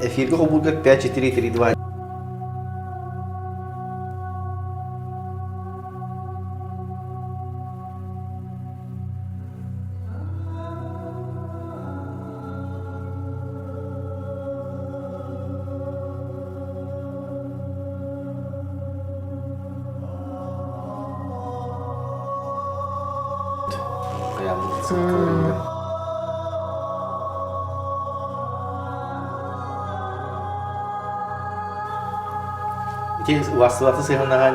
эфирге хобулга 5-4-3-2. Jadi waktu-waktu saya menahan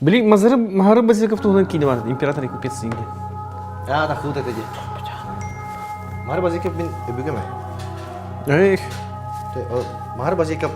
Beli mahar bazı kapta olan kini var. İmparator ikut singe. Ya tak kuda tadi. Mahar bazı kap bin öbüge mi? Eh, Mahar bazı kap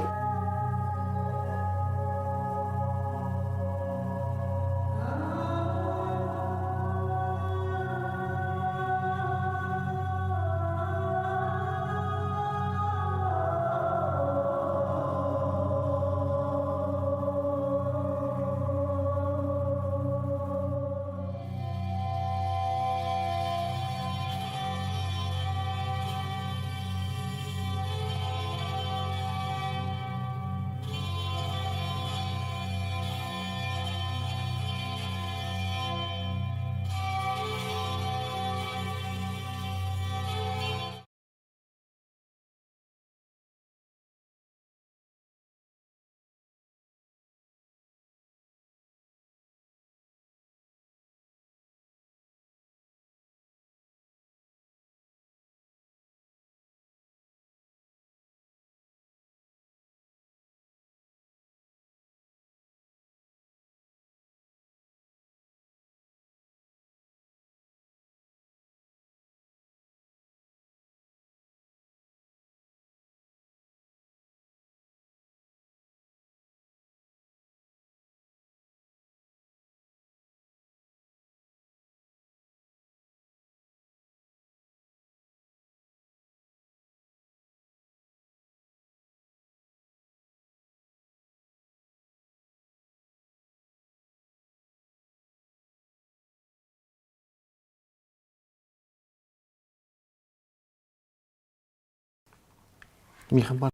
Миха бар.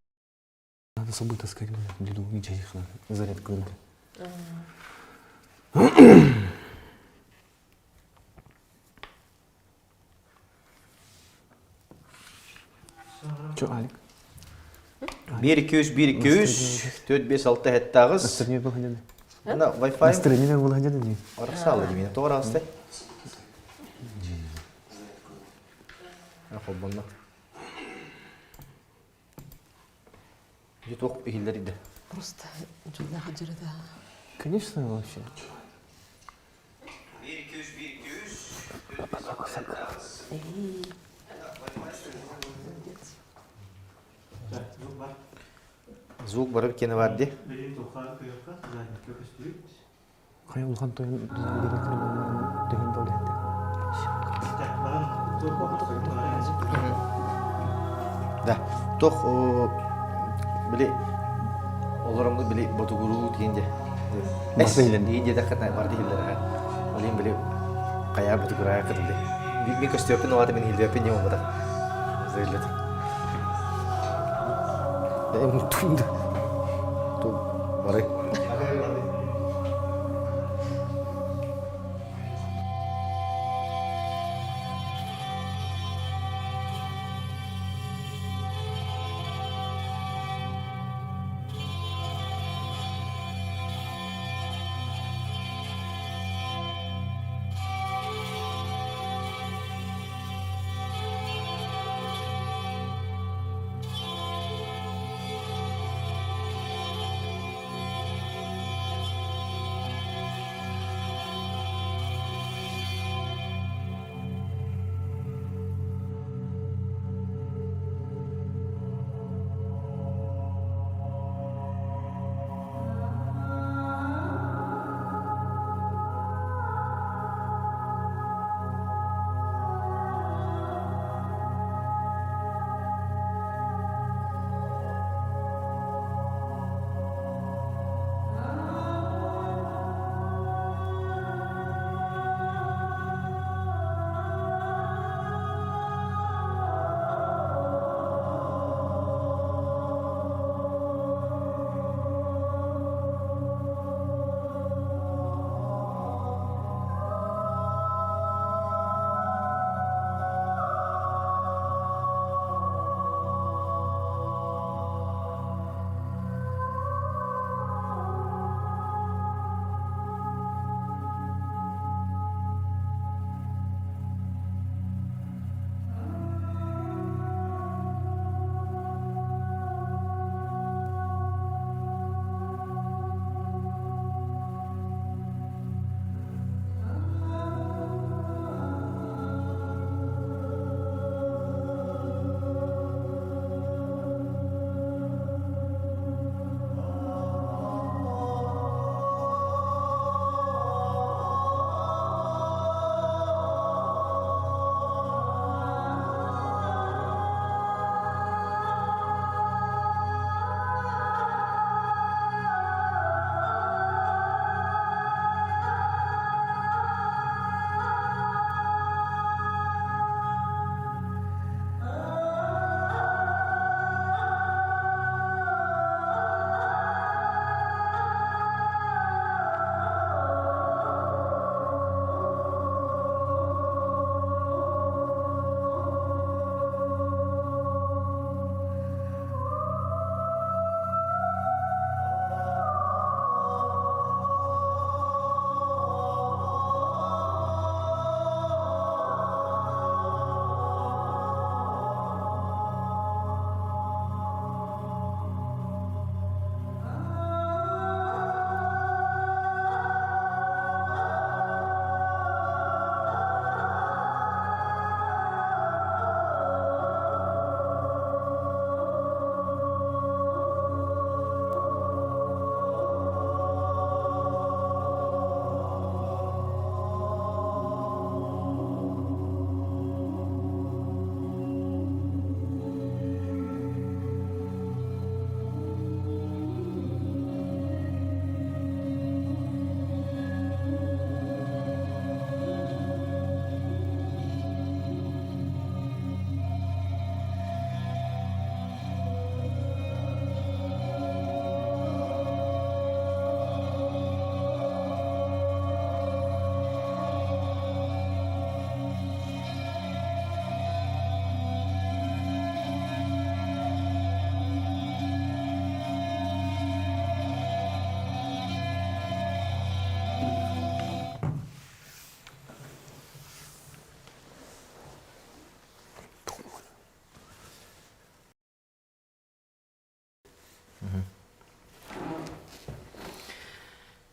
Надо с собой таскать, блин, ничего их надо. Зарядку надо. Чё, Алик? 1-200, 1-200, 4-5-6 hectağız. Настроение было хотя бы. Ana Wi-Fi Настроение было хотя бы. orası aldı dibine. Doğru hasta. Afol bunlar. Yutuk ihilleri de. Просто жолда хажырда. Конечно, вообще. 1-200, Звук барып кені бар де. Кая улхан тойын директор болмаған төгін болды әнді. Да. Тоқ біле оларымды біле ботугуру дегенде. Басы елен. Дегенде де қатнай бар дегендер. Олен біле қая ботугурая қыдылды. Мен көстөпін олады мен елдепін не болмады. Зайлады. Unuttum da. Tuh, mari.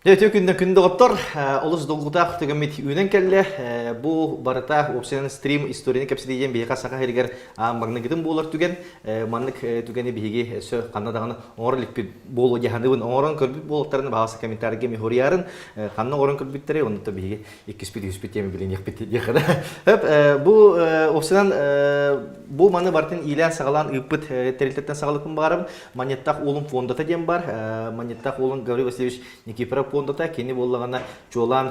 Дөтө күндө готтор олус долгутак төгөмит үнен келле бу барата опсиянын стрим историяны кепсидеген бейка сака хергер магнагитин болар түген маннык түгени биги сө канадаганы оңорлик боло жаһаныбын оңорон көрбүт болуктарын баасы комментарийге мехориярын канны оңорон көрбүттери онто биги 200 теми билен якпет дегенде бу опсиянын бу маны бартын илен сагалан ыппыт терилтеттен сагалыкын барып монеттак улун фондата дем бар монеттак улун Гаврий Васильевич Никифоров фондата кини боллагана жолан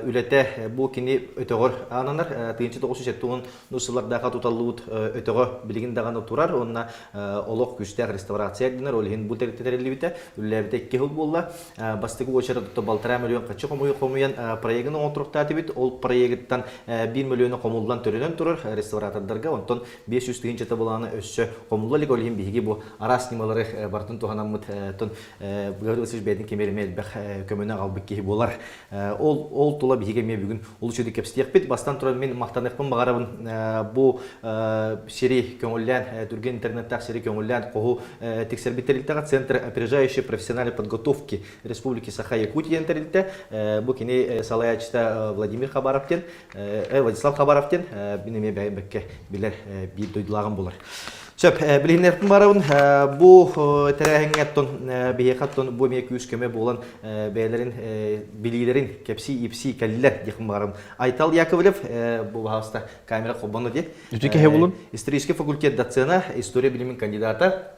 үлете бу кини өтөгөр ананар тыйынчы 907 нусулардака туталлыут өтөгө билигин даганы турар онна олок күчтәк реставрация динер олин бу терилибите үллебите 2 жыл болла бастыгы очарда балтара миллион качы комуян проектын отруктаты бит ол проекттан 1 миллион комулдан төрөнөн турар реставратордарга онтон 500 тыйынчыта боланы өссө комуллалык олин биги бу ара снималары бартын туханаммыт тон Гаврий Васильевич бедин кемеремел бах көмөнө албык ки болар ол тула биге ме бүгүн улучуды кепстиякпит бастан туран мен мактаныкпын багарабын бу сери көңүллән түрген интернеттак сери көңүллән кого тексербиттеликтага центр опережающей профессиональной подготовки Республики Саха-Якутия интернетте бу кини салаячта Владимир Хабаровтен Владислав Хабаровтен биниме бәйбекке билер бир дойдулаган болар. Сөп, билинердин барабын бу терәһеңеттон бейхаттон бу мекүс көмө болан бәйләрин билилерин кепси ипси каллер дихим барабын. Айтал Яковлев бу хаста камера кобаны ди. Исторический факультет доцена, история билимин кандидата.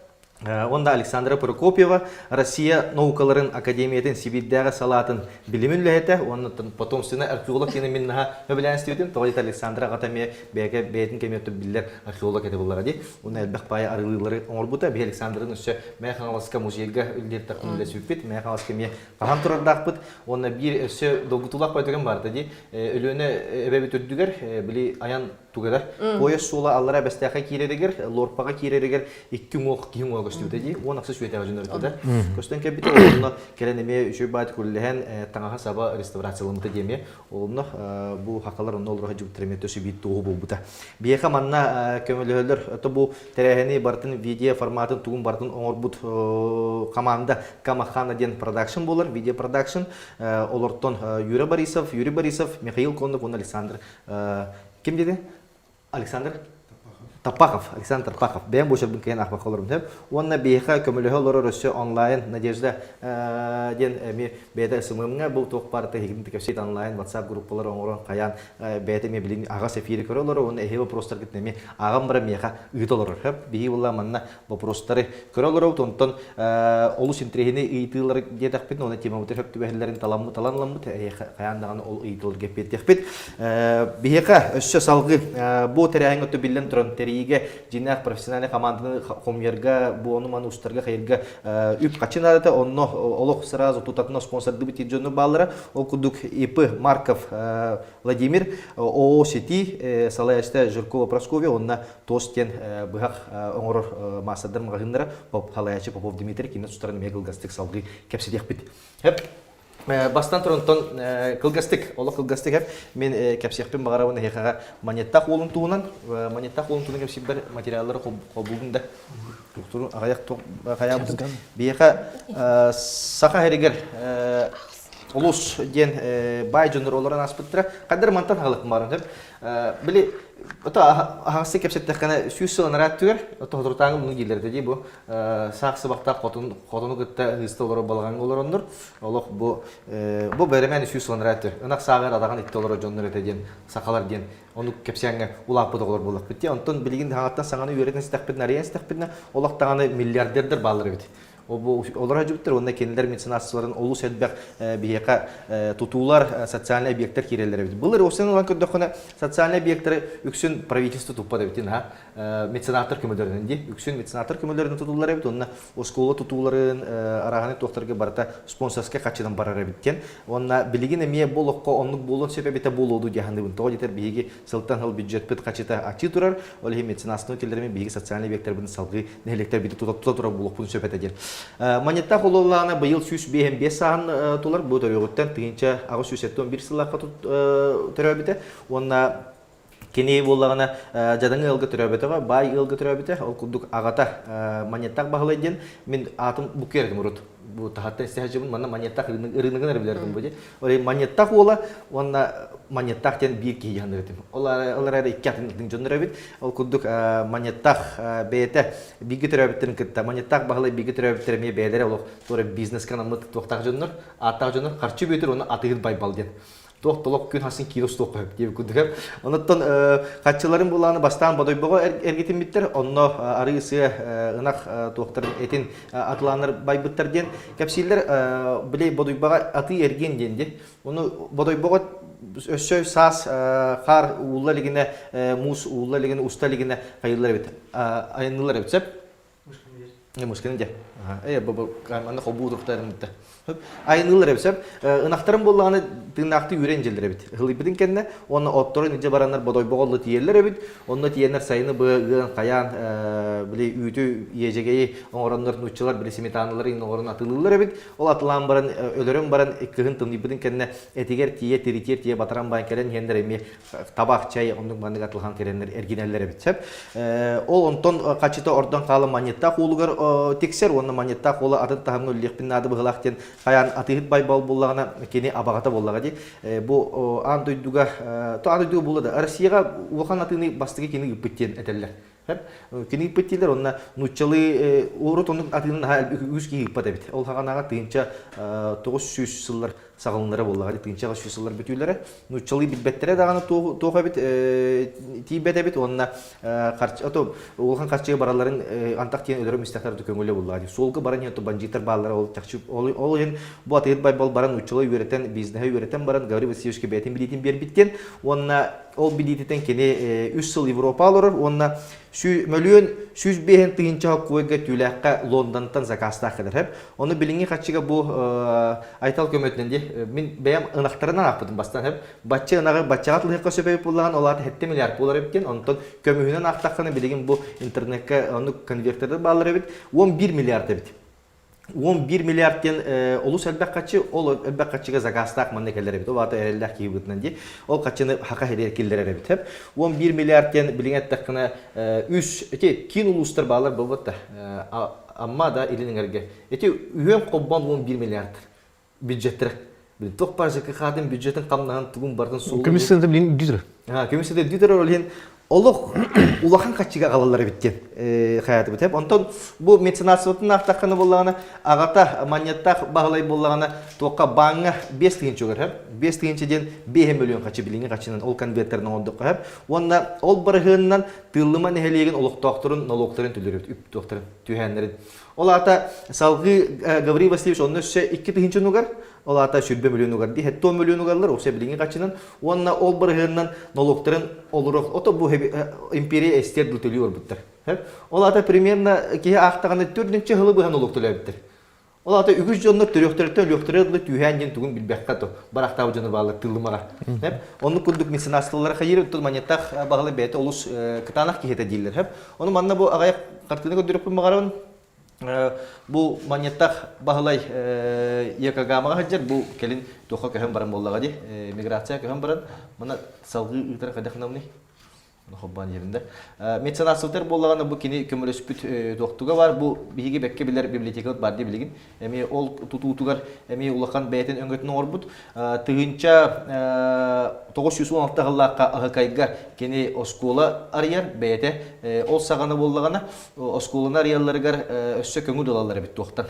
Онда Александра Прокопьева, Россия наукаларын академиятын Сибирьдәге салатын билимин ләһәтә, оннан потомственный археолог кене миннәһә мәбиләнстүден, Толит Александра гатаме бәгә бәйтен кеметү билләр археолог әдә буллар ди. Уны әлбәт пая арылылары оңорбута бе Александрын үсә Мәханласка музейга үлдер тақымда сүппет, Мәханласка ме каһан турардакпыт, онна бир өсә долгутулак байтыган барды ди. Өлөнө эбе төддүгәр, били аян тугәдәр. Пояс сула аллара бәстәхә киредегер, лорпага киредегер 2 мох киң көстүдеди, он аксыз өтө ажынырды. Көстөн кепите олны келенеме үчү бат күлләһән таңга саба реставрациялымды деме. Олны бу хакалар онны олрга жуптырме төсү бит тугу булбута. Бияка манна көмөлөлөр ото бу терәһәни бартын видео форматын тугун бартын оңорбут команда Камахана ден продакшн болар, видео продакшн. Олортон Юрий Борисов, Михаил Кондов, Александр. Ким деди? Александр Тапахов, Александр Тапахов. Бәйін бұл шырбын кейін ақпақ оларым деп. Онна бейха көмілі олар өсі онлайн Надежда ден бәйді ұсымымыңа бұл тоқ барыты хегімді көпсейт онлайн WhatsApp группалар оңырын қаян бәйді ме білін аға сәфиері көрі олар, оны әйі вопростар кетнеме ағам бара меха үйт олар. Бейі бұлла манна вопростары көрі олар, онтон олыс интрегені ұйтылар дедақ бетін, оны тема бұтыр хөпті бәхілерін таланламыд, қаяндағаны ол ұйтылар кепет бет. Бейха өсі салғы бұл тәрәйін өтті білін тұрын иге жинақ профессиональный команданы комьерга бу оны маны устарга хайырга үп качынарыта онно олох сразу тутатно спонсорды бит жөнү баллары окудук ИП Марков Владимир ООО сети салаячта Жиркова Прасковья онна тостен быгак оңорор масадар магындыра поп халаячы Попов Дмитрий кине сустарын мегылгастык салгы кепсидек бит. Бастан тұрынтон кылгастык, олық кылгастык әп, мен кәпсияқпен бағарауын әйқаға монеттақ олын туынан кәпсі бір материалары қобылдында. Ағаяқ қаябыз. Бейқа сақа әрегер олыс ден бай жөнір оларан аспыттыра, қадыр мантан ғалықым барын деп. Білі, ағасы кәпсеттіққана сүйсілін рәт түгер, тұғытыртаңы мұны келерді дей бұл. Сақсы бақта қотыны күтті ғысты олары балған олар оныр. Олық бұл бәрімен сүйсілін рәт түгер. Үнақ сағыр адаған етті олары жоныр әтеден, сақалар ден. Оны кәпсияңа ұлақпыды олар болақ бітті. Онтын білген ғағаттан сағаны үйеретін стәқпетін, әриян стәқпетін олақтағаны миллиардердер балыры біті. Олар ажыптыр, онда кенілер меценатсыларын олу сәдбәқ бейеқа тұтулар социальный объекттер керелері бейді. Бұлыр осының олан көддіқына социальный объекттері үксін правительство тұппады бейді. Меценаттар көмілерінде, үксін меценаттар көмілерінің тұтулары бейді. Онына осколы тұтуларын арағаны тоқтарға барыта спонсорске қачыдан барары бейден. Онына білеген әмее болыққа онлық болуын себебеті болуды дегенді бұн. Тоғы детер бейге сылттан хыл бюджет бейді қачыта акти тұрар. Олығы меценатсының өтелерімен бейге социальный объекттер бейді салғы нәліктер бейді тұта тұра болық бұн сөпет әдер. Монетта қолылағына бұйыл сүйіс бейін бес сағын тұлар бұл төрегіттен түйінші ағы сүйсеттен бір сылаққа түрәбеті. Онына кеней болағына жадыңы ылғы түрәбетіға, бай ылғы түрәбеті, ол күлдік ағата монеттақ бағылайден мен атым бұқ ердім ұрыт. bu tahatta istihacımın bana manyetak ırınıgın arabilerdim bu. Oraya manyetak ola, ona manyetak diyen bir ki yanırdım. Olar da iki atın jondur abit. Ol kuduk manyetak beyte bir gitar abitlerin kıtta. Manyetak bağlı bir gitar abitlerin mi beylere olup sonra biznes kanalını toktak jondur, atak jondur, karşı büyütür onu atıyır baybal diyen. Tolok gün hasın kilos tok diye kuduk. Ondan kaççıların bulağını bastan badoy boğa ergetin bitter. Onno arısı ınak doktorun etin atılanlar baybıttar diyen. Kapsiller bile badoy boğa atı ergen diyendi. Onu badoy boğa össöy sas kar uğurla ligine mus uğurla ligine usta ligine hayırlar bit. Ayınlılar bit. Ne muskinin de. Baba anda hobu doktorun bitti. Aynılar hepsi. Anahtarın bolağını tırnaktı yürenceler bit. Hılibidin kendine onu ottorun ince baranlar bodoy boğullu tiyerler bit. Onunla tiyenler sayını bığın kayan bile üyütü yiyeceği oranların uççular bile simitaneleri in oran atılırlar bit. O atılan baran ölürüm baran kıhın tımlibidin kendine etiger tiye tiritiyer tiye bataran bankeren yenler emi tabak çay onun bandık atılhan kerenler ergineller bit. O onton kaçıta oradan kalı manyetta kolugar tekser onu manyetta kolu adı tahamlı lihbin adı bıgılakten kayan atıhıt baybal bollağına keni abagata bollağa di. Bu andoyduga bolladı. Rusiyaga uğan atını bastığı keni gıpıttien eteller. Hep keni gıpıttiler onunla nuçalı uğrut onun atının üç ki gıpıt ebit. Ol hağanağa tığınca 900 yıllar sağılınlara bollağa di. Tığınca 900 yıllar bütüylere. Nuçalı bitbettere dağını toğu ebit. Tibet ebit onunla olğan karşıya baraların antak diyen ödürüm istekler döküngöle bollağa di. Solgu baran yanıtı banjitar bağlara ol takçıp ol yen bu atıhıt baybal baran nuçalı öğreten biznehe öğreten baran Gavri Vasilievski betin bilitin bir bitken onunla ol bilititen keni 3 yıl Avrupa alır onunla şu milyon 105 tığınca koyga tülakka London'dan zakasta kadar hep onu bilingi kaçıga bu aytal kömötünde min beyam anahtarından akpıdım bastan hep batça anağı batça atlıqqa sebep olan olar 7 milyar dolar bitken ondan kömühünen aktakını bilgin bu internetke onu konverterder bağlar bit 11 milyar bit 11 milyardan olus elbek kaçı ol elbek kaçıga zakastak mannekeler bit o vata ereldak ki bitnen di o kaçını haka heder killere bit hep 11 milyardan bilinget takına 3 kin uluslar bağlar babatta amma da ilinin erge üyen qobban 11 milyar büdjetler bir tok parçası kadın büdjetin kamnahan tugun bardan sol Комиссияда билин дидер. Комиссияда дидер олен Олық улахан қачыға қалалары біткен қаяты бітіп. Онтан бұл меценатсыватын ақтаққаны болағына, ағата манеттақ бағылай болағына тоққа баңы 5 түйінші өгір. 5 түйіншіден 5 миллион қачы біліңі қачынан ол конвертерінің ондық қайып. Онда ол бірғынынан тылыма нәхелеген олық тоқтырын, налоқтарын түлері бітіп, үп тоқтырын, түйәнлерін. Ол ата салғы Гаврий Васильевич onun üstü 2 tığınçı nugar. Ол ата 20 milyon nugar. Di 10 milyon nugarlar o sebilingin kaçının. Onna ol barıhından nolokların oluruk. Oto bu imperiya ester dültülüyor bittir. Ol ata primерно ki aktağında 4. hılı bu noloktulay bittir. Ol ata 3 jonlar türüktörü tühen tugun bilbekka to. Barakta ucunu bağlı tıllımağa. Onu kunduk misinaslılara hayır tut manyetak bağlı bete olus kıtanak ki hete değiller. Onu manna bu ağayak kartını göndürüp mağaravan. Bu manyetak bağlay yakagamağa hacer bu kelin toka köhem baran bollağa di migrasiya köhem baran mana salgı ıtara kadak namni Hobban yerinde. Mecenaslıklar bollağında bu kini kömürüspüt doktuga var. Bu bihigi bekke bilir bibliotekalık bardi bilgin. Emi ol tututugar emi ulakan beyten öngötünü orbut. Tığınca 916 yıllıkka ahakaygar kini oskola arayar beyte. Ol sağanı bollağına oskolana arayarlarıgar össe köngü dolarları bit tohtan.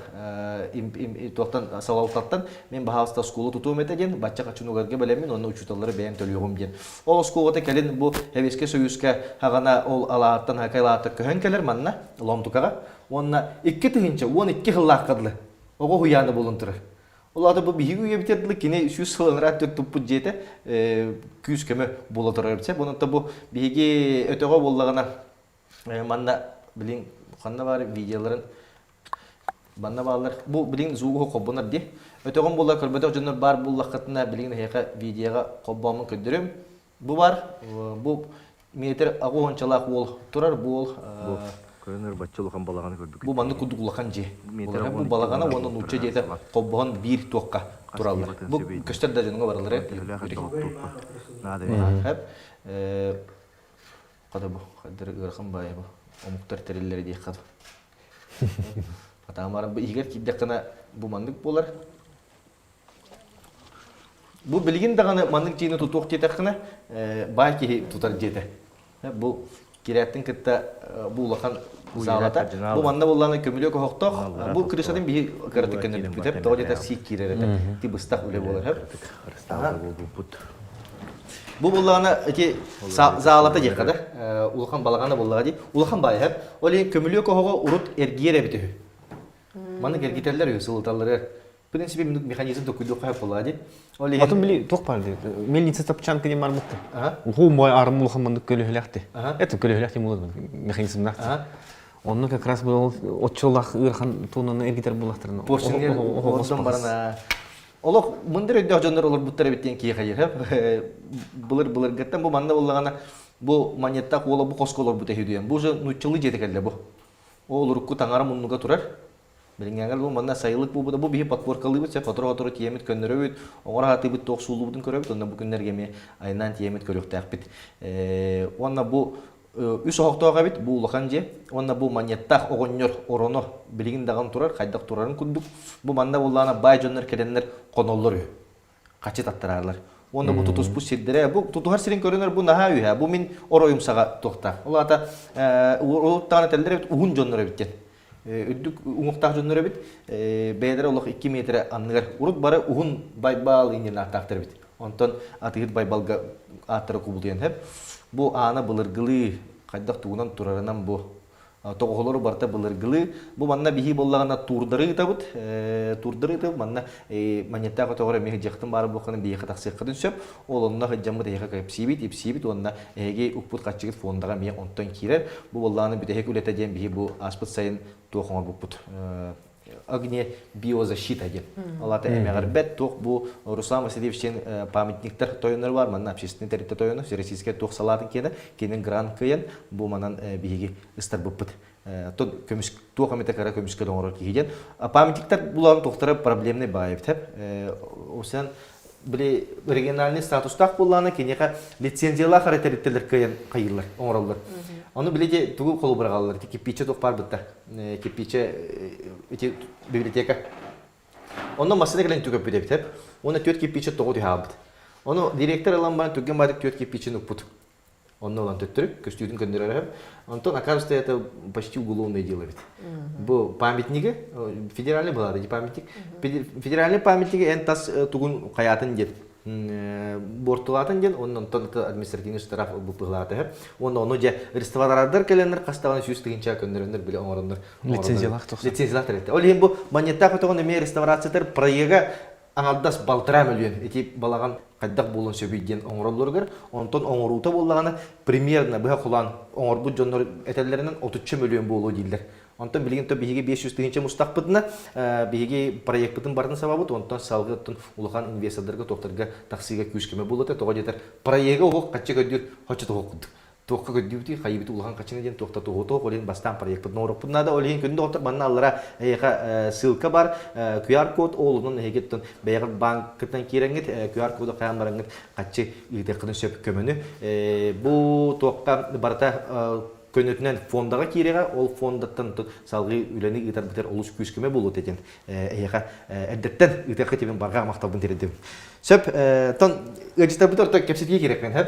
Tohtan salaltattan men bahasta oskola tutuğum etegen. Batça kaçın ugarga bilemin onun uçutaları beğen tölüyorum diyen. O oskolata kelin bu heveske Yüzke hagana ol alaattan hakaylaatı köhen keler manna lomtukaga onna 2 tığınca 12 hıllak kadlı ogo huyanı bulunturur. Olada bu bihi üye bitirdilik yine 100 hılınra tüktüpü jete 200 keme bulaturur bitse. Bunun da bu bihigi ötege bollağına manna bilin kanna var videoların banna bağlar bu bilin zuğu kobunar di. Ötegen bolla körbede ojanlar bar bollaqatına bilin heka videoga kobamın ködürüm. Bu var bu Meter aku onçalak ol turar bu ol. Көрінер батчыл оған балағаны көрдік. Bu mandı kuduk ulakan je. Bu balagana onun uçça jete qobban bir toqqa turallar. Bu köster de jönüne barallar hep. Hep qada bu qadir ırqın bay bu. O muhtar terilleri diye qada. Атамарын бу игер киддеккана бу мандык болар. Бу билгин даганы мандык жийни тутук жетеккана байки тутар жете. Бу киреттин кытта бу улахан залата. Бу манда болланы көмүлө кохток. Бу крышадын би кырдык кенеп бүтөп, тогы жете сик киререт. Ти быстак үле болар. Бу болланы эти залата жекада, улахан балаганы боллага ди. Улахан байып, ол көмүлө кохого урут эргиере бүтү. Маны гергитерлер сылталлар. В принципе, механизм такой духай полади. Атом били тох парды. Мельница тапчанка не мармытты. Уху мой армул хаманды көлөһләхте. Это көлөһләхте мулы механизм нахты. Онны как раз был отчолах ырхан тонны эргитер булактырны. Поршингер ордан барына. Олох мындыр өйдө жоннор олор буттар биттен ки хайыр. Булыр гаттан бу манда боллагана бу монетта кола бу косколор бу техиден. Бу же нучылы жетекелде бу. Олурку таңара муннуга турар. Билингәнгәл бу монда сайылык бу бу бихи подпоркалы бит, фотора тиемит көннөрөбүт, оңора хаты бит ток суулубутун көрөбүт, онда бу күннәргә ме айнан тиемит көрөктәк бит. Онда бу үс октога бит бу улахан же, онда бу монеттах огоннор ороно билигин даган турар, кайдак турарын күндүк. Бу манда буллана бай жоннор келеннер коноллор. Качы таттырарлар. Онда бу тутус бу сиддере, бу тутухар сирин көрөнөр бу наха үйә, бу мин ороюмсага тохта. Олата улуттан телдер бит угун жоннор биткен. Үддүк уңуктак жөннөрө бит, бейдер олох 2 метр анныгар урут бары угун байбал инен аттактыр бит. Онтон атыгыт байбалга аттыры кубулуян хеп. Бу аны былыргылы, кайдак туунан турарынан бу тоголору барта былыргылы. Бу манна бихи боллагана турдыры табыт, манна монеттага тогора мех жактын бары буканы бихи таксыккыдын сөп, ол онна хыджамы тейха кайпсибит, ипсибит, онна эге укпут качыгыт фондага мех онтон кирер. Бу боллаганы битехек үлете дем бихи бу аспыт сайын тоқоңор буппут. Огне биозащита ген. Алата эмегер бет тоқ бу Руслан Васильевичтен памятниктер тойонор бар, манна общественный территория тойону, российский тоқ салатын кенен грант кыйын, бу манан биги ыстар буппут. Тон көмүш тоқ амета кара көмүшкө доңорор киген. Памятниктер буларын тоқтары проблемный байып теп. Осен били региональный статустак булланы кенеха лицензиялар характериттелер кыйын кайырлар, оңороллар. Onu bilece tuğu kolu bırakallar. Kippiçe çok var bitti. Kippiçe biblioteka. Ondan masada gelen tüke bide bitep. Ona tüet kippiçe tuğu dihabıt. Onu direktör alan bana tüken badık tüet kippiçe nukput. Onu olan tüttürük. Köstüydün gönderiyor hep. Антон, оказывается, это почти уголовное дело ведь. Был памятник, федеральный был этот памятник. Федеральный памятник, он тас тугун каятын дед. Бортулатын ден, оннан тонты административный штраф бұпығылаты хеп. Оны же реставраторлар келенер, қастағаны сүйіс тегенча көндеріндер, біле оңырындар. Лицензиялақ тоқсан. Лицензиялақ тәретті. Ол ең бұл монеттақ өтіғын еме реставрациятар проега аңалдас балтыра мөлген. Эти балаған қайдақ болын сөбейден оңырылырғыр. Онтон оңыруыта болағаны примерно бұға құлан оңыр бұд жонлар әтелерінен 33 миллион болу дейділер. Онтон билген то биһиге 500 тыгынча мустак бытына, биһиге проект бытын барын сабабыт, онтон салгы тон улахан инвесторларга токтарга таксига күскеме болот, тога жетер. Проектка ок качы көдүр, хочо токуд. Токка көдүбүти, кайбыты улахан качына ден токтату ото, олен бастан проект бытын орок бутнада, олен көндө октор манна аллара ссылка бар, QR код олунун хегеттен бәйгы банктан киреңгет, QR коду каян бараңгет качы ыйтыкны сөп көмөнү. Бу токка барта көнөтүнөн фондага кирега, ол фондаттан салгы үлени ытар битер олуш күскеме болот экен. Эддеттен ытакы тебен барга мактабын тередим. Сөп тон ыжыта битер то кепсетке керекмен хеп.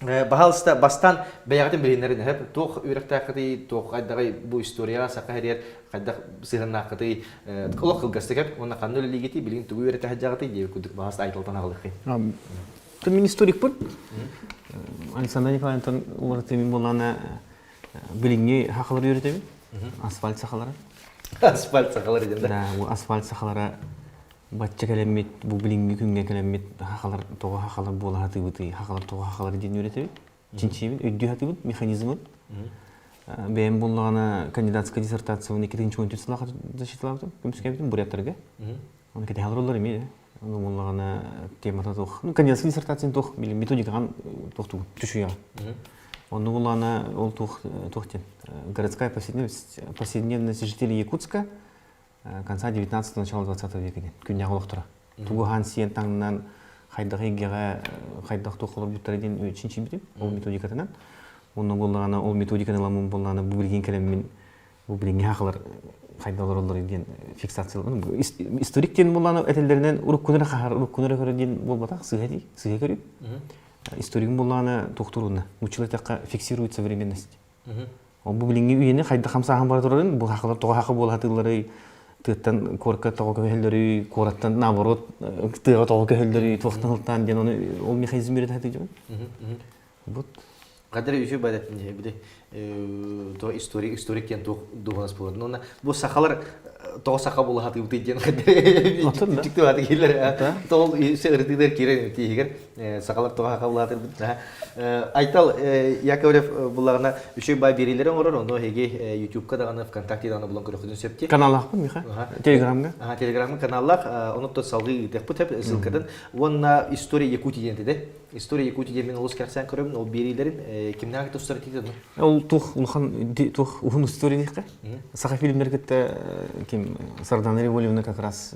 Бахалста бастан бәягатын билинерин хеп. Тох үректакыты, тох кайдагы бу история сака херер, кайдак сыгынакыты, олок кылгасты хеп. Онна канды лигити билин тугу үректа хаҗагыты деп күдүк бахаста айтылтан агылыкы. Ты мен историк бут. Александр Николаевич улар темен болана билинге хакылар үйрөтөбү? Асфальт сахалары. Асфальт сахалары дегенде. Да, бу асфальт сахалары батча келемет, бу билинге күнгө келемет, хакалар тога хакалар болаты быты, хакалар тога хакалар ден үйрөтөбү? Чинчибин өйдү хаты бут, механизмы. Бем булгана кандидатская диссертацияны 2-нче сылага защиталабы, көмүскөбүтүн буряттарга. Аны кете халырлар эме. Аны булгана темата тох. Кандидатская диссертацияны тох, методикаган тохту түшүя. Он улана ол тухтен. Городская повседневность жителей Якутска конца 19-го, начала 20 века. Күння голоқтыра. Тугухан сиен таңнан хайдағыгеға хайдақ тоқылыр бүттәрден үшінші бітім. Ол методикатынан. Оны болағана ол методиканы ламын болағана бұл білген кәлеммен бұл білген хақылар кайдалар олар деген фиксациялар. Историк тен буланы этелдеринен уруккунара кахар, уруккунара көрден болбата, сыгати, сыга көрүп. Историгин буланы токтуруна, учила такка фиксирует современность. Бу билинги үйене кайда хамсахан бар турарын, бу хакылар тога хакы болатылары, тыттан корка тога көһөллөрү, кораттан наоборот, тыга тога көһөллөрү, токталтан ден ол механизм берет хаты жок. Вот. Кадыр үші бәдәттін де, біде историк кен туғанас болған. Оны бұл сақалар тоғы сақа болы хаты ұты еткен қадыр. Жүкті бәді келер. Тоғыл үсі ұрытыдер керен өте егер. Сақалар тоғы сақа болы хаты. Айтал, Яковлев бұлағына үші бай берелерін орыр, оны хеге YouTube-ка дағаны, ВКонтакте дағаны бұлан көріқудың сөпте. Каналлах бұл, Миха? Телеграмға? Телеграмға каналлах, оны тот салғы үйтек бұтып, ссылкадан. Онна история Якутия деді. История Якутия мен олыс кәрсен көрімін, ол берелерін кімнен ағыты ұстар етеді? Ол тух ухун история дейка. Саха фильмдер кетті ким Сардана Револьевна как раз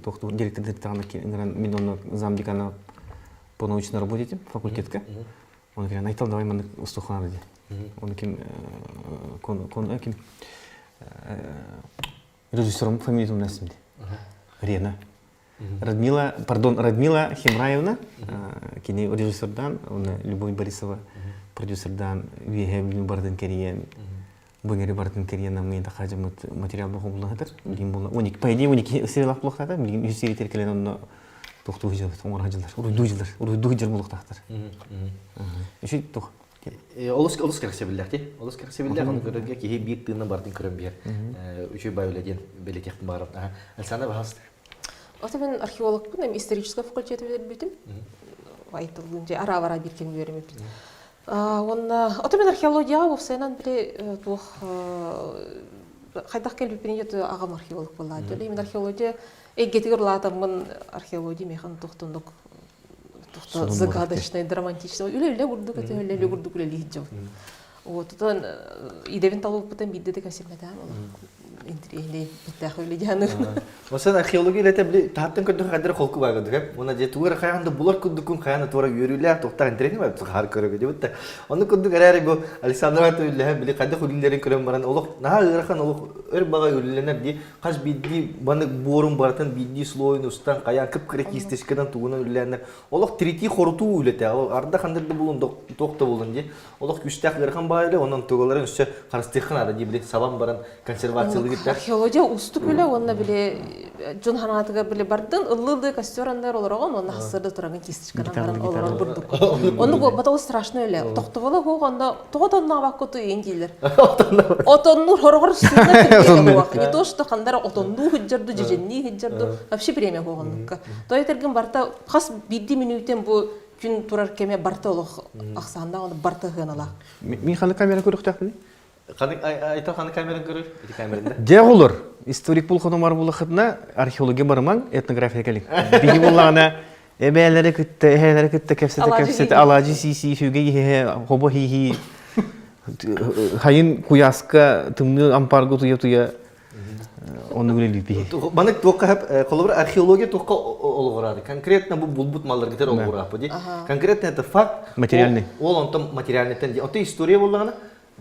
тухту директор директорына мен оны замдекана по научной работе факультетка. Он говорит, айтал давай маны устухана ди. Он ким ким режиссером фамилию насмди. Рена. Радмила Химраевна, кини режиссердан, Любовь Борисова, продюсердан, Вихевлин Барден Кериен, Бунгери Барден Кериен, нам не такая материал был художник, уник, по идее уник сериал плохо, да, мне серии теркелен он тухту хижал, он ражилдар, урдуйдер был тахтар. Еще тух. Олус кәрсебілдер, те? Олус кәрсебілдер, оны көрінге кейі бейт тыны бардың көрін бер. Үші бәуледен бәлекектің барып. Әлсаны бағасты? Ота мен археологпын, исторический факультет бітім. Айтылын же ара-ара біркен берім бітім. Ота мен археология офсайнан біле тух қайдақ кәл біппен еді ағам археолог болады. Мен археология эггетігір латамын археология механ тұқтындық. Загадочный, драматичный. Үлі ұрдық, үлі ұрдық, үлі хиджау. Отын идевен талып бұтын бидді кәсемеді. Интригли битах үледяны. Mesela arkeoloji ile tabi tahtın kötü kadar kolku var gördük. Ona cetuğur kayanda bular kudukun kayanda tuğra yürüyle tohtar intreni var. Çok harika görüyor. Bitti. Onu kuduk araya bu Alexander Atölye bile kadar kulülerin körüm varan oluk. Naha ırakan oluk örbağa yürülenler diye. Kaç biddi bana borun baratan biddi sloyun ustan kayan kıpkırık isteşkeden tuğuna yürülenler. Oluk triti korutu ülete. Arda kandırdı bulun dokta bulun diye. Oluk güçtek ırakan bağıyla onun tuğaların üstü karıştıkın arada diye bile saban baran konservasiyonu. Археология устук биле, онна биле жон ханатыга биле бардын, ыллы костюрандар олорогон, онна хасырды тураган кистичканан баран олорон бурдук. Онну баталы страшно эле. Токтовала хогонда, тоготонна баккоту эндилер. Отонну хоргор сүнө келген вак. Не то что кандара отонну хыджырды, жеженни хыджырды, вообще премия хогоннукка. Тойтерген барта хас бидди минуттен бу күн турар кеме барта олох аксанда, оны барта хыналак. Мен ханы камера көрүк тахты? Айтал қаны камераны көрір? Эти камерында? Жеғылыр. Историк бұл қоным бар болықытына археология барымаң, этнография кәлік. Бигі болағына әбәлері күтті, әхәлері күтті, кәпсеті, алажы сиси, фюге ехе, хобо хихи, хайын куяска, тымны ампаргу туя, оны көрелі бейі. Банық тоққа әп, қолыбыр археология тоққа олғырады. Конкретно бұл бұлбұт малдар кетер олғырапы. Конкретно это факт. Материальный. Ол онтам материальный. Онта история болағына?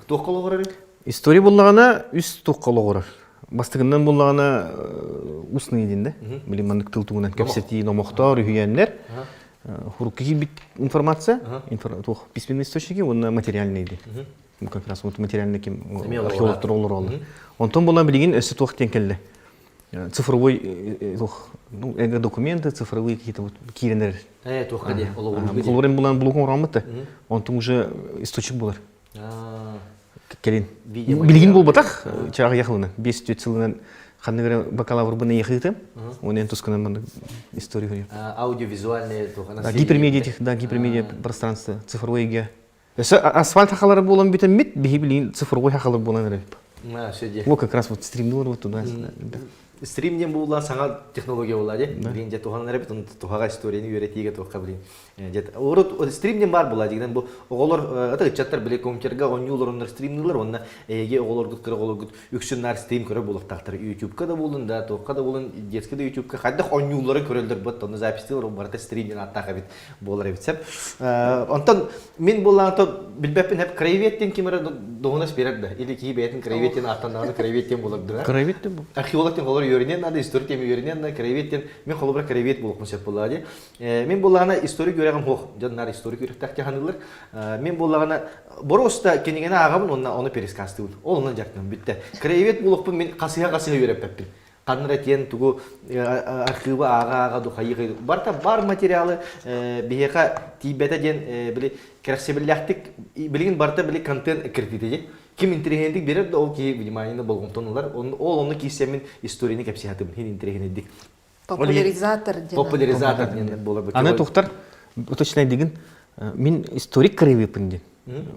Тоққалы ғырар? История болағына үс тоққалы ғырар. Бастығынан болағына ұсны едінде. Білім маңдық тыл туғынан көпсеті номоқтар, үйенлер. Хұрыққы бит информация, письменный источники, оны материальный еді. Как раз материальный археологтар олар олар. Онтан болған білген өсі тоқтен келді. Цифровой документы, цифровые какие-то кирендер. Тоққа де, олар болған бұлығын ұрамыды. Онтан уже источник болар. Келин. Билгин болбатах, чағы яқылынан. 5 жылынан қандығыры бакалавр бұны еқийтім. Онен тұскынан мұны история көрем. Аудиовизуальные тоқына. Гипермедиа пространство, цифровой гео. Асфальт хақалары болан бітін мет, бігі білген цифровой хақалар болан әріп. Ол как раз стримдер вот туда. стримден булла саңа технология болады. Билин же туханнар бит он тухага историяны үйрәтиге тухка билин. Жет орут стримден бар була дигән бу оголор ата чаттар биле компьютерга онюлорнар стримнилар онна эге оголордук кыры оголордук үксүннәр стрим көрө булак тактыр. YouTube-ка да булын да, тухка да булын, детский да YouTube-ка хадда онюлары көрөлдөр бут, оны запистилар барта стримден аттага бит болар бит сеп. Онтон мен буллан то билбеппен хеп креветен кимера догонас берерде. Или ки бетин креветен аттандагы креветен булак. Кровит бу. Археологтен холор йөренен, надо история теме йөренен, креветен, мен холобра кревет булак сеп булады. Мен буллана история görәгән хох, җаннар историк үрәктәк җанлар. Мен буллагана бороста кенегенә агамын, оны перескастым. Ол оннан жактым битте. Кревет булакпын мен касыга йөрәп бәппин. Канратен тугу архивы ага ду хайгы. Бар материалы бияка тибета ден биле красивелләктик билген барта биле контент кирдиде. Ким интерегендик берер да ол ки внимание болгон тонлар. Ол оны кисемен историяны кепсиятым. Хин интерегендик. Популяризатор ден. Популяризатор ден булар. Аны тохтар уточняй деген мен историк краеведпин ден.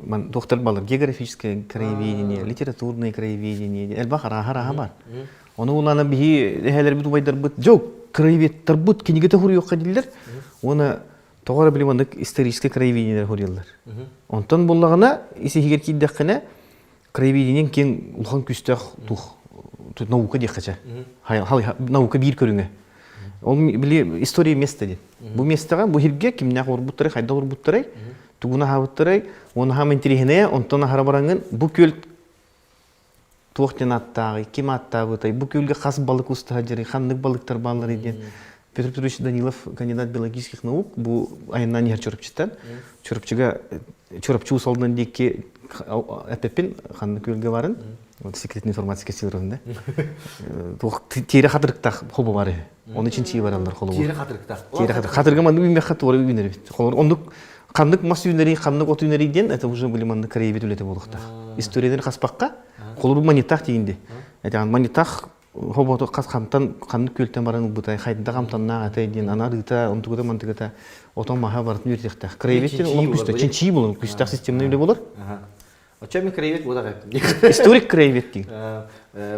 Мен тохтар балар географическое краеведение, литературное краеведение, элбах раха бар. Оны уланы бихи эхелер бит убайдар бит жок краеведтер бит кинигете хур yok дилер. Оны тогара билемандык историческое краеведение хурьялар. Онтон буллагына исихигер киддекне краеведениен кен улхан күстәк тух наука диккача. Хал наука бир көрүнгө. Ол биле история место ди. Бу местага бу хирге кимне хорбуттары, хайда хорбуттары, тугуна хабыттары, оны хам интерехне, онтон харабарангын бу көл туохтен аттагы, ким аттагы тай, бу көлгө хас балык устаҗыры, ханнык балыктар баллар иден. Петр Петрович Данилов, кандидат биологических наук, бу айынан нихер чорыпчыдан, чорыпчы усалдан дикке әпеппен ханнык көлгө барын. Вот секретная информация кесилеринде. Тух тире хатырыктак хобо бар. Оны чинчи баралар холобо. Тире хатырыктак. Тире хатыр. Хатырга ман бим хат торы үйнер бит. Холор ондук кандык мас үйнери, кандык от үйнери ден, это уже были ман краевед үлете болукта. Историяден хаспакка холор манитак дигенде. Это манитак хобо кас камтан кандык көлтен баран бутай хайда камтанна ата ден анарыта онтугда мантыгата отон маха бартын үртектак. Краеведтен ол күстө чинчи болон, күстө системный үле болор. Очами краевед була Историк краевед диг.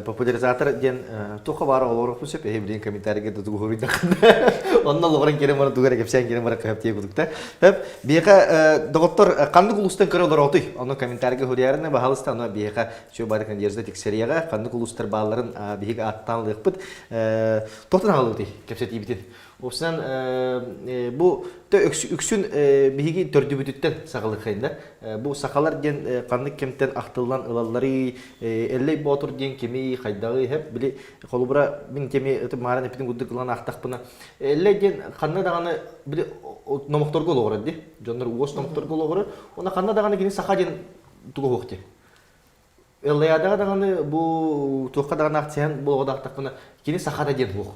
Популяризатор ден туха бара олорох бусеп эбилин комментарийге дутугу хуридак. Онна логран керем бара дугара кепсен керем бара каптие гудукта. Хеп бияка доктор кандык улустан көрөлөр отой. Аны комментарийге хурярына бахалыста аны бияка шо барыкан жерде тексерияга кандык улустар бааларын бияка аттанлыкпыт. Токтон алыды кепсет ибитин. Опсан бу үксүн биги төрдүбүтүттен сагалык кайында. Бу сакалар ден кандык кемтен актылган ылаллары эллей ботур ден кеми кайдагы хеп били колубра мен кеми марын эпитин гуддуклан актакпына эллей ден канна даганы били номокторго логор ди. Жондар уос номокторго логор. Она канна даганы кини сака ден тугу хокти. Эллей даганы бу тукка даганы акциян болгода актакпына кини сакада ден хок.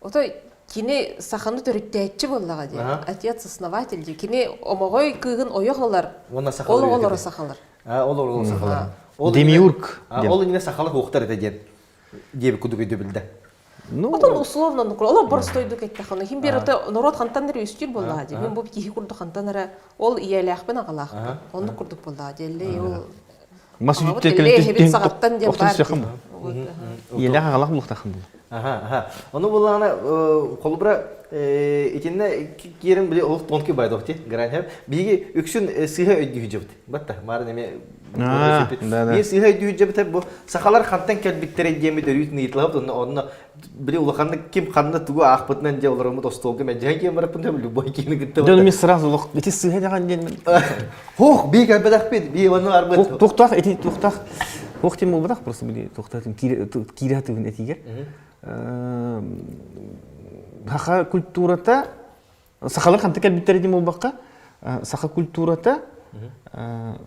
Отой кини саханы төрүттәчи боллага ди. Отец основатель ди. Кини омогой кыгын оёголар. Олор сахалар. Олор сахалар. Демиург. Ол ине сахалы хоктар эден. Дебе кудугуйду билде. Ну, отон условно нукур. Олар борстойду кеттаханы. Хим бер ото норот хантаныр үстүр боллага ди. Мен бу кихи курду хантанара ол иялахпен агалах. Онду курдук боллага ди. Эле ол масуйттер келет сагаттан деп бар. Иялах агалах булуктахын. Оны буллана колбра итинне кирен биле ол тонки байдокти гранхеп биги үксүн сыйга өйдү жөбүт. Батта марын эме Мен сыйга өйдү жөбүт бу сахалар хантан келбиттере деми дөрүт нитлап оны биле улаханны ким ханны тугу акпытнан же олоруму достолгу мен жаги барапын деп любой кини гитте. Жөн мен сразу лох эти сыйга даган ден мен. Хох биги бадакпет би оны арбат. Токтак эти токтак. Хохтем болбадак просто биле токтатын кирятыбын этигер. Хаха культурата сахалар хантык элбиттердин болбакка саха культурата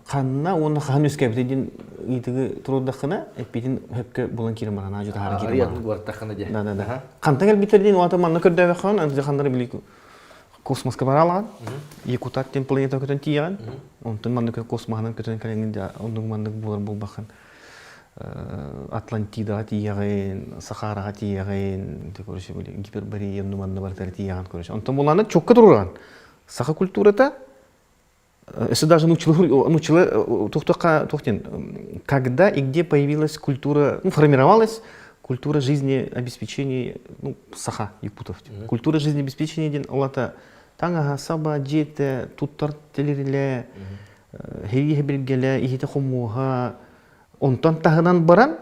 канна оны хан өскөбүдүн итиги турудакына эпидин хөпкө булан кирим барана ажыта хара кирим. Арият гуартакына же. Да. Кантык элбиттердин ата манна көрдөбө хан анты хандар билик космоска баралаган. Якутаттен планета көтөн тияган. Онтон манна космоснан көтөн калеңинде ондун мандык булар болбакан. Атлантида тиягын, Сахара тиягын, декорше были Гиперборея, нуманна бартар тияган кореш. Онтон буланы чокка турган. Саха культурата если даже научила, когда и где появилась культура, формировалась культура жизнеобеспечения, ну, саха Якутов. Культура жизнеобеспечения ден олата таңаға саба жете, туттар телериле, хеги хебелгеле, ихите қомуға, онтан тағынан баран,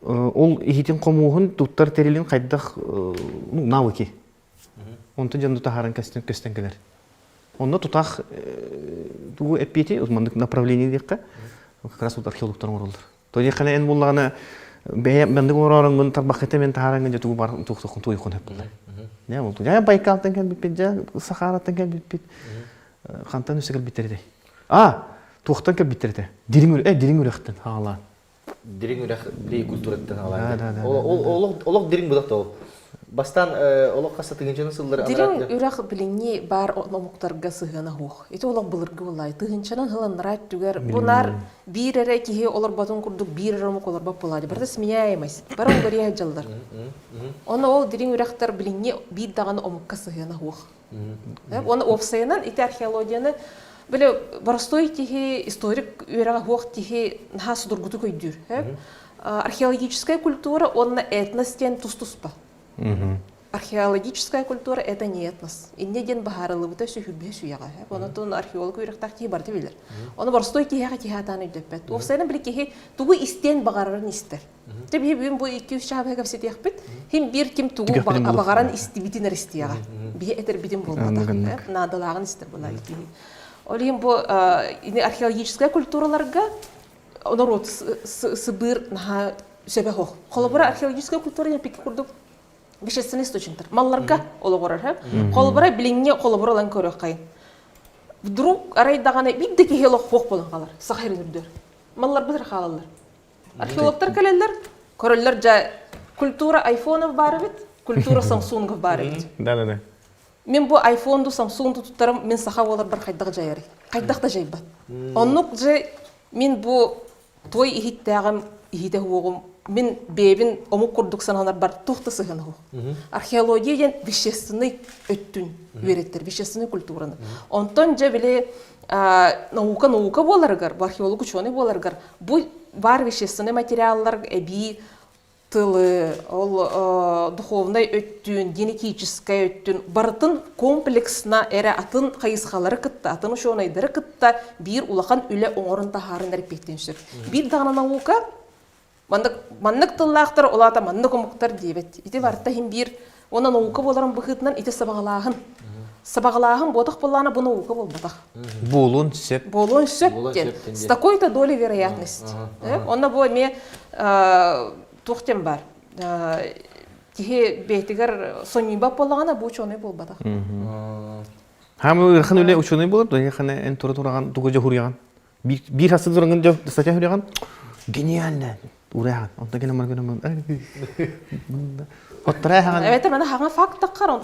ол ихитин қомуғын туттар терилин қайдақ навыки. Онтан жанды тағаран көстен келер. Онда тутақ тугу эппети, uzmanlık направление дейққа, как раз вот археологтар орылдыр. То не қана ен болғаны, бәндік орарыңын тарбақеті мен тағараңын жетугі бар тұқтықын туй қон әп болар. Не болды? Я Байкалтан кәл бітпет, я Сахараттан кәл бітпет, қантан өсі кәл біттерді. Туқтан кәл біттерді. Дирин үректен ағалан. Дирин үрек білей культураттан ағалан. Да. Олық дирин бұдақта ол. Бастан олық қасы тығыншаны сылдыр. Дирин үрек біліңе бар омуқтарға сығына хоқ. Еті олық бұлырғы олай. Тығыншанын ғылынрайт түгер. Бұнар бір әрі кейі олар батын күрдік бір әрі омуқ олар бап болады. Бірді смеяймайс. Бар ол көрия жалдар. Оны ол дирин үректар біліңе бір дағаны омуққа сығына хоқ. Оны опсайынан ити археологияны білі барыстой тихи историк үйреға хоқ тихи наға судыргуты көйдір. Археологическая культура, онна этностен тус-туспа. Археологическая культура это не этнос. И не ден бахарылы бұта сүйхүбе сүйяға. Оны тұн археолог үйректақ тихи барды білер. Оны барыстой тихиға тихатаны өйдөппет. Офсайынан білі кехи туғы истен бағарарын истер. Тебі бүйін бұл 2-3 шағабы көпсет яқпет. Хем бір кем туғы бағаран истибитин әрістияға. Бие әтер бітін болмадақ. Надалағын істер бұла. Олейін бұл археологическая культураларға народ Сыбыр наға сөбе хоқ. Қолыбыра археологическая культура пеки күрдік вещественный источниктер. Малларға олы қорар. Қолыбыра біліңне қолыбыра олан көрі қайын. Вдруг арайдағаны биддекі хелі хоқ болын қалар. Сақайр үрдер. Маллар бұдыр қалалар. Археологтар кәлелер, көрілер жа культура айфонов бары бет, культура Самсунгов бары бет. Да. Мен бұл айфонду, Самсунгду тұттарым, мен сақа олар бір қайдағы жайары. Қайдақта жай бат. Онық жай мен бұл той ихиттәғым, ихиттә хуғым, мен бебін омық күрдік саналар бар тұқты сығын хуқ. Археологиян вещественный өттін вереттер, вещественный культураны. Онтон жа біле наука боларғар, археолог ученый боларғар, бұл бар вещественный материаллар, әбі, тылы, духовный өттін, генетический өттін, бартын комплексна әрі атын қайысқалары кітті, атын ұшуынайдары кітті, бір улақан үлі оңырын тахарын әріппеттен сүр. Бір дағына наука, маннық тыллақтар, олата маннық омықтар дейбет. Ити барытта хем бір, оны наука боларын бұқытынан ити сабағылағын. Сабағылағын бодық болағына бұл наука бол батақ. Болуын сөп. Болуын сөптен. С такой-то долей вероятности. Оны бұл ме тоқтен бар. Тихе бейтігер сонибап болағына бұл ученый бол батақ. Хамы ырхан өле ученый болып, дойяқаны ән тұраған, тұғы жа хұрияған. Bir hasta durangın jauh saja huriakan genialnya urahan onta kena margana otrahan evet mana hanga fakta karon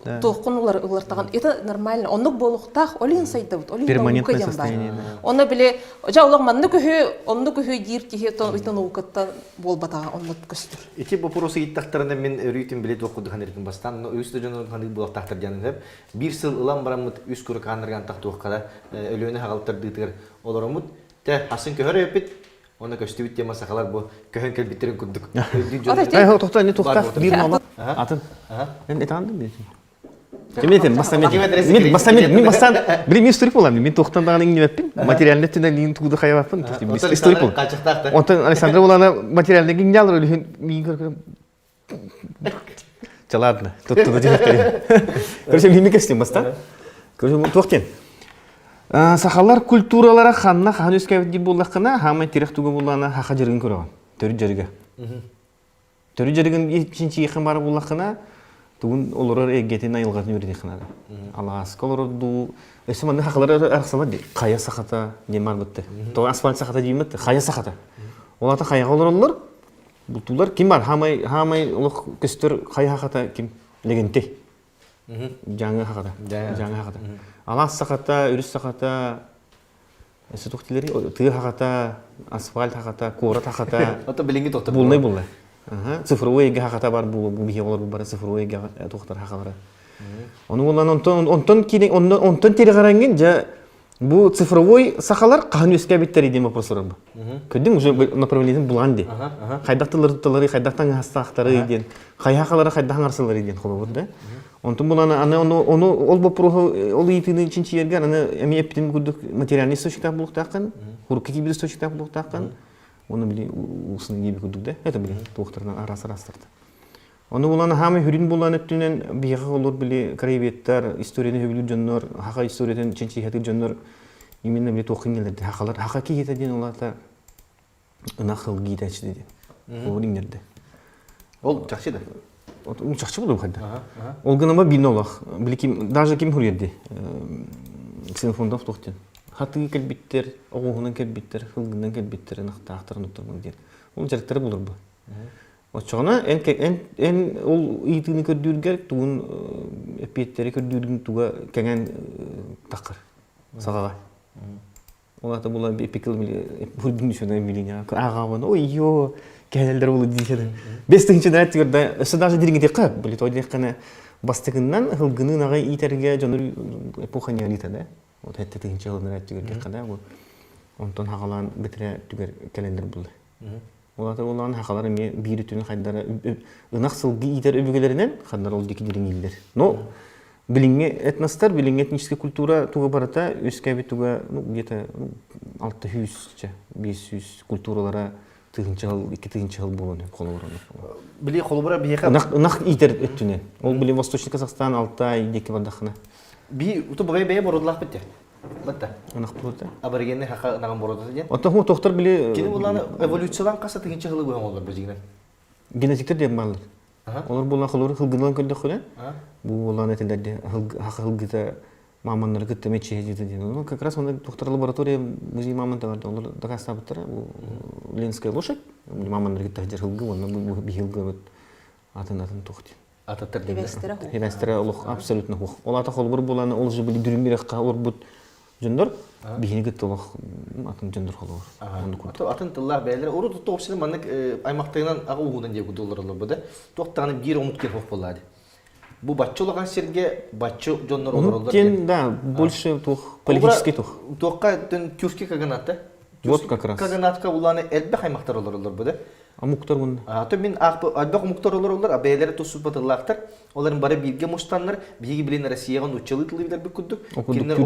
тоқын олар таған это нормально онны болуқтақ олин сайдабыт олин перманентное состояние онны биле жа олар манны көһө дир тихе тон итен укаттан болбатага онны көстүр эти вопросы иттактарында мен үрүйтүм билет окуду ханердин бастан но үстө жөнүн ханды булактактар жанып бир сыл ылам барамыт үс көрүк анырган тактууккада өлөнү хагалттардыгыр олоромут те хасын көһөр эпит оны көстүбүт тема сахалар бу көһөн келбиттерин күндүк ай токта не токта бир мама атын мен этандым мен Мен бастан бір историк боламын. Мен тоқтандағын еңін өттім. Материалны түнен еңін туғыды қайабаппын. Историк бол. Онтан Александра боланы материалны еңін алыр өліген мен көркірім. Жаладны. Тоқтыды жинақтар. Көрсем мен кестен бастан. Көрсем тоқтен. Сақалар культуралара қанына қан өскәбіт деп болдаққына хамай терек туғы болғана хақа жерген көріған. Төрі жерге. Төрі жерген ешінші еқін бары болдаққына Tugun olurlar egetin ayılgatını yürüdük kanada. Alaska olurdu. Esmandı haqları arasında kaya sakata ne marbutte. To asfalt sakata diyemedi. Kaya sakata. Olata kaya olurlar. Butular kim var? Hamay uluq küstür kaya hakata kim? Legende. Jangan hakata. Jangan hakata. Alas sakata, ürüs sakata. Esetuktileri tığ hakata, asfalt hakata, kurat hakata. Ota bilingi tohta. Bulnay bulnay. Цифровой эге хаката бар бу бихиолор бар цифровой эге тухтар хакалары. Оны онтон кине онтон тери каранган жа Бу цифровой сахалар кахан өскә биттер идем вопрослар бу. Көдүң уже направлением буланды. Кайдактылар тутталары, кайдактан хастактары иден. Кайхалары кайдактан арсылар иден холобур да. Онтон буланы аны оны ол вопросу ол итини чинчи ерге аны эми эптим күрдүк материальный источниктар булуктакын, хурукки бир источниктар булуктакын. Оны били усны еби күрдүк да. Это били доктормун арасы растырды. Оны буланы хамы хүрин буланы түнен бияга олор били карайбеттер, историяны хөбүлү жоннор, хака историятын чинчи хатып жоннор именно били токын келди. Хакалар хака киетеден оларда ынахыл гидачы dedi. Ол риңдерде. Ол жакшы да. Ол жакшы болду кайда. Ол гынама бин олах. Билким даже ким хүрерди. Ксенофондов токтен. Хаты келбиттер, огугунан келбиттер, хылгынан келбиттер, ынактактарын утурмун ден. Ол жарыктары болор бу. Очоғана, ән ол иетіні көрдүргер, туғын әпеттері көрдүргін туға кәңән тақыр, сағаға. Ол ата бұла әпекіл бұрдың үшіні әмеліне, ағауын, ой, йо, кәлелдер болу дейшеді. Бестігінші дәрәтті көрді, өсі даже диріңі деққа, білет ойды деққаны бастығынан ғылғының ағай итерге жоныр эпохания лита, да? Вот әтті тігінші ғылғының дәрәтті көрді деққа, да? Онтон хағалан бітірі түгер кәлендер болды. Олар олан хакалар эми бири түнү кайдара ынак сылгы итер өбүгөлөрүнөн кайдар ол дики диреңилдер. Но билиңе этностар, билиңе этническая культура туга барата өскөбү туга где-то 600 500 культуралара тыгынчы жыл, 2 тыгынчы жыл болону колобурун. Били колобура бияка. Ынак итер өттүнөн. Ол били Восточный Казахстан, Алтай, деки бардахына. Би уту багай бая бородулак битти. Бата. Ынак болот. Абаргенне хака наган бородулак ден. Отто токтор били Кини буланы эволюциялан каса тыгынчы жылы болған олар бизигинен. Генетиктер деп барлар. Олар булан кылыр кылгылан көлдө көлө. Бу булан этелерде хакылгыта мамандар кытты мече жеди деген. Ну как раз онда доктор лаборатория музей мамонтар олар доказаттыр. Бу Ленская лошадь. Мамандар кытты жер кылгы, онда бу бихилгы атын токти. Ататтар деп. Хевестер улук абсолютно хук. Ол ата холбур буланы ол же били дүрүмбирекка орбут жөндөр бихини кытты улук атын жөндөр холбур. Атын тыллар бәйләр уру тутты опсины маннык аймактыгынан ага угудан деп кудулар бу да. Токтаганы бир омуктен хук болду. Бу батчы олаган серге батчы жоннор олоролор. Тен да, больше тух политический тух. Токка тюркский каганатта. Вот как раз. Каганатка уланы элбе хаймактар олоролор бу да. Амуктар бун. То мен албак муктар олоролор, абайлары тусуп батыллактар. Оларын бары бирге муштаннар, биги билен Россияган учылы тылы билер бик күдүк. Киндер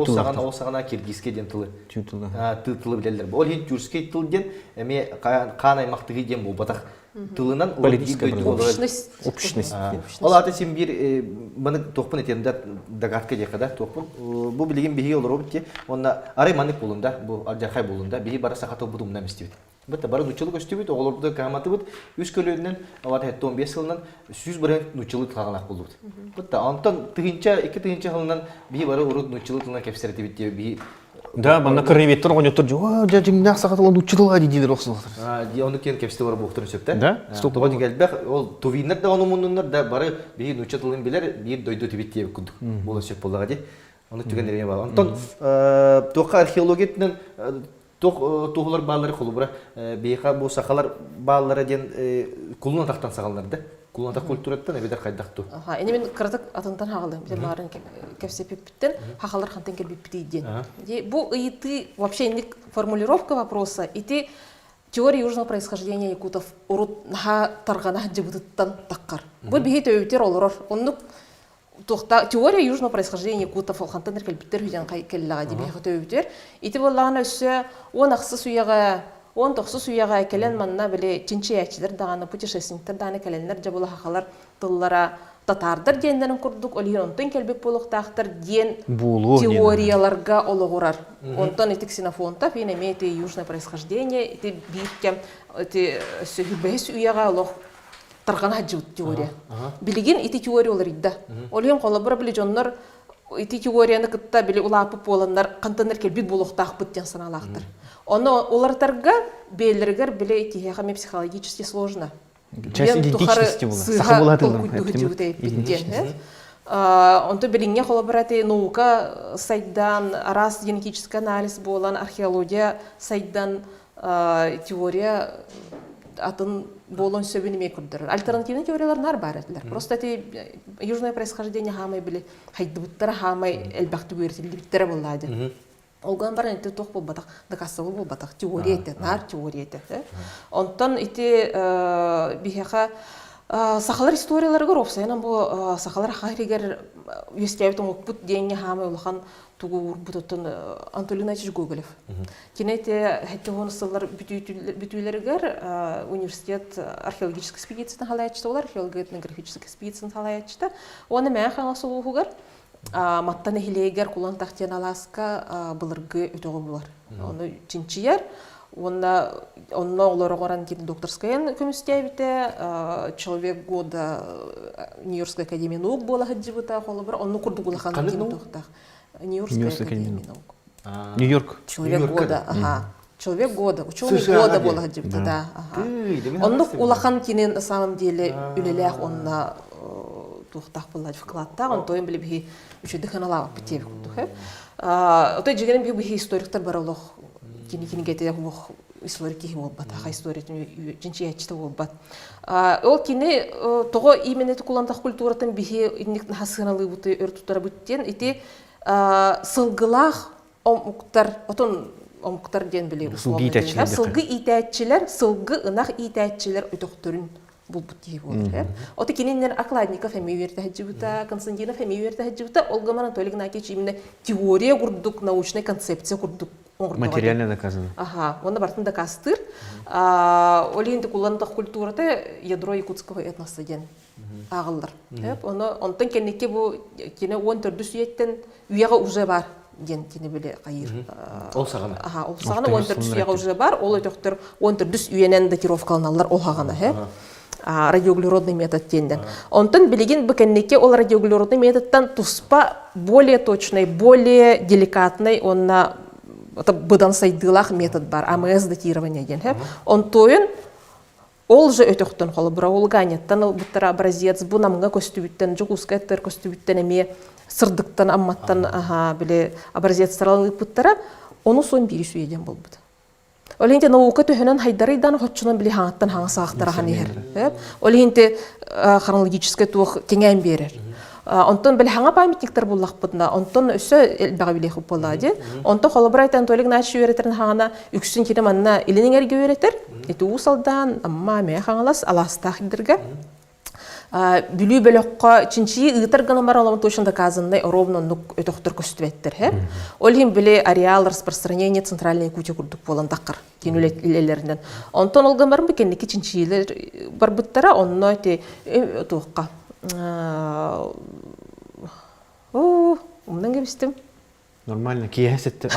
осагана киргизге ден тылы. Тылы. Тылы билерлер. Ол хин тюркский тыл ден, эме кан аймактыгы ден бу батак. Тылынан политическая общность. Ол аты сен бир маны токпун этемдер дагатка жакада токпун. Бу билген биги олор битти. Онда арай манык болунда, бу аржакай болунда, биги бара сакаты будумна мистибит. Бата бары нучылык өстүбүт, оголорду каматы бут, 3 көлөөнөн, алар 15 жылынан 100 бары нучылык каганак болду. Бата антон тыгынча, 2 тыгынча жылынан биги бары урут нучылыктан кепсерти битти, биги. Да, бана кырыбеттер ойноттор, "О, жажыңда сакатылган нучылык дидилер оксулар." Оны кен кепсте бар боктурун сөптө. Да? Тоба дигелбек, ол тувиннер да онумуннар да бары биги нучылыгын билер, биги дойду тибитти күндүк. Бул сөп болгага ди. Аны түгендерге бар. Антон тока археологиятын Тоғылар баллары қолыбыра, бейқа бұл сақалар баллары ден кулуна тақтан сақалар да? Кулуна тақ культураттан әбедер қайдақту? Әне мен қырдық атынтан хағылды. Бізер мағарын кәпсепіп біттен, хақалар қантан келбіп бітейден. Бұл иеты, вообще индік формулировка вопроса, иті теория южного происхождения якутов урут наға тарғана жібітіттен таққар. Бұл бейхей төйбітер олырыр. Теория южного происхождения якутов олхантан эркелбиттер хүден келлага дибиха төбүтер. Ити боллагана өссө 10 аксы суяга, 10 токсы суяга келен манна биле чинчиячилер даганы путешественниктер даганы келенлер жабыла хакалар тыллара татардар дендерин курдук, олин онтон келбек болуктактар ден теорияларга ологурар. Онтон ити ксенофонтов ин имеет южное происхождение, ити бийикке ити сөйбес уяга олох тарган хаджут теория. Билигин ити теория олар идда. Олен колобура биле жоннор ити теорияны кытта биле улапып боландар кантаныр келбит болуктак бүттен саналактыр. Оны олартарга белергер биле ити хами психологически сложно. Часть идентичности була. Саха була тылым. Онто билинге колобураты наука сайдан, арас генетический анализ болан, археология сайдан теория атын болон сөбүнүмө көрдүрөр. Альтернативный теориялар нар бар этилер. Просто эти южное происхождение хамай били хайдыбыттар хамай элбакты көрсөтүлүптөр болду. Олган бар ите тох болбатак, доказывал болбатак, теория ите, нар теория ите. Онтон ите бихеха сахалар историяларга ропсайнан бу сахалар хайригер юстебитон окпут деньги хамы улахан тугу урбутотон Анатолий Игнатьевич Гоголев. Кинете хеттегон сыллар бүтүйлергер университет археологический экспедицияны халаячта, олар археолого-этнографический экспедицияны халаячта. Оны мен хаңасылугугар маттан эхилегер кулан тахтен аласка былыргы өтөгө булар. Оны чинчияр, онна олорогоран кин докторская көмүстебите, человек года Нью-Йоркской академии наук бола хаджибыта холобар, онну курдугулахан кин тохтах. Нью-Йоркская академия наук. Нью-Йорк. Человек года, ага. Человек года, ученый года бола хаджибыта, да. Онну улахан кини на самом деле үлелях онна тухтах булать вкладта, он тоем били бихи учу дыханалава питев кутухе. Отой жигерем бихи историктар баралох кини гете хох историки болбат, аха история жинчиячта болбат. Ол кини того именно кулантах культуратан бихи инник хасыналый буты өртутара буттен ити сылгылах омуктар, отон омуктар ден били сылгы итәчилер, сылгы ынах итәчилер өтөктөрүн булбут дии болар. Оты кининнер Окладников эмиверте хаджибута, Константинов эмиверте хаджибута, Олга Анатолий Игнатьевич именно теория курдук, научная концепция курдук. Материально доказано. Ага, он бартын доказтыр. Олинде кулантах культурата ядро якутского этноса ден агылдар. Онтан кеннеке бу кине 14 сүйеттен уяга уже бар ден кине биле кайыр. Ол сагана. Ага, ол сагана 14 сүйяга уже бар. Ол өтөктөр 14 үйенен датировкаланалар ол хагана, радиоуглеродный метод тенден. Онтан билеген бекеннеке ол радиоуглеродный методтан туспа более точный, более деликатный, онна быдан сайдылах метод бар, АМС датирование ден. Он тоен ол же өтөктөн холы бра ол ганеттан ол буттара образец бу намга көстүбүттен жукускаттар көстүбүттен эме сырдыктан амматтан биле образецтаралы буттара ону сон бири сүйеден болбут. Олинте наука төһөнөн хайдарыйдан хоччунан биле хаңаттан хаңа саактара ханер. Олинте хронологический тух кеңен берер. Онтон биле хаңа памятниктер буллакпытна, онтон өсө бага биле хуп боллади. Онтон холобрайтан Анатолий Игнатьевич үйрөтерин хаңана үксүн кире манна илинерге үйрөтер. Эти усалдан амма ме хаңалас аластахдырга. Бүлүү бөлөккө чинчи ыытаргана маралам точно доказанный ровно нук өтөктөр көстүбеттер. Олим биле ареал распространения центральной куча курдук болан такыр кинүлелеринен. Онтон олган барым бекенники чинчилер барбыттара онно те туукка. Умдан кебистим. Нормально, киясетте.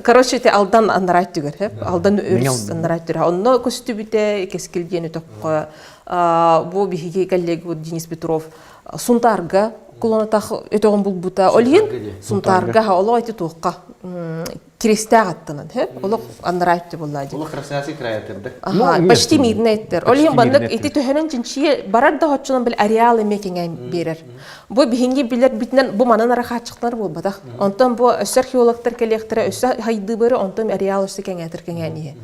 Короче, те алдан анрайт түгер, алдан өрс анрайт түгер. Онно көстүбүтө кескилген өтөккө. Бу бихиги коллега Денис Петров сунтарга кулонатах өтөгөн булбута. Олин сунтарга оло айты туукка. Крестяг аттанан, оло анрайт боллади. Ол красавцы краятырды. Почти миднайттер. Олин бандык эти төһөнөн чинчи барар да хоччунан бил ареал эмекенген берер. Бу бихинги билер битнен бу манан арахачыктар болбадак. Онтон бу археологтор келектер өсө хайды бары онтон ареал өсө кеңетер кеңени.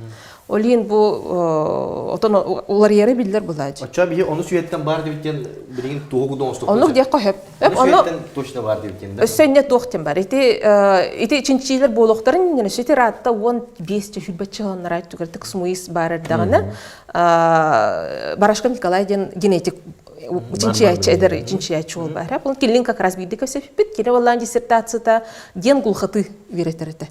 Олин бу отон улар яре билер боллади. Оча бие оны сүйеттен бар дептен билген тогудон осток. Оны дек кахып. Оны точно бар дептен. Өсөнне тохтен бар. Эти чинчилер болохтарын не сете ратта он 5 хүлбачыган райт түгәртек смуис бар дагына. Барашкан Николайден генетик чинчиячы ол бар. Бул келин как раз бидик өсөппит. Келе болған диссертацияда ген гулхаты үйрөтөрөтө.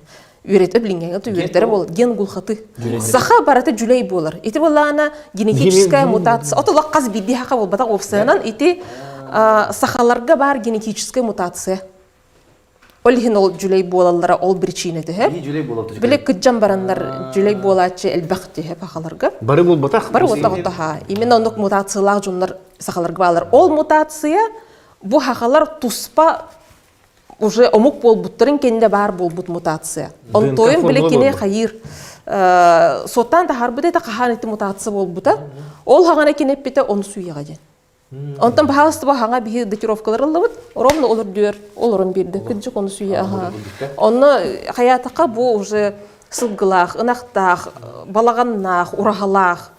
Үйрөтөп билгенге үйрөтөр бол ген гулхаты. Саха бараты жүлей болар. Эти болана генетическая мутация. Отолак каз биди хака болбата опсанан эти сахаларга бар генетическая мутация. Олхин ол жүлей болалара ол причинети хеп. Жүлей болот. Биле кыджан барандар жүлей болачы элбакти хеп хакаларга. Бары болбатак. Бары отта. Именно ондук мутациялар жондар сахаларга балар. Ол мутация бу хакалар туспа уже омук болбуттарын кенде бар болбут мутация. Он тоен биле кине хайыр. Соттан да харбыда да каханети мутация болбута. Ол хагана кинеппите onu сүйега ден. Онтан бахалысты хаңа бихи датировкалар алабыт. Ровно олар дүйөр, оларын бирди. Кыджык onu сүйе. Оны хаятака бу уже сылгылах, ынактах, балаганнах, урахалах.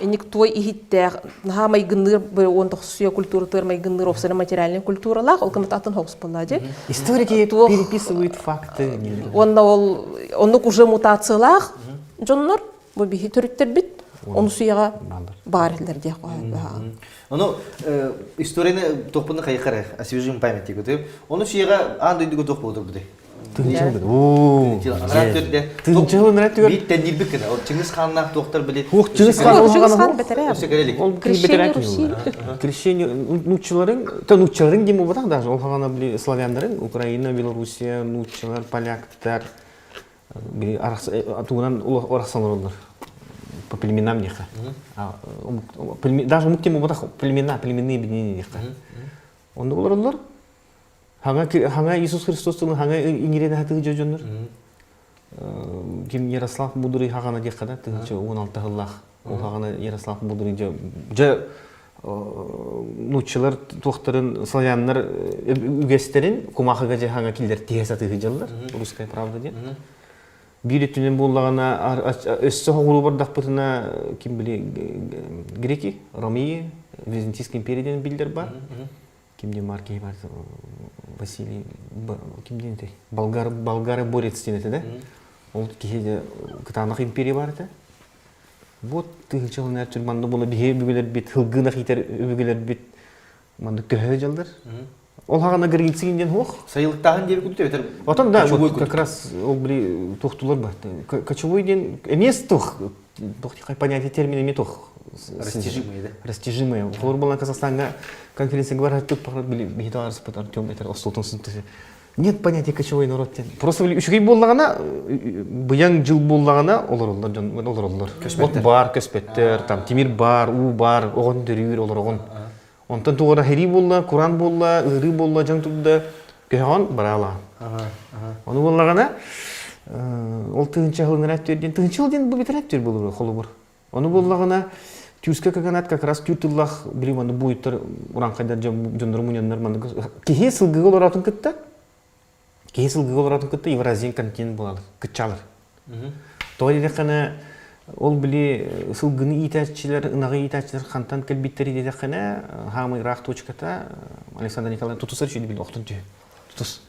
эник той ихиттер наха майгынныр бе он тохсуя культуратыр майгынныр офсана материальный культуралах ол кымта атын хокс боллади. Историки переписывают факты. Онны уже мутациялах жоннор бу бихи төрүттер бит. Onu suyağa bariller diye koyuyor. Onu историяны топны кайкара, освежим память дигән. Onu suyağa анда индиго топ булды бу. Тынчылды. Оо. Тынчылын рәтүгәр. Бит тәнибе кенә. Ол Чингис ханнан доктор билет. Чингис хан бетерә. Ол крещение нучыларын, нучыларын дим булды даже. Ол хагана били славяндарын, Украина, Белоруссия, нучылар, поляктар. Били атуган ораксанлар. По племенам неха. Даже муктем убадах племенные объединения неха. Он олар. Ханга Иисус Христостың ханга иңирен хаты жожоннор. Ким Ярослав Мудрый хагана декада, тынчы 16 жыллах. Ол хагана Ярослав Мудрый жа нучылар тоқтарын славяннар үгестерин кумахыга же ханга килдер тиесаты жыллар. Русская правда де. Биретүнен боллагана өссө хогуру бардак бутына ким биле греки, Ромеи, Византийский империядан билдер бар. Кимде марки бар, Василий, кимден те, болгары борец денеті да? Ол кеде кытанақ империя бар да? Вот тыгылчылын әр түр манды бола бихе бүгілер бет, хылгынақ етер бүгілер бет, манды көхі жылдар. Ол хағана гринцигінден хоқ. Сайылықтағын дебі күтті өтір. Отан да, вот как раз ол біле тоқтулар бар. Кочевой ден, емес тоқ, понятие термина не тоқ. Растяжимые, да? Растяжимые. Олар болған Казахстанға конференция говорят, тут бейді арыспыт Артем айтар, Остолтың сынтысы. Нет понятия кочевой народ. Просто үшігей болағана, бұяң жыл болағана, олар. Вот бар, көспеттер, там Тимир бар, У бар, оғын дүрейір, олар оғын. Онтан туғыра хери болла, Куран болла, ұры болла, жаң тұлды, көйған барала. Оны болағана, ол тығынша ғылын рәптерден, тығынша ғылден бұл бетер рәптер болыр, қолы бұр. Оны болағана, тюзка каганат как раз тютыллах билиманы буйттар уран кайдар жондар муняндар манда кеге сылгы олоратын кытта Евразия континент болар кытчалар той декана ол били сылгыны итаччилер ынагы итаччилер хантан келбиттери декана хамы рах точката Александр Николаевич тутусар чуди бил октун жи тутус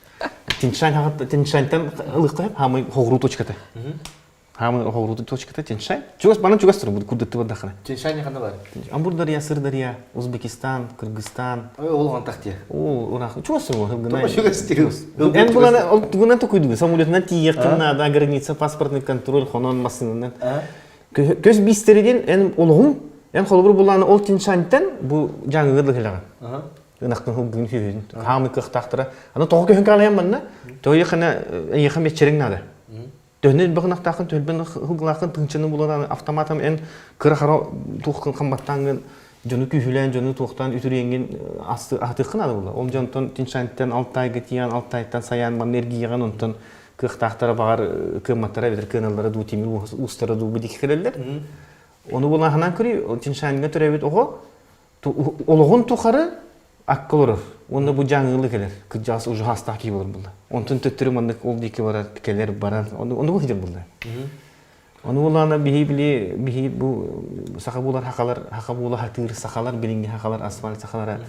тиншантан ылыккап хамы хогру точката Хамы хогруты точката Тиншань. Чугас банан чугас туру кудытты бадахана. Тиншань кандай бар? Амбурдария, Сырдария, Узбекистан, Кыргызстан. Ол антахтия. О, урах. Чугас туру хылгынай. Чугас тигил. Эн булана ол тугунан тукуйду. Самолетна тиектна да граница, паспортный контроль, хонон масынынан. Көз бистериден эн олгун, эн холбур булана ол Тиншаньтан бу жаңы гыдылыгылаган. Нахтын хылгын фүйүн. Хамы кыктактыра. Аны тогы көн калаям манна. Той яхана яхам ечерин нада. Дөнен бигнак такын төлбен хылгылакын тынчыны булган автоматом эн кырахара тухкын камбаттангын жөнү күйлөн жөнү тухтан үтүренген асты атыкын ады бул. Ол жонтон Тиншаньтан Алтайга тиян Алтайдан Саян Мамергияган онтон кыктактара багар кымматтара бедер каналдары ду тимир устары ду бидик келелер. Оны булган ханан көрү Тиншаньга төрөбөт ого ологон тухары акколор. Онда бу жаңылы келер. Кыжасы уже хастаки болор булда. Онтон төттөрү мандык ол дике барат, келер барат. Онда бу хижер булда. Оны улана бихи бу сахабулар хакабула хатыр сахалар билинги хакалар асфальт сахалара.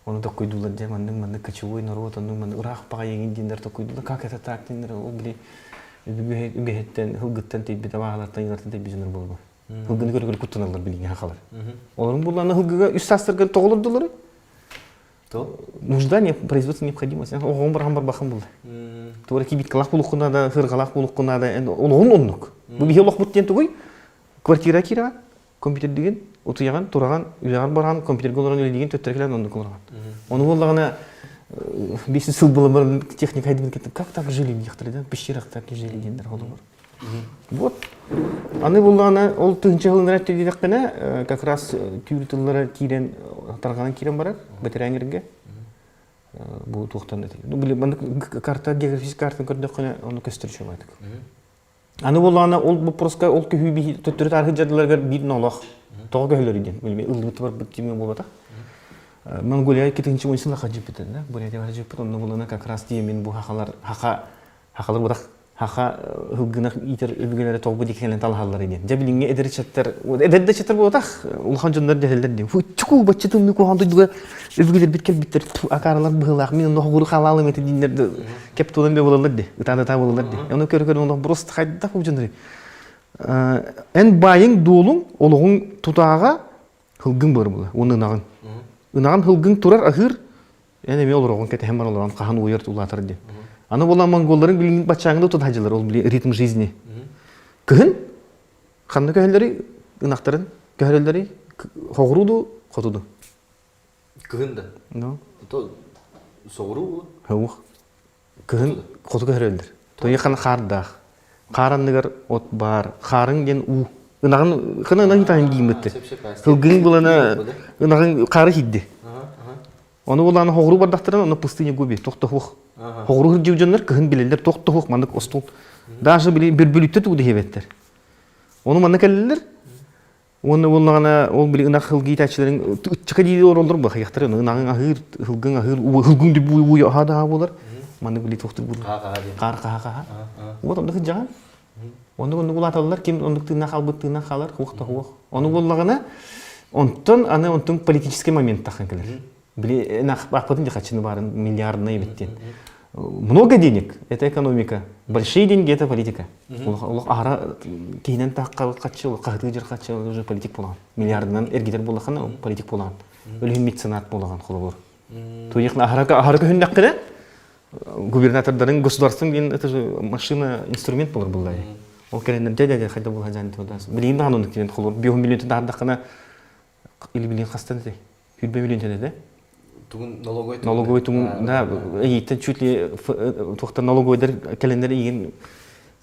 Оны да койдулар же мандык качуй народ, мандык урах пага еңин диндер да койдулар. Как это так диндер ол били үгөһеттен хылгыттан тип битабагалардан ялартан тип бизенер болду. Хылгыны көргөр куттаналар билинги хакалар. Оларың булана хылгыга үс тастырган тоголордулар. Нужда производства необходимость. Огон бар бахан булды. Тура кибит калак булукуна да, хыргалак булукуна да, олгон оннук. Бу бихе лох буттен тугуй. Квартира кираган, компьютер деген, утуяган, тураган, үйлөгөн барган, компьютерге олорон үйлеген төттөргөлөр ондук олорган. Оны боллагана 5 жыл было техника айдын кетип, как так жили дихтер да, пещерах так жили дендер олор. Вот. Аны боллагана ол тынчы жылын рәттер дедеккана, как раз түйрүтүллары кирен, тарганан кирен барар, бетерәңерге. Бу туктан эти. Ну биле карта географический картаны көрдөккана аны көстөрүшү бар. Аны боллагана ол вопроска ол көйби төттөрү тарихи жадыларга бир нолох. Тога көйлөр иден. Биле ылдыты бар биттиме болбата. Монголия кетинчи мойсына хажып битен да. Бурятия хажып битен. Аны боллагана как раз мен бу хакалар бутак Хаха хылгынах итер үлгеләре тогбу дикенен талхаллар иде. Жабилинге эдерчеттер, эдерчеттер болтах, улхан жондар дәһелләр ди. Фучку бачытымны куганды дуга үлгеләр биткел биттер. Акарлар быгылак, мен ногуру халалым эти диннерде кептулан бе болалар ди. Утанда та болалар ди. Аны көргөр оны просто хайда хуп жондар. Эн байың дулуң олугун тутага хылгын бар була. Оны нагын. Нагын хылгын турар ахыр. Эне ме олоргон кете хемар олоргон кахан уйырт улатыр ди. Аны бола монголларын билин бачаңды тутажылар, ол ритм жизни. Кыһын ханны көһөлләре ынактарын, көһөлләре хогруду, котуду. Кыһын да. Ну, То согру. хаух. Кыһын коту көһөлләр. То яхан хардах. Каранныгар от бар, харын ген у. Ынагын кына ынагы тайын гиметти. Кылгын булана ынагын кары хидди. Оны буланы хогру бардактырын, оны пустыня губи, токтохух. Хогру жевжонлар кыһын билелер, токтохух мандык остул. Даже били бир бүлүттө тугу дебеттер. Оны мандык келлер. Оны булгана ол били ынак хылгы итачыларын чыка диди оролдур ба хаяктыр, ынагын ахыр, хылгын ахыр, хылгын дип буй ада болар. Мандык били токтур бул. Кар. Вот он дык жаган. Оны булаталар, ким ондук тына халбыт тына халар, хух. Оны буллагана онтон политический момент тахын келер. Били нах бакпатын жакачыны барын миллиардный биттен. Много денег это экономика, большие деньги это политика. Улах ара кейнен такка качыл, кахты жер качыл уже политик болгон. Миллиардынан эргидер болгон, политик болгон. Өлүм меценат болгон холобор. Туйыкна ара көһүн даккыда губернатордарын государственный это же машина, инструмент болор буллай. Ол керенден дәдә хайда булган жан тодас. Билим да аны кирен холор 5 миллион да дакына или билин хастан дей. 100 миллион дәдә. Тугун Налоговый тугун да, это чуть ли тохта налоговый календарь иген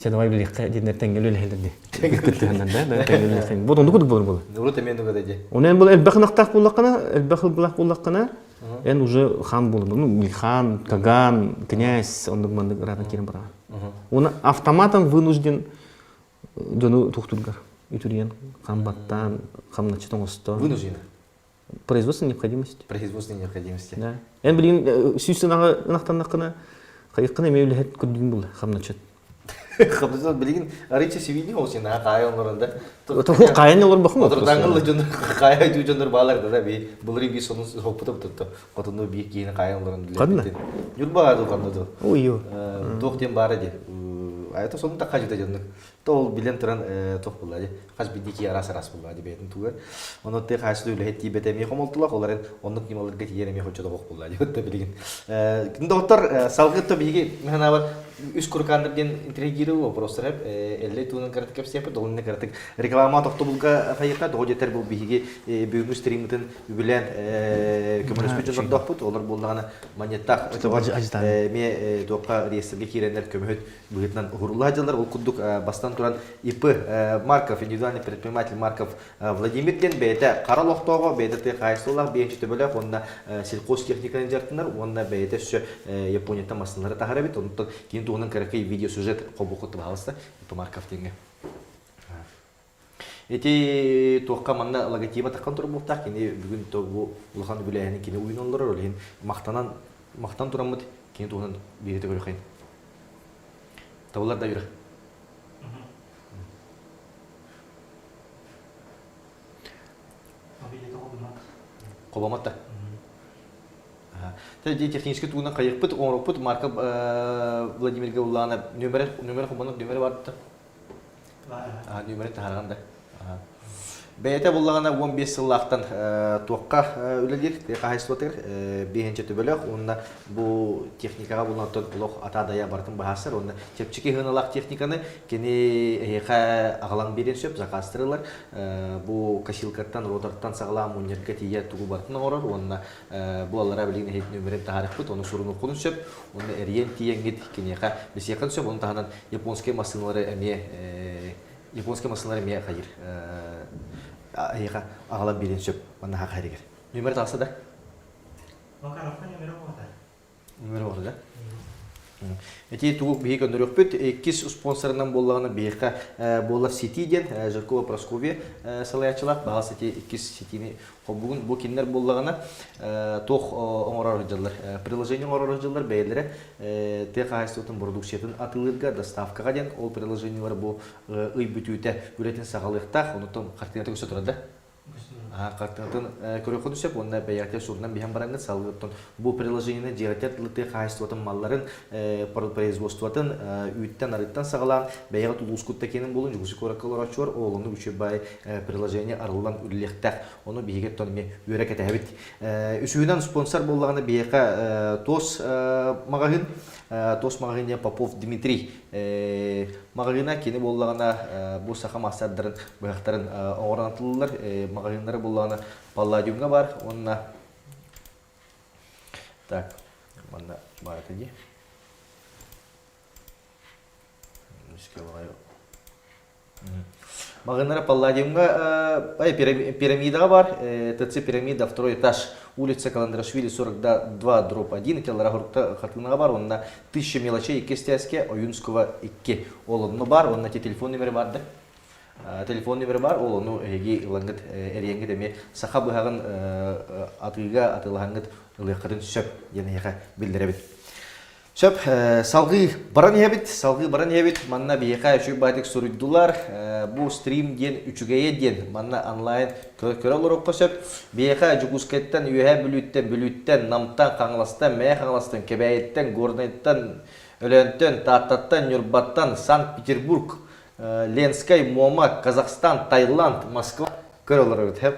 чадавай билек динер теңгел элелди. Күттәннән да теңгел. Бу онды күдүк булыр. Нуру темен дуга дәҗә. Онен бул элбахнактак буллакына, элбахыл буллакына, эн уже хан булды. Ну, Мильхан, Каган, князь, онды манды рада кирен бара. Он автоматом вынужден жону тухтургар. Итурген хамбаттан, хамначтан осто. Вынужден. Производственной необходимости. Производственной необходимости. Да. Эн билин сүйсенага ынактанакына кайыккына мевлехет күрдүгүн булды, хамначат. Хабдызат билген арыча севини олсен кая онларында. То каян олор бахмы. Отурдаңгыл жондар кая жу жондар балар да би булри би сонун сопутуп тутту. Котуну би кийин кая онларын билет. Юрбаады кандады. Ой. Доктен бары ди. Айта сонун такка жыта жондар. Тол билен туран тох булады. Хас бидики арас булады бетин тугар. Оны те хасты үлет тибете ми комолтулак оларын оннук нималарга тиереме хочодо бок булады. Өттө билген. Доктор салгытты биги мена бар үс куркандырген интригирүү вопростар эле тунун картып сепе долны картып реклама тохтобулга файка дожетер бул биги бүгүн стримден билен көмөрөспү жондар допут олар булдагана монеттак ме дока реестерге кирендер көмөт бүгүтнан урулажылар ол кудук бастан туран ИП Марков индивидуальный предприниматель Марков Владимир ден бете каралоктого бете кайсылар бенчи төбөлөк онда сельхозтехниканы жартынар онда бете шө Японияда массалары тахарабит онда кийин тугунан каракай видео сюжет кобукутуп алыста ИП Марков денге. Эти туакка манна логотипа таккан турмуктак кини бүгүн тогу улахан билени кини уйнолор олен мактан турамыт кийин тугунан бирете көрөкөйн. Табылар да бир. Кобаматта. Теди технически тугунан кайыкпыт, оңрокпыт марка Владимир Гаулана номер хобанок номер барды. Номер тахарганда. Бәйте буллагана 15 сыллактан туакка үлелер, кайсылатыр, бехенче төбөлөк, онда бу техникага булган толок атадая бартын бахасыр, онда чепчики хыналак техниканы кени эха агалан берен сөп закастырылар. Бу касилкаттан, родарттан саглам унерге тие тугу бартын орор, онда бу алара билген хет номерин тахарыкпыт, оны суруну кулун сөп, онда эриен тиеңгит кени эха бесекан сөп, онда таханан японский машиналары эме хайыр. Айга агалап берен сөп, мана хак харигер. Номер тасы да? Номер орда. Эти тугук биһи көндөрөкпүт иккис спонсорунан боллагына биһиха боллар Сити ден Жиркова Просковья салаячылар багасы эти иккис Ситини хоббугун бу киндер боллагына тох оңорор жылдар приложение оңорор жылдар бәйләре те кайсытын продукциятын атылырга доставкага ден ол приложениелар бу ый бүтүтә үрәтен сагалыктак онутон картинада көсө турат да. Картинатын көрө кодусеп, онда бәйәкте сурнан биһәм барангы салгыттан бу приложениене җиратят лыты хайстватын малларын производствотын үттен арыттан сагалан бәйәк тулускутта кенен булын жугысы коракалар ачуар олону үче бай приложение арылган үллектәк оны биһиге тонме үрәкәтә бит. Үсүнән спонсор буллаганы биһәкә тос магазин Тос магазине Попов Дмитрий магазина кини боллагана бу саха массадарын быяктарын оңоратылылар магазиннары боллагана Палладиумга бар онна так мында бар эти магазиннары Палладиумга пирамидага бар ТЦ пирамида второй этаж улица Каландрашвили 42/1 телларахурта хатыныга бар онна 1000 мелочей кестеске Оюнского 2 олонну бар онна телефон номері бар да телефон номері бар олону эги лангыт эреңге деме саха быган атыга атылгангыт ылыкырын сөп денеге билдиребит сөп салгы баран ебит манна бияка үчү байтык суруддулар бу стрим ден үчүгeye ден манна онлайн көрөлөрөккө сөп бияка жугускеттен үйе бүлүттен намтан каңластан мэ каңластан кебейттен горнайттан өлөнтөн тааттаттан нюрбаттан Санкт-Петербург Ленскай Мома Казахстан Таиланд Москва көрөлөрөт хеп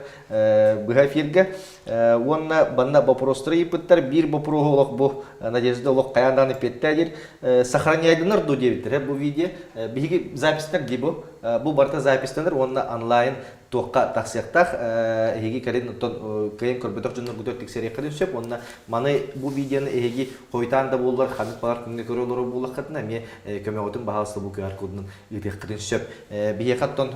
быга эфирге онна банна вопростары ипыттар бир вопроголок бу надежда лок каяндан петтер сохраняйдынар до девиттер бу видео биги запистер дибу бу барта запистер онна онлайн тоққа тақсияқтақ эги кәрін кайын көрбеток жонор гүтөр тексерек кадын сөп онна маны бу видеоны эги койтан да боллар хамит балар күнгө көрөлөр боллак катына ме көмөгөтүн баасы бу QR кодунун ытык кадын сөп бие каттон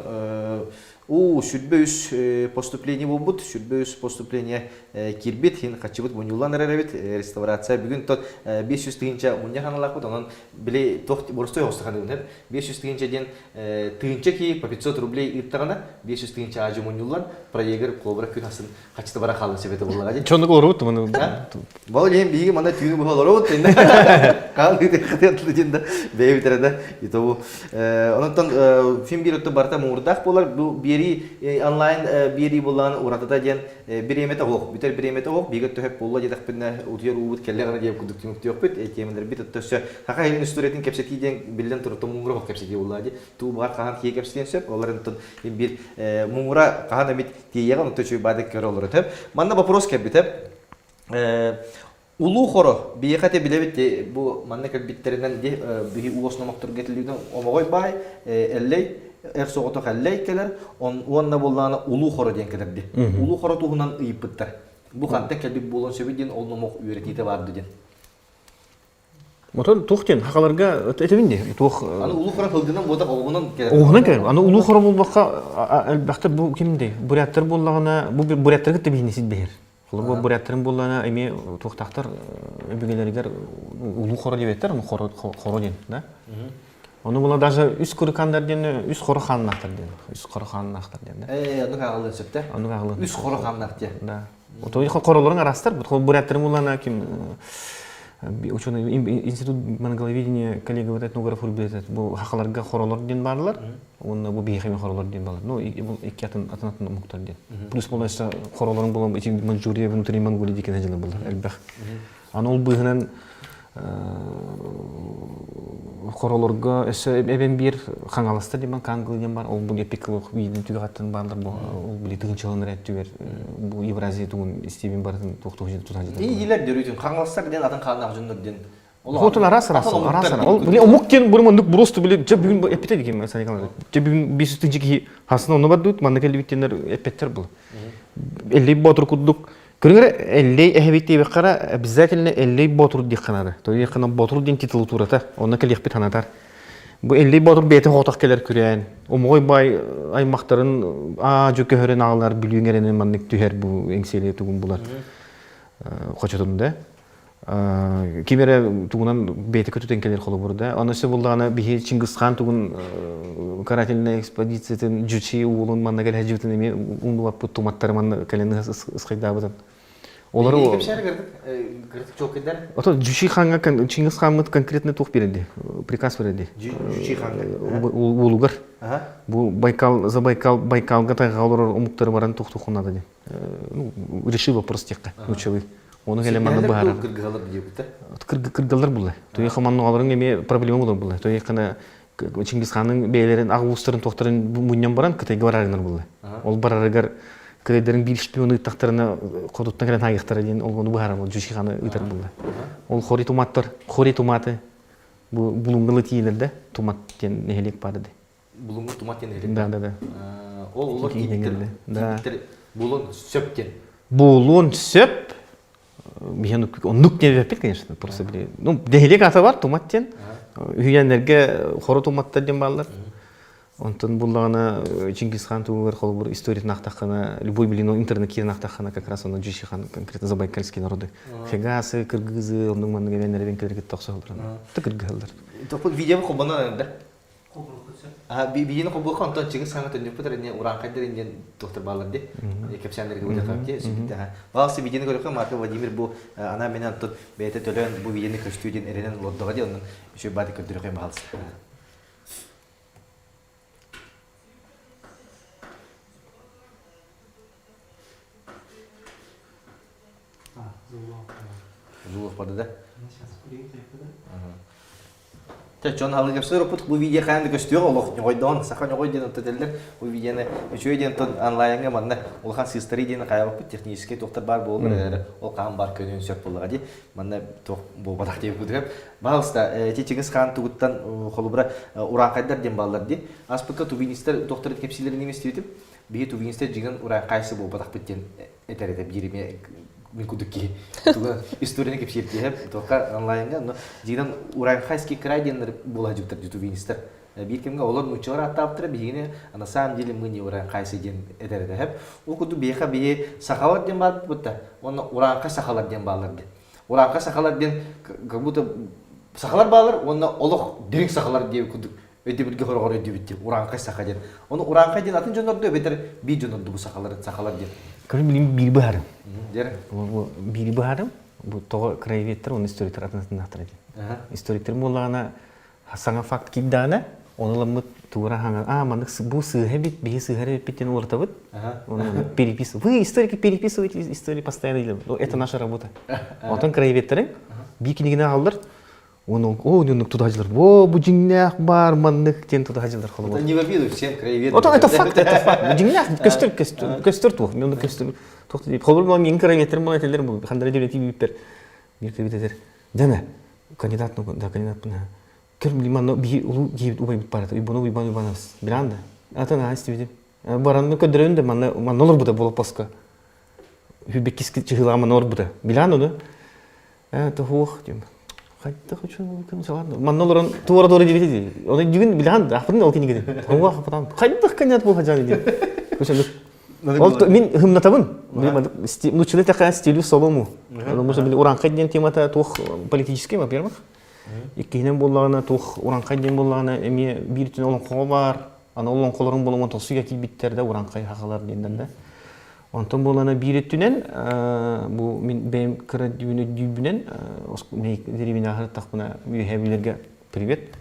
сүрбөүс поступление болбут сүрбөүс поступление кирбит хин качыбыт бунюлан эребит реставрация бүгүн тот 500 тыгынча мунья ханалакбыт онон биле тох борстой хостаханы 500 тыгынча ден тыгынча ки по 500 рублей ыттагана 500 тыгынча ажы мунюлан проегер кобра күн асын качты бара калын себети буллага чондук олорбут муну бал эм биги манда түйүнү болорбут энде калды деп катыты жында бейбитерде итобу онтон фильм биротто барта мурдак болар бу бери онлайн бери булган уратата ден биремете хок битер биремете хок бигет төп болла жедак бинне утер убут келле гана деп кудуктук тиок бит темелер бит төсө хака элин студентин кепсети ден билен турту муңгура хок кепсети буллади ту бар кахан ки кепсетен сөп оларын бир муңгура кахан бит тияган төчү бадык көрөлөр деп манда вопрос кепбит улуу хоро биекате билебит бу манна кепбиттеринен де биги уосномоктор кетилүүдөн омогой бай эллей эрсогото халлей келер онна боллана улуу хоро ден келерди улуу хоро тугунан ыйыппыттар бу кантен келбик болгон сөбүден ол номок үйрөтите барды ден мотон тухтен хакаларга этебинде тух аны улуу хоро кылдынан бота огунан келер огунан келер аны улуу хоро болбакка албакта бу кимде буряттар боллагана бу буряттарга тебинесит бер бу буряттарын боллана эми тухтактар эбигелергер улуу хоро дебеттер хоро ден да onu bula даже üst kuru kandardan üst kuru xannaqtır den. Üst kuru xannaqtır den de. Onu qağılın söpdə. Onu qağılın. Üst kuru xannaqtır. Da. O toy qoroların arasıdır. Bu буряттарым улана ким ученый институт монголоведения коллега вот этнограф билет. Бу хакаларга хоролор ден барлар. Онда бу бейхами хоролор ден барлар. Ну бу эки атын муктар ден. Плюс болса хоролорун болом эти Манчжурия внутри Монголии дикен жылы булар. Элбах. Аны ул быгынан хоролорга эбен бир хаңаласта дем кангыл дем бар ол бул эпикалык виден түгаттан барлар бу ол били тыгынчылын рет түгер бу Евразия тугун истебин бардын токтоо тутан жер. Илер дөрүтүн хаңаластар ден атын канак жөндөр ден. Хотун арасы ол били омуктен бурмандык просто били же бүгүн эпите деген мен санаган. Же бүгүн 500-тынчы хасын оны бар дут манда келбиттенер эпеттер бул. 50 ботур кудук Көрүңөр эллей эхебитти бекара обязательно эллей ботур дикканады. То якына ботур ден титул турата. Оны келек бит анатар. Бу эллей ботур бети хотак келер күрән. Омгой бай аймактарын жөкө хөрен агалар билүңеренен маннык түһәр бу эңселе тугун булар. Кочотунда. Кимере тугунан бейте көтүтен келер холу бурда. Анысы булданы бихи Чингисхан тугун карательная экспедициятын жүчи улун манна кел хажыбытын эми ундулап туматтар манна келени ыскайдабытын. Олар Кем шәһәр кырдык чок кедер. ото жүчи ханга Чингисханмыт конкретно тух берди, приказ берди. Жүчи ханга. Улугар. Ага. Бу Байкалга тайгалар умуктары баран тухтухунады ди. Ну, решил вопрос текка, ключевой. Оны келе манны баара. Кыргызалар диюкта. Кыргыздар булды. Той хаманны алырың эме проблема булды булды. Той кана Чингисханның бейлерин агустарын токтарын муньян баран кытай барарынар булды. Ол барарыгар кыдайдарын бир шпионы тактарына кодуттан келен агыктары ден олгону баара бул жүши ханы ытар булды. Ол хори туматы бу булунгылы тийлерде тумат ден нехелек барды. Булунгу тумат ден нехелек. Да. Ол улар кийден. Да. Булун сөптен. Булун сөп мен оннук не вепет, конечно, просто били. Ну, нехелек аты бар туматтен. Үйәнерге хоры туматтар ден балдар. Онтон буллагана Чингисхан тугар холбур история нахтахана, любой билин интернет кир нахтахана как раз он Джишихан конкретно забайкальские народы. Хегасы, кыргызы, онның манныга венерден келерге токса болдуран. Тыкыргылдар. Топол видео кобана да. Биен кобу контон Чингисхан тен юпитер не уран кайдер инден доктор балар ди. Кепсәндерге уйда капте, сүбитә. Балсы видеоны көрөккө Марко Владимир бу ана менен тот бете төлөн бу видеоны көчтүден эренен лоддога ди, онун еще бады көтөрөккө балсы. Зулов пады да? Жон халы кепсер опыт бу видео ханды көстүгө олох ойдон сахан ойдон төтөлдөр бу видеоны үчөйден тон онлайнга манда улхан систери ден кайбап технический доктор бар болду ол кам бар көнөн сөп болгода ди манда ток бу бадак деп күдүрөп балыста Чингис хан тугуттан холубра уран кайдар ден балдар ди аспыкка тубинистер доктор кепсилерин эмес деп бии тубинистер жигин уран кайсы бу бадак биттен этерете бириме мен кудуки туга историяны кепсилтеп тока онлайнга но жигин уран кайский крайденер була жуктар тубинистер бир кимге олар мучор атаптыр бигине на самом деле мы не уран кайсы ден этерете хеп у куду бейха бие сахалар ден бар бутта оны уран кай сахалар ден балар ди уран кай сахалар ден как будто сахалар балар оны олох дирек сахалар деп куду өтө бирге хоргор өтө битти уран кай саха ден оны уран кай ден атын жонорду бетер би жонорду бу сахалар ден Көрүм билим бир бар. Дер. Бу бир бар. Бу тоо краеветтер он историктер атынан нахтырды. Историктер буллагана саңа факт киддана, оныламыт тура ханга, мандык бу сыгыбит, би сыгырып биттен ортабыт. Оны переписывать. Вы историки переписываете истории постоянно или это наша работа. Отон краеветтерин би кинигине алдыр. Оны онун туда жилдер. Во бу жиңнак бар мандык тен туда жилдер холбот. Это не в обиду всем краеведам. Вот это факт. Жиңнак көстөр тух. Мен көстөр тохты деп. Холбот мен краеветтер мына телер бу. Хандара девлети биптер. Бир кредитер. Жана кандидат бuna. Көрмли мана би улу гибит убай бит барат. Буну банас. Биланда. Атана астивди. Баранны көдөрөндө мана олор буда болуп паска. Хүбекиски чыгыламан ор буда. Биланы. Это хух дем. Хайта хочу ладно. Маннолорон туара дори дивиди. Он дигин билан ахпын ол киниге. Ова хапатан. Хайта канят бу хажаны ди. Көчөлүк. Ол мен хымнатабын. Ну человек такая стилю солому. Потому что били уран кайден темата тух политический, во-первых. И кинен боллагана тух уран кайден боллагана эми бир түн олон кол бар. Ана олон колорун болгон тосуга кибиттерде уран кай хакалар денден да. Онтон болана биретүнен бу мен бем кредюнө дүйбүнен мен деревина хартакпына мүйхебилерге привет.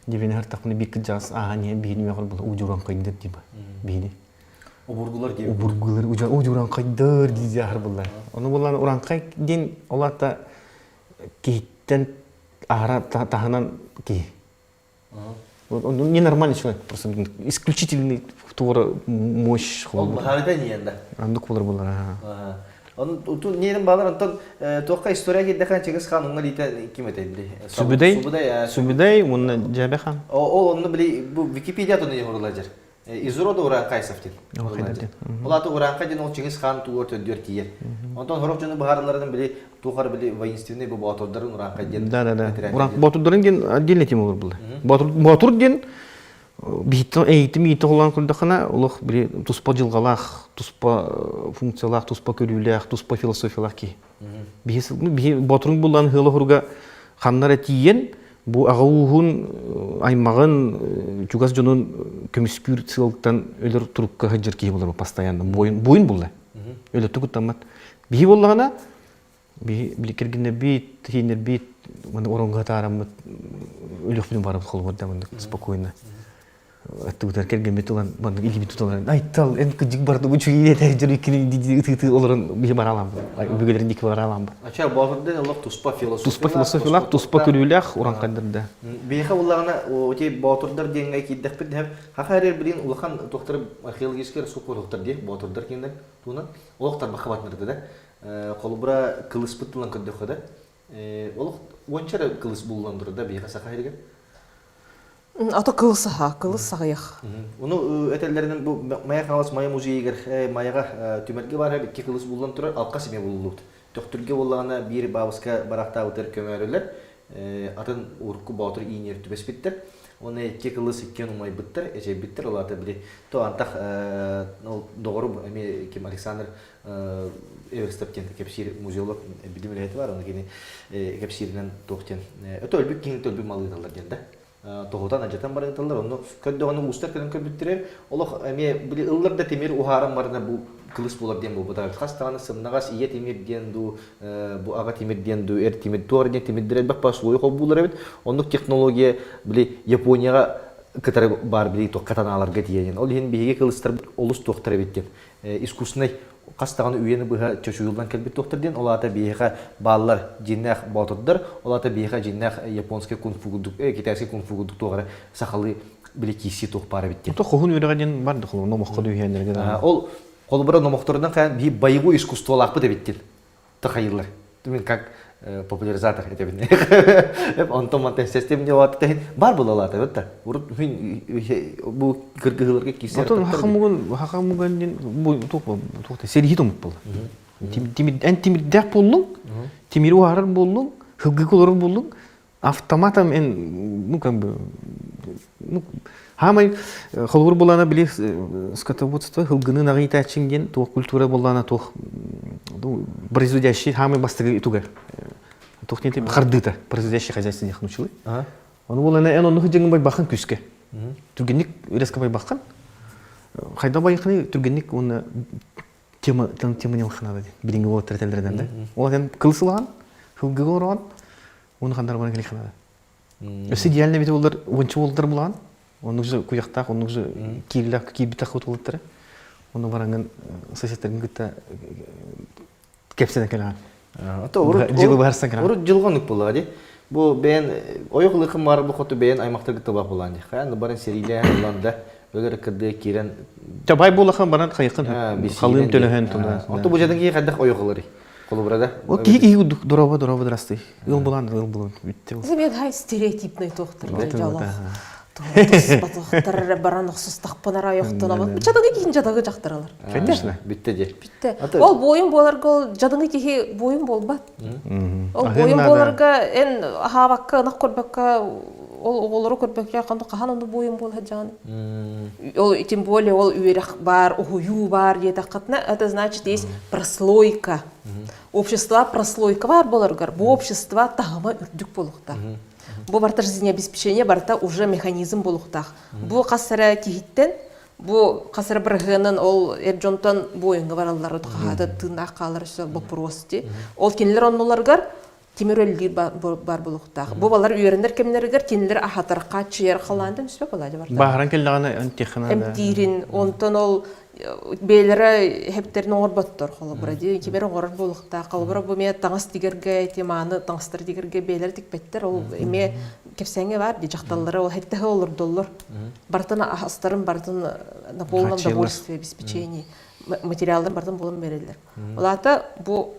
Деревина хартакпына бир кыжас не бийни мегал бул ужуран кайдыр дип. Бийни. Обургулар деп. Обургулар ужуран кайдыр дип яхыр булар. Оны булан уран кай ден олата кейттен ара таханан ки. Он ненормальный человек, просто исключительный тура мощь. Он бахарда ниенда. Андык булар булар. Он тут нерим балар антон тока история киддехан Чингис хан онга лите ким этелди. Субидай мунна Жабехан. Ол онну били бу Википедияда не хорулажыр. Изурода уран кайсафтин. Олаты уран кайден ол Чингис хан тугор төндөр киер. Онтон хорок жonu бахарлардан били тухар били воинственный бу батордарын уран кайден. Да. Уран батордарын ген отдельный тема булар. Батур ген бихитте эйтим ите холан курдахана улух бир туспа жылгалах, туспа функциялах, туспа көрүлэх, туспа философиялах ки. Би батырың булан хылы хурга ханнара тиен бу агуун аймагын чугас жонун көмүскүр сылыктан өлөр турукка хаҗыр ки булар постоянно боюн булла. Өлө тугутамат. Би боллагана би билкергене бит, хинер бит, мына оронга тарамыт өлөк менен барып холборда мында спокойно. Аттыгытар келген метулан мына илими туталар. Айтал эн кыжык барды бу чуйне тәҗрибе кини олорун би бар алам. Бүгелерин дик бар алам. Ача баһырдан Аллах туспа философиялар, туспа көрүләх уран кандырда. Бейха уллагана оти батырдар деңгә киддек бит һәм хахарер билин улахан доктор археологический супер доктор ди батырдар кинден туна улактар бахабатнырды да. Колбра кылыс бутулан кыддык да. Улак вончара кылыс булландырды бейха сахарерге. Ата кылыс сагыяк. Уну этеллеринен бу мая халас мая музейгер маяга түмәргә бар һәм ике кылыс булдан турар алка семья булулут. Доктурга буллагана бир бабыска баракта утыр көмөрүлөр. Атын урку батыр инер түбес биттер. Оны ике кылыс икен умай биттер, эже биттер аларды били. То антак догору эми ким Александр Эверстептен кепсир музеолог билимелети бар, аны кини кепсиринен токтен. Өтө өлбүк киң төлбү малыдалар денде. Тоғудан ажатан бар айталар, оны көддіғаны ұстар көлін көбіттірер. Олық әме білі ұлларда темір ұхарам барына бұл кылыс болар ден бұл бұдар. Қастағаны сымнағас ие темір денду, бұл аға темір денду, әр темір туар ден темірдер әлбәк бас ойы қол болар әбет. Ондық технология білі Японияға кітары бар білі катаналарға тиенен. Ол ең бейге кылыстар олыс тоқтар әбеттен. Искусынай қастағаны үйені бұға чөші жылдан кәлбет тоқтырден, олата бейға балалар жиннақ батырдар, олата бейға жиннақ японская кунфугудук, китайский кунфугудук тоғары сақалы білі кейсі тоқ бары біткен. Ото қоғын өріғаден барды қолы, номаққа дүйендерге да. Ол қолыбыра номақтарынан қайын бей байығу искусстволақ бұда біттен, тұқайылар. Мен как популяризатор это бит. Антон Монтен системде ватты бар булалар да. Урут мен бу кыргызларга кисер. Антон хакамуган бу токта серии том бол. Тимир дак болдуң, тимир уарар болдуң, хыггылар болдуң, автоматом ну как бы хамай холгур болана биле скотоводство хылгыны нагыйта чинген то культура болана то производящий хамай бастыгы туга. Тухнете бахардыта производящий хозяйство не хнучылы. Он болана эн оны хыжың бай бахан күскә. Түргенник резко бай бахан. Хайда байкны түргенник оны тема не хнады. Билинге вот третелерден да. Одан кылсылган, хылгы горган. Оны хандар бана келе хнады. Өсі идеальный бит олар ончы олдар булган. Оның же куяктак, оның же кирлак, кибитак хутулыттары. Оны баранган соседтерин гытта кепсене келган. Жылы барсан келган. Урут жылгонук булга ди. Бу бен оёклыкым бар бу хоту бен аймактар гытта бар булган ди. Ханы барын сериле булганда өлөр кырды кирен. Табай булахан баран кайыкын. Халым төлөһөн тунда. Ото бу жадың ки кадак оёклары. Колубрада. О ки дорова драсты. Ил булан битте. Мен хай стереотипный тоқтыр жалах. Тоқтыр баран ұқсыз тақпанар аяқтына бат. Жадыңы кейін жадыңы жақтыралар. Конечно. Битте же. Битте. Ол бойын боларга ол жадыңы кейін бойын болбат. Ол бойын боларга эн хавакка нақ көрбекка ол оғылыры көрбекке қанды қахан онды бойын бол хаджаны. Ол тем более ол үйерек бар, угую бар еді қатына. Это значит есть прослойка. Общество прослойка бар боларгар. Бу общество тағыма үрдік болуқтар. Бу барта жизнеобеспечение барта уже механизм болуқтақ. Бу қасыра кейттен, бу қасыра біргінің ол әржонтан бойынғы баралары тұқады тыңақ қалар сөз бопыросты. Ол кенілер оныларгар темірөлілер бар болуқтақ. Бу балар үйеріндер кемінергер кенілер ахатарқа чүйер қаландың үспе болады барта. Бағыран келдіғаны әмтехана да. Әмтирин, онтан ол бейлері хептерін оңырбаттыр қолы бұрады. Кемер оңырыр болуқта. Қалбыра бұл ме таңыз дегерге, теманы таңыстыр дегерге бейлер текпеттер. Ол еме кепсәңе бар, жақталары, ол әттіғі олыр доллар. Бартын астарын, бартын полном довольстве, обеспечении. Материалдың бартын болын берелер. Олата бұл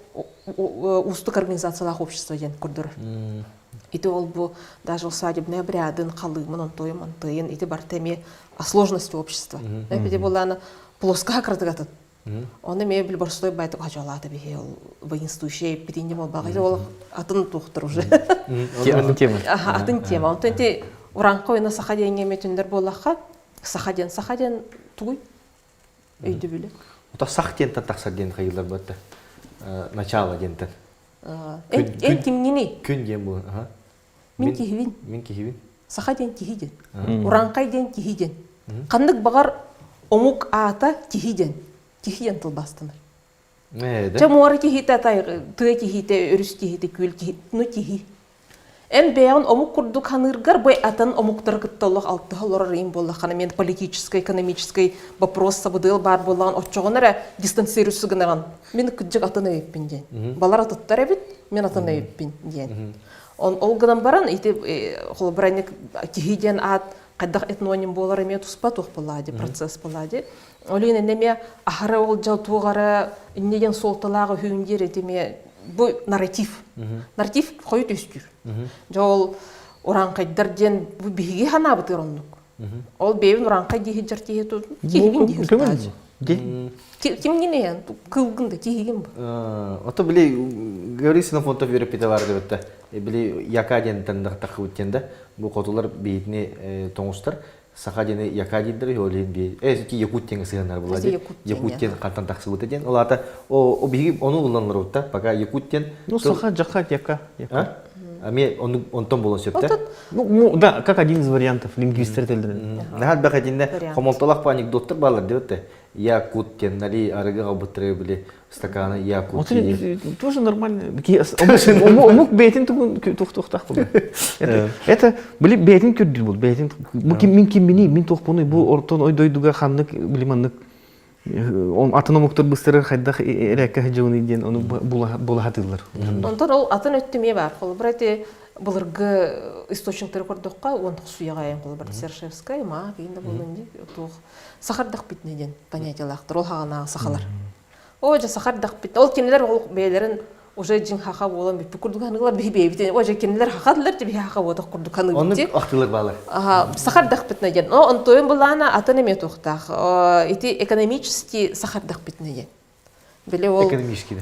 устық организациялық общество ден күрдір. Ити ол бұл даже свадебный обрядын, қалымын, онтойын, онтойын, ити бартеме о сложности общества. Эпиде боланы плоская кратыгатын. Оны мен біл борстой байтық ажалады бейе ол воинствующий петинде бол бағайды ол атын туқтыр уже. Атын тема. Атын тема. Онтон те уранқы ойына сақа дейінге метіндер болаққа сахаден тугуй өйдө биле. Ута сах тентен тақсар ден қайылар бөтті. Начало дентен. Эн кимнини? Күн ден бұл. Мен кихивин. Мен кихивин. Сахаден кихиден. Уранкайден кихиден. Қандық бағар омук аата кихиден. Кихиден тылбастыныр. Чамуары кихите атай, тыя кихите, өрүс кихите, күл кихите, ну кихи. Эн бэйон омук курдук ханыргар бой атын омуктар кытталлах алты холорор им боллах. Хана мен политический, экономический вопрос сабыдыл бар боллаган отчоғанара дистанцирусы гынаган. Мен күджек атын өйіппін ден. Балар атыттар эбит, мен атын өйіппін ден. Ол гынан баран, ити холобрайник кихиден ат, қайдақ этноним болар эме туспа тух болады, процесс болады. Олин энеме ахара ол жау туғара, иннеген солталағы хүйіндер этеме bu narratif. Narratif koyut üstür. Jol oranqayдар ден bu биги хана бутыроннук. Ол бевин оранқай диһи жартиһи ту. Кигин диһи. Ким гинеян кылгында кигин бу. Ото били говорится на фонтов Европеда бар деп атта. Били якаден тандак тахуттенде бу котулар бейтне тоңустар. Сахадины якадиндер олин би. Эки якуттен сыганар булади. Якуттен кантан таксыбыт эден. Ол ата о биги ону уланлар утта. Пока якуттен. Ну саха жака яка. Ами онтон болон сөптө. Ну да, как один из вариантов лингвистер телдерин. Нахат бакадинде комолтолак анекдоттор барлар деп атта. Якуттен нали арыга габытры били стаканы якутти. Тоже нормально. Омук бейтин тух-тух-тах булды. Это били бейтин күрдүр бул. Бейтин бу ким мини мин тохпуну бу ортон ойдойдуга ханнык билиманнык он атын омуктор быстырыр хайдах эрекке жауны ден onu булахатылар. Онтон ол атын өттүме бар. Кол брати булыргы источниктер көрдөккө онтук суяга кол брати Сершевская ма кийинде болунди тух сахардак битнеден понятиялактыр. Ол хагана сахалар. О же сахардак бит. Ол кинелер ол бейлерин уже жин хаха болон бит курдуганыгылар бибебитен. О же кинелер хахадылар же хаха бодок курдуганыгы. Оны актылар балар. Сахардак битнеден. О онтойын булана атын эме тохтах. Ити экономически сахардак битнеден. Биле ол экономически.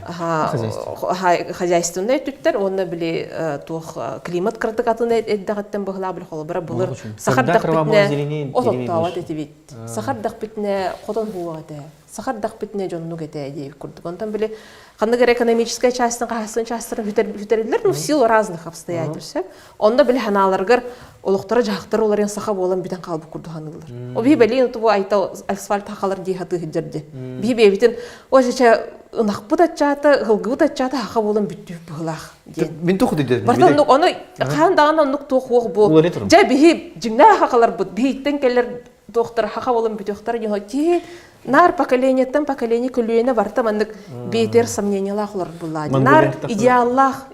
Хозяйственный түттер, онна биле тух климат кырдыгатын эддагаттан быгла бил холо бара булар сахардак битне отоптават этибит. Сахардак битне котон хуагата. Сахардак битне жоннук эте деп курдук. Онтан биле кандыгар экономическая частын касын частырын хүтерилер, ну в силу разных обстоятельств. Онда биле ханаларгар олуктары жактыр оларын саха болан битен калбы курдуганылар. О би белин тубу айта асфальт хакалар дихаты хиджерде. Би бебитен ожече ынакпыт атчаты, гылгыбыт атчаты хака болан бүттүп быгылах ден. Мен туху деди. Бартан оны кандаган онук тухук бу. Жа би жиңна хакалар бут. Биттен келер доктор хака болан бүтөктөр жөнөти. Нар поколениятан поколение күлүенө барта мандык бетер сомнениялар булады. Нар идеаллах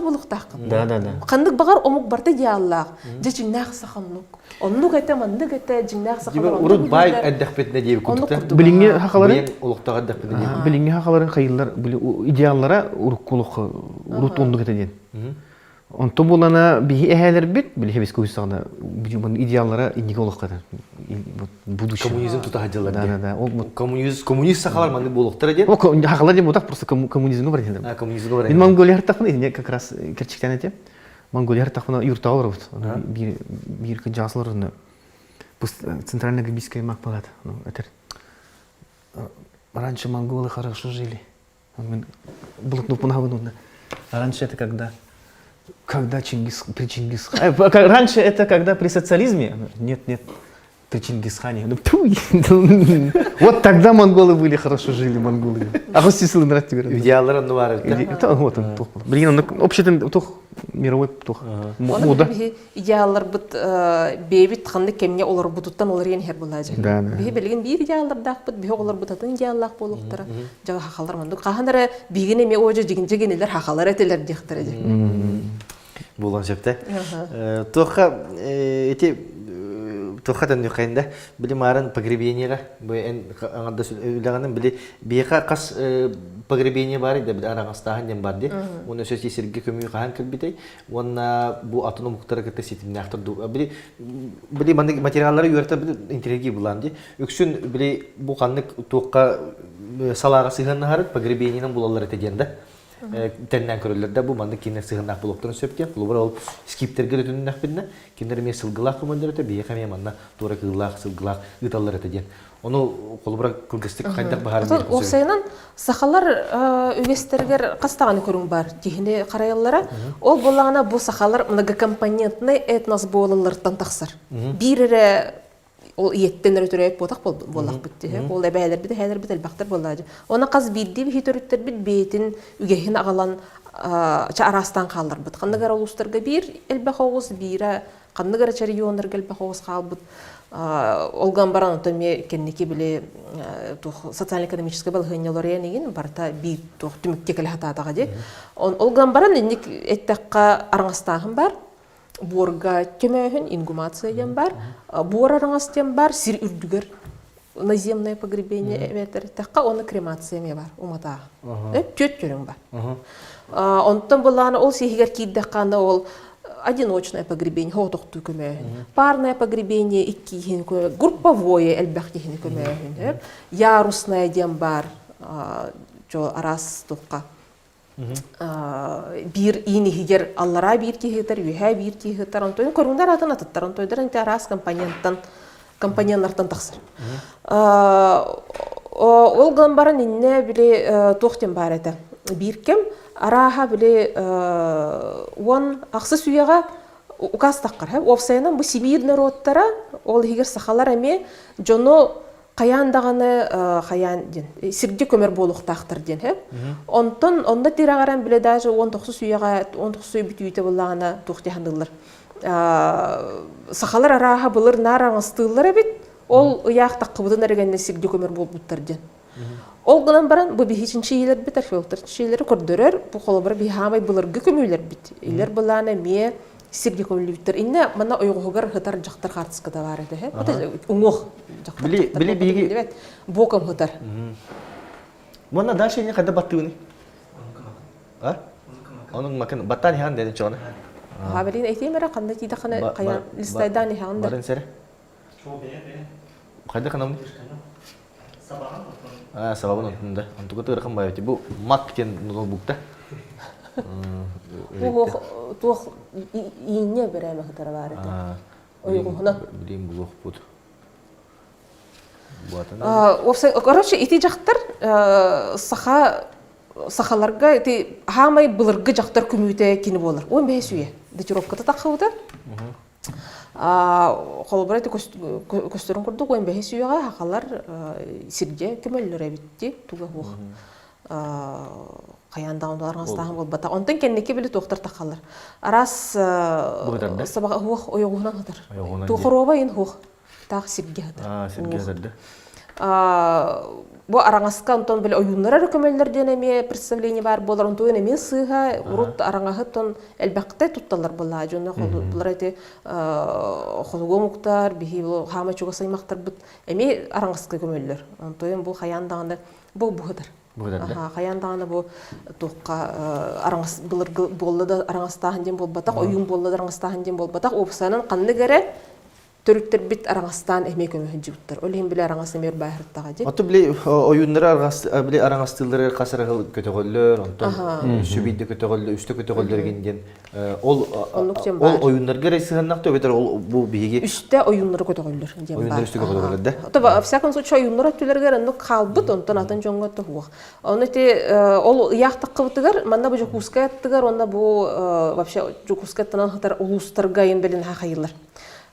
булуктак. Да. Кандык багар омук барта идеаллах. Же жиңнак саханлык. Оннук эте мандык эте жиңнак саханлык. Урут бай аддахпетне деп курдукта. Билинге хакаларын улуктага аддахпетне деп. Билинге хакаларын кайылдар идеаллара уруккулук урут ондук эте ден. Онто булана бии эхелер бит, били хебес көйсагына бу идеаллара индиге олукката. Будущее. Коммунизм тута хаджалар. Да. Коммунист сахалар маны болуктар эден. О, хакалар деп отак просто коммунизмге бар экен. Коммунизмге бар. Мен Монголия тахпын, эне как раз Керчиктен эте. Монголия тахпына юрталар вот. Бир кыжасларны. Центральная Гибийская макпалата. Ну, это раньше монголы хорошо жили. Блатну пунавну. Раньше это когда при Чингисхане. Раньше это когда при социализме? Нет, при Чингисхане. Вот тогда монголы были, хорошо жили монголы. А вот сисылы нравится. Идеаллар анну бар. Это вот он тух. Блин, общий тух мировой тух. Мода. Идеаллар бут бебит ханны кемне олар бутуттан олар ен хер булажы. Да. Би белген бир идеаллар дак бут, би олар бутатын идеаллар болуктара. Жага хакалар мандык. Каханара бигине ме ожо жигинелер хакалар этелер дихтер. Булган жепте. Тоха эти тохатан юкайнда билимарын погребениега бу эн аңда сүйлөгөнүн били бияка кас погребение бар иде бир арагастаган дем бар ди. Уну сөз есерге көмүй кахан кирбитей. Уна бу атыны муктара кетте ситимне актырды. Били материаллары юрта били интерьерге булан ди. Үксүн били бу каннык тоокка салага сыганнар погребениенин булалар этеденде. тәннән көрөлләрдә бу манда кинер сыгыннак булыктырын сөпкә. Булбар ул скиптерге өтүннәк бинне. Кинер ме сылгылак командыр өтә бие хәме манна туры кыллак сылгылак ыталлар өтә дигән. Оны колбара кылгыстык кайдак баһар бир. Осайнан сахалар үгестергер кастаганы көрүң бар. Тихине караяллара. Ол буллагына бу сахалар многокомпонентный этнос болалардан таксыр. Бирере ол иеттен өтөрөп ботак болак битти. Ол эбәләр бит, хәләр бит албактар булады. Оны каз бидди хитөрүттер бит бетин үгәһин агалан чарастан калдыр бит. Кандыгар улустарга бир элбаховыз бире, кандыгар регионнарга элбаховыз калбыт. Олган баран томе кенники биле социально-экономическое балгынялар янеген барта бир түмүккө келе хататага де. Олган баран ник эттакка араңастагын бар. Борга кемөһүн ингумация бар. Бор араңастен бар, сир үрдүгөр наземное погребение эветер такка оны кремация бар умата. Төт көрүң бар. Онтон буланы ол сихигер кийдакканда ол одиночное погребение, хотокту көмөһүн. Парное погребение икки групповое элбахти хин көмөһүн. Ярусное дем бар. Жо арас тукка. Бир ини хигер аллара бир кихитер, үһә бир кихитер. Онтон көрүңдәр атын аттар. Онтойдыр инде арас компоненттан таксыр. Ол гамбарын инне биле тохтен бар эте. Бир кем араха биле он аксы сүйәгә указ таккыр. Овсайнан бу Сибирь народтара ол хигер сахалар эме жоно каяндаганы каян ден. Сирге көмөр болуктактыр ден. Онтон онда тирагаран биле даже 19 сүйәгә 19 сүй бүтүйтө буллагына тохти хандылар. Сахалар араха булыр нараңыстылар бит. Ол уяк такыбыдан эргенне сирге көмөр болуптар ден. Ол гынан баран бу бихичинчи елер бит археологтар чилери көрдөрөр бу колобар бихамай булыргы көмүлөр бит. Илер буланы ме сирге көмүлүптөр. Инне мана ойгогар хатар жактар картыска да бар эде. Бу уңох жактар. Били биги боком хатар. Мона дальше не када баттыны. Onun makın battan han dedi çoğuna. Haberin eğitimlere kanda tida kana kaya listaydan ne handa. Barın sere. Kayda kanam ni? Sabahın ontunda. Ontuku tu rakam bayar. Bu mak ken notebookta. Bu iğne bereme kadar var edi. Oyuğuna. Bileyim bu put. Короче, ити жактар сахаларга ити хамай былыргы жактар күмүтө кини болор. Ой бесүе. Датировкада такыбыда. Холбар ити көстөрүн курдук ой бесүега хакалар сирге көмөллөр битти туга хук. Каяндагылар гастагын болбата. Онтон кеннеке биле токтор такалар. Арас сабага хук ойгунан хатар. Тухороба ин хук. Так сирге хатар. Сирге хатар. Бу араңаска онтон биле оюннар көмөллөрдөн эме представление бар болор онтон эме сыга урут араңахыттон элбакта тутталар булла жона булар эти холгомуктар бихи хама чуга саймактар бут эме араңаска көмөллөр онтон бу хаяндагында бу бухатар хаяндагында бу тукка араңас булар болду да араңастахан ден болбатак оюн болду да араңастахан ден болбатак опсанын канды кере Төрүттер бит араңастан эме көмөһүн жибуттар. Олем биле араңас эмер байырттага же. Аты биле оюннары араңас биле араңастылары касыры көтөгөллөр, онтон сүбийде көтөгөллөр, үстө көтөгөллөр генден. Ол оюннарга ресигеннак төбетер ол бу биги. Үстө оюннары көтөгөллөр дем бар. Оюндар үстө көтөгөллөр да. Ата во всяком случае оюннар түлөргө аны калбыт, онтон атын жоңго тугук. Аны те ол яктак кыбытыгар, манда бу жокуска аттыгар, онда бу вообще жокуска аттан хатар улустарга ен белен хакыйлар.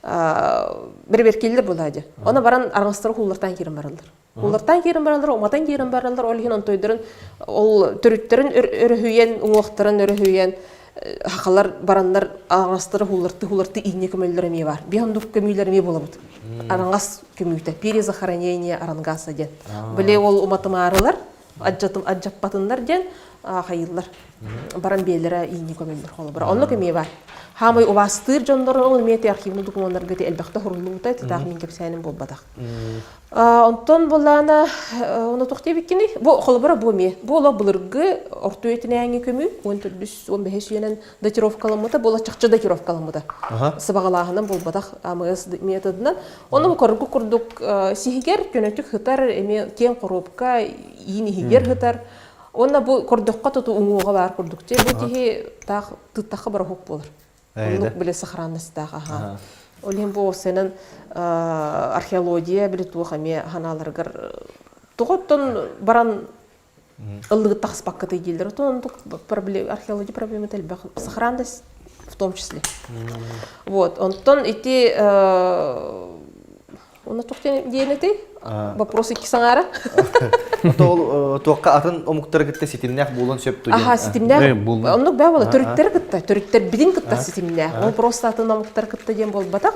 Бер келдер булады. Она баран аргастыр хуллардан кирин баралдар. Хуллардан кирин баралдар, оматан кирин баралдар. Ол хин онтойдырын, ол төрүттерин өрөһүйен, уңоктарын өрөһүйен хакалар барандар аргастыр хулларты ийне көмөлдөр эме бар. Бияндук көмөлдөр эме болобут. Арангас көмөйтө, перезахоронение арангаса ден. Биле ол оматымарылар, аджаппатындар ден, хайыллар. Баран белере ийне көмөлдөр холо бар. Онлук эме бар. Хамай убастыр жондорун ол мети архивный документтарга те элбакта хурулута таг мен кепсенин болбадак. Онтон булана оны токтебиккини бу холбара бу ме. Бу ола булыргы ортуетинеңи көмү 14-15 янан датировкаламыта була чакча датировкаламыта. Сабагалаһынан болбадак АМС методунан оны коргу курдук сихигер көнөтүк хытар эме кен коробка ини хигер хытар Онна бу кордокка туту уңуга бар кордукте бу тихи так тыттакка бар хок болор. Онну биле сохранностьтага ага. Олин бу сенен археология биле тухаме ханаларгар тоготтон баран ыллыгы тахспакка тейдилдер. Тон проблема археология проблема телбе сохранность в том числе. Вот, онтон ити она тухтен денети вопросы кисаңара. Тол тоққа атын омуктар гитте ситимнях булон сөп туген. Ага, ситимнях. Оннук бә бола төрүттер гитте, төрүттер бидин гитте ситимнях. Он просто атын омуктар гитте ден бол батак.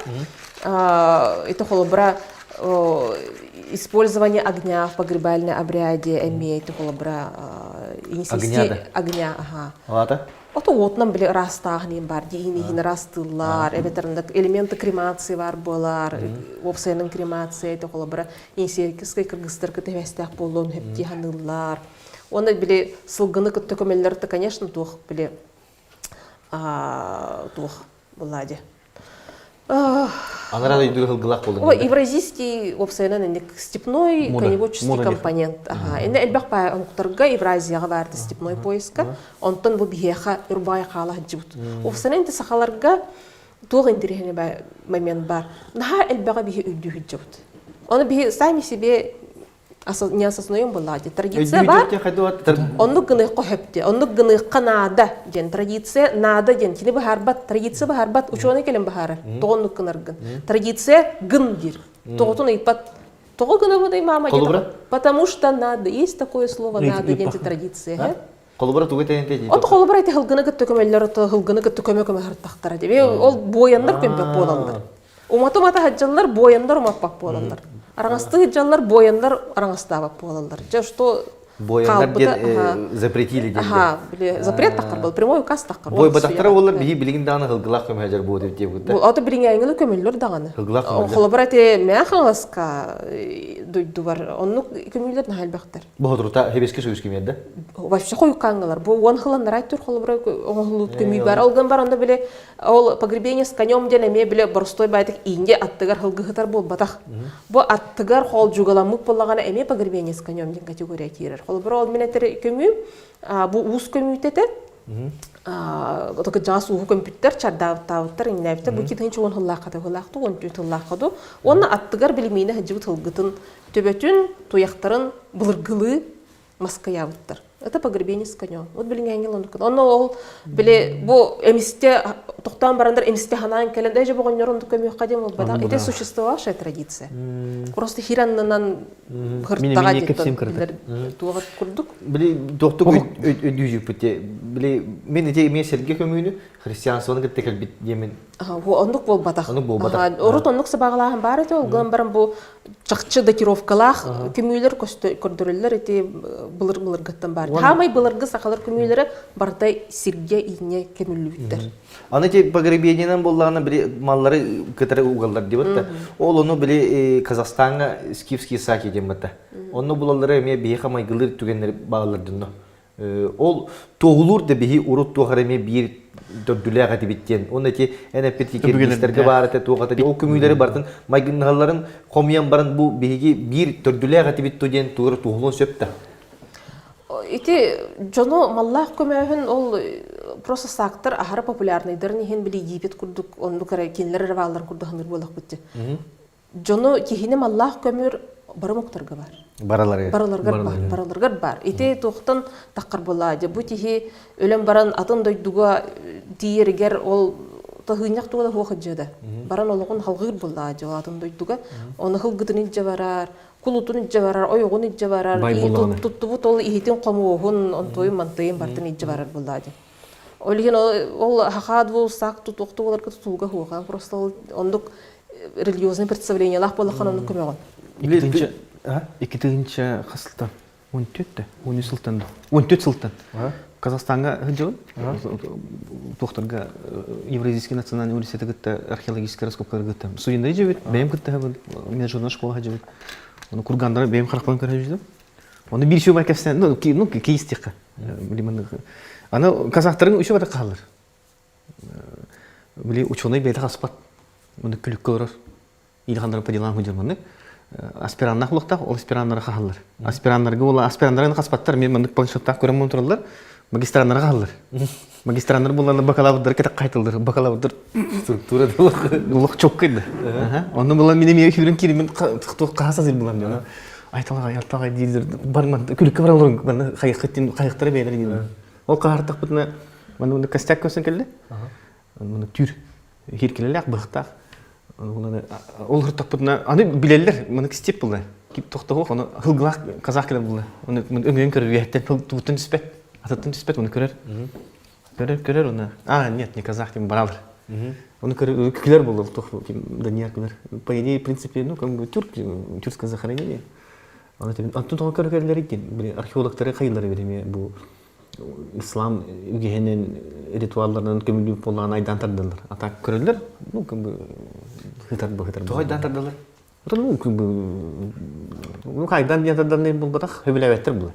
Это холобра использование огня в погребальной обряде имеет холобра огня, ага. Лата? Ото отнан биле растагнин бар, диинихин растылар, эбетериндек элементы кремации бар болар, опсайнын кремация, это холобра инсеркискай кыргыздар кытебестак болон хепти ханылар. Оны биле сылгыны көтөкөмелерди, конечно, тух биле тух булади. Анара да идүр хылгылак болду. О, евразийский опсайнын степной коневодческий компонент. Ага, эне элбак па ануктарга Евразияга барды степной поиска. Онтон бу бихеха урбай кала жибут. Опсайнын те сахаларга туг интерехне ба момент бар. Наха элбага бихе үдү жибут. Оны бихе сами себе не осознаем булади. Традиция бар. Онну гыны кохепти, онну гыны канада ден традиция нада ден кини бахарбат, традиция бахарбат учоны келем бахара. Тогонну кынаргын. Традиция гындир. Тоготун ипат. Того гыны будай мама ден. Потому что надо, есть такое слово надо ден традиция. Колубра тугай тенте. От колубра те хылгыны көтөкөмөллөр, хылгыны көтөкөмө хартактар деп. Ол бояндар көмпөк болалар. Умата хаджалар бояндар умаппак болалар. Араңасты жаллар бояндар араңастабак болалар. Же что бояндар ден запретили ден. Ага, биле запрет такыр бол, прямой указ такыр. Бой батактар олар бии билигин даганы хылгылак көмө хажар бу деп дебут. Бу аты билиңе аңгылы көмөллөр даганы. Хылгылак көмөллөр. Холобрате мяхаласка дойду бар. Онну көмөллөр нахалбактар. Бу хотрута хебеске сөз кемедде. Вообще койкаңгылар. Бу он хыландар айтыр холобра оңлут көмүй бар. Алган бар анда биле ол погребение с конем ден эме биле борстой байтык инде аттыгар хылгыхтар бол батак. Бу аттыгар хол жугаламык боллагана эме погребение с конем ден категория кирер. Холобра ол менетер көмүй, бу уус көмүйтете. Отока жас уу компьютер чардавтар иннебите бу китин чуун хыллаката хыллакту он тутуллакаду. Онна аттыгар билимине хажыбыт хылгытын төбөтүн туяктарын былыргылы маскаябыттар. Это погребение с конем. Вот билиңе аңгел ондук. Онно ол биле бу эмисте токтан барандар эмисте ханан келенде же богоннор көмүй кадим ол бада. Это существовавшая традиция. Просто хираннан хырттага диттер. Туга курдук. Биле доктук өдүжүп бите. Биле мен эте эме серге көмүйнү христианствону кеттекел бит демен. Ондук бол батак. Орут ондук сабагалаган бар эте ол гамбарам бу чакчы датировкалах көмүйлөр көрдөрөлөр эти былыр гаттан бар. Хамай былыргы сакалар көмүйлөрө бардай сирге ийне көмүлүттөр. Аны те погребениенен боллагана биле маллары кытары угалдар дебатта. Ол ону биле Казахстанга скифский саки дембатта. Ону булалары эме бейха майгылыр түгеннер багалардыны. Ол тоғулур да бихи урут тоғар эме бир дөрдүләгә диптен. Оны те эне петикерге бар эте тоғата. Ол көмүйләре бартын майгынналарын комьян барын бу бихиги бир дөрдүләгә дипт төден тугыр тугулун сөптә. Ити жоно маллах көмөһүн ол просто сактыр ахара популярныйдыр нихен били Египет курдук онду кара кинлер раваллар курду ханыр болак битти. Жоно кихине маллах көмөр барамоктарга бар. Бараларга бар. Ити тоқтан таккар болады. Бу тихи өлем баран атын дойдуга диергер ол тахыняк тугала хохаджада. Баран олгон халгыр болады атын дойдуга. Оны хылгытын жабарар. Кулутун итжаварар, ойгун итжаварар, туттубут ол ихитин комуогун, онтойын мантайын бартын итжаварар буллади. Олиген ол хахадву сак тутукту оларга тутулга хуган, просто ондук религиозный представление лах болахан ондук көмөгөн. Икитинче хасылтан, 14 сылтан. Казахстанга хыджылын, тоқтарға Евразийский национальный университеті гытта археологический раскопкалар гытта. Студенттер жебет, бәйім гытта хабын, международная школа жебет. Оны кургандары бәйім қарақпан көріп жүрдім. Оны бір үші бар кәпсінен, кейістеқі. Аны казахтардың үші бар қалыр. Біле ученый бәйді қаспат. Оны күлік көрір. Илғандарын падилан хыджылманды. аспираннах улуктах, ол аспираннары қағалар. Аспираннарға ол аспираннарын қаспаттар, мен мындық планшеттақ көрем отыралар, магистраннары қағалар. Магистрандар болғанда бакалаврдар кетек қайтылдар, бакалаврдар Структура дылық. улық чок кайды. Оны болан менен мен хибрен керемен қағаса зел болам деді. Айталғай дейдер, барман күлікке бараларың, бана қайықтары бәйлер дейді. Ол қағартақ бұтына, мұны костяк көсін келді. Мұны түр, херкелелі ақ, бұқтақ. Ол ғырттақ бұтына, аны білелер, мұны кістеп болды. Кеп тоқтағы оқ, оны ғылғылақ қазақ келі болды. Оны өңген көрір, үйәттен тұғыттын түспет, атыттын түспет, оны көрер. Көрер, оны, нет, не казах, тем баралар. Он кюлер был, Данияр кюлер. По идее, в принципе, ну, как бы тюркское захоронение. Антон того көрерлер екен, археологтары қайылары береме, бұл ислам үгенен ритуалларынан көміліп болған айдан тардылар. Ата көрерлер, ну, как бы, хытар. Тоғай дантардылар? Ну, как бы, ну, қайдан дентардан бұл батақ, хөбіләветтер бұл,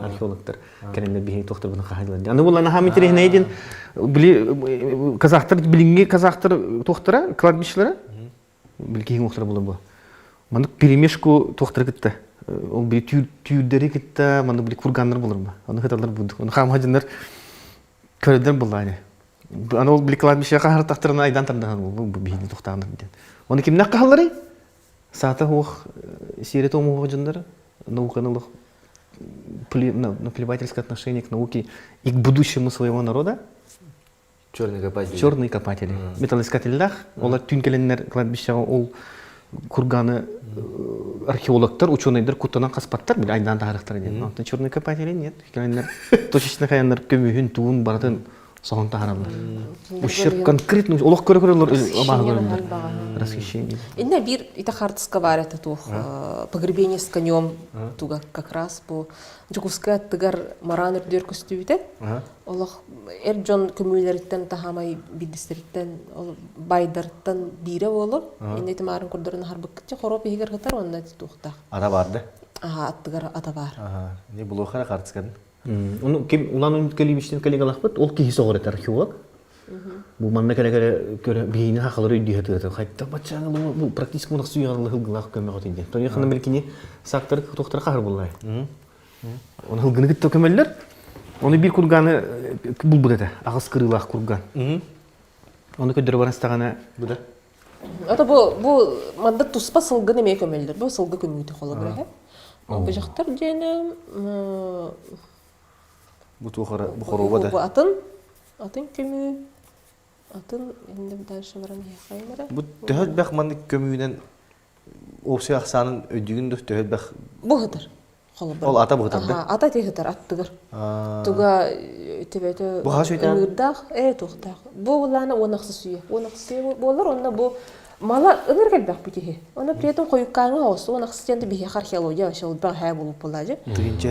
археологтар. Кәрендер бейхей тоқтар бұны қағайлар. Аны бұл ана хамит рейхіне еден, казақтар, білінге казақтар тоқтара, кладбищелері, білгейін оқтар бұл бұл. Мандық перемешку тоқтар кетті. Ол бір түйірдері кетті, мандық бір кургандар болыр ма. Оны қыталар бұдық. Оны хамаджандар көредер бұл аны. Аны ол бір кладбищеге қағар тақтырына айдан тардаған бұл бейхейіне тоқтағандар біден. Оны кеміне қағалары? Саата оқ сирет омуға жындары, науканылық наплевательское отношение к науке и к будущему своего народа. Черные копатели. Черные копатели. Металлоискателях, олар түнкеленнер кладбищеға ол курганы археологтар, ученыйдар кутанан қаспаттар, бір айдан тағырықтар деді. Черные копатели нет. Точечно қаяндар көмүйін, туын, бардын соған тағыралар. Ущерб конкретно, олық көрі-көрілер обағыларында. Расхищение. Инна бир итахартска бар это тух погребение с конем туга как раз по жукуска тыгар мараныр дөр көстүбүтэ. Олох эржон көмүлөрүттен тахамай бидистериттен байдартан бире болуп инде тамарын курдурун харбыкчы хороп егер гатар онда тухта. Ата барды? Аттыгар ата бар. Не було хара картскан. Оны кем уланын келибиштен келегалахпыт, ол кихи соғыр етер археолог. Бұл манна көрі бейіні хақылары үйді етігітір. Қайтта батшаңы бұл практически мұнық сүйіғанылы ғылғылақ көмі ғотынде. Тоны яқында білкіне сақтары тоқтары қағыр болай. Оны ғылғыны күтті көмелілер. Оны бір күрганы бұл бұд еді, ағыз кырылақ күрган. Оны көддері барастағаны бұда. Ата бұл манда туспа сылғы неме көмелілер. Бұл сылғы көмейді қолы бірі. Бұл жақтар жені Bu xoroba bu atın kömüğü. Atın şimdi dальше varan yaxaymara. Bu töhöl bək mandık kömüğündən opsiya axsanın ödüyündü töhöl bək. Bu hıdır. Ol ata bu hıdır da? Ata te hıdır attıgır. Tuga tebete Bu haş öйтен? Iğırdaq, toxtaq. Bu olana onaqsı suyu. Onaqsı suyu bolar onda bu mala ınır gelbək bu tehi. Ona при этом koyukkağını olsa onaqsı tendi bihi arxeologiya şol bə hə bolup bolajı.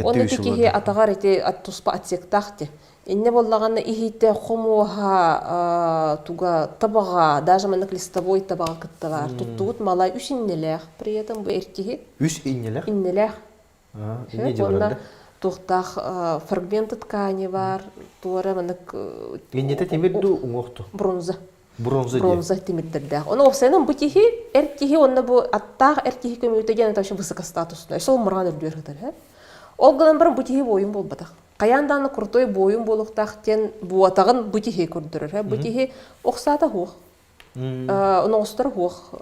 Onda tehi atağar ete at tuspa atsektaqti. Инне боллаганна ихите хомуха туга табага, даже манак листовой табага кыттавар. Туттуут малай үш иннелех. При этом бу эркиги. Үш иннелех? Иннелех. Инне жабырында? Тухтах фрагменты ткани бар. Туара манак... Иннете темирду уңоқту? Бронза. Бронза де? Бронза темирдердех. Оны офсайнан бу тихи, эркиги, онна бу аттах эркиги көмөйтеген это вообще высоко статусный. Сол мураныр дөргөтөр. Ол гынан баран бу тихи боюн болбатах. Каянданы крутой боюн болуктах тен буатагын бутихи көрдүрөр. Бутихи оксата хух. Оностор хух.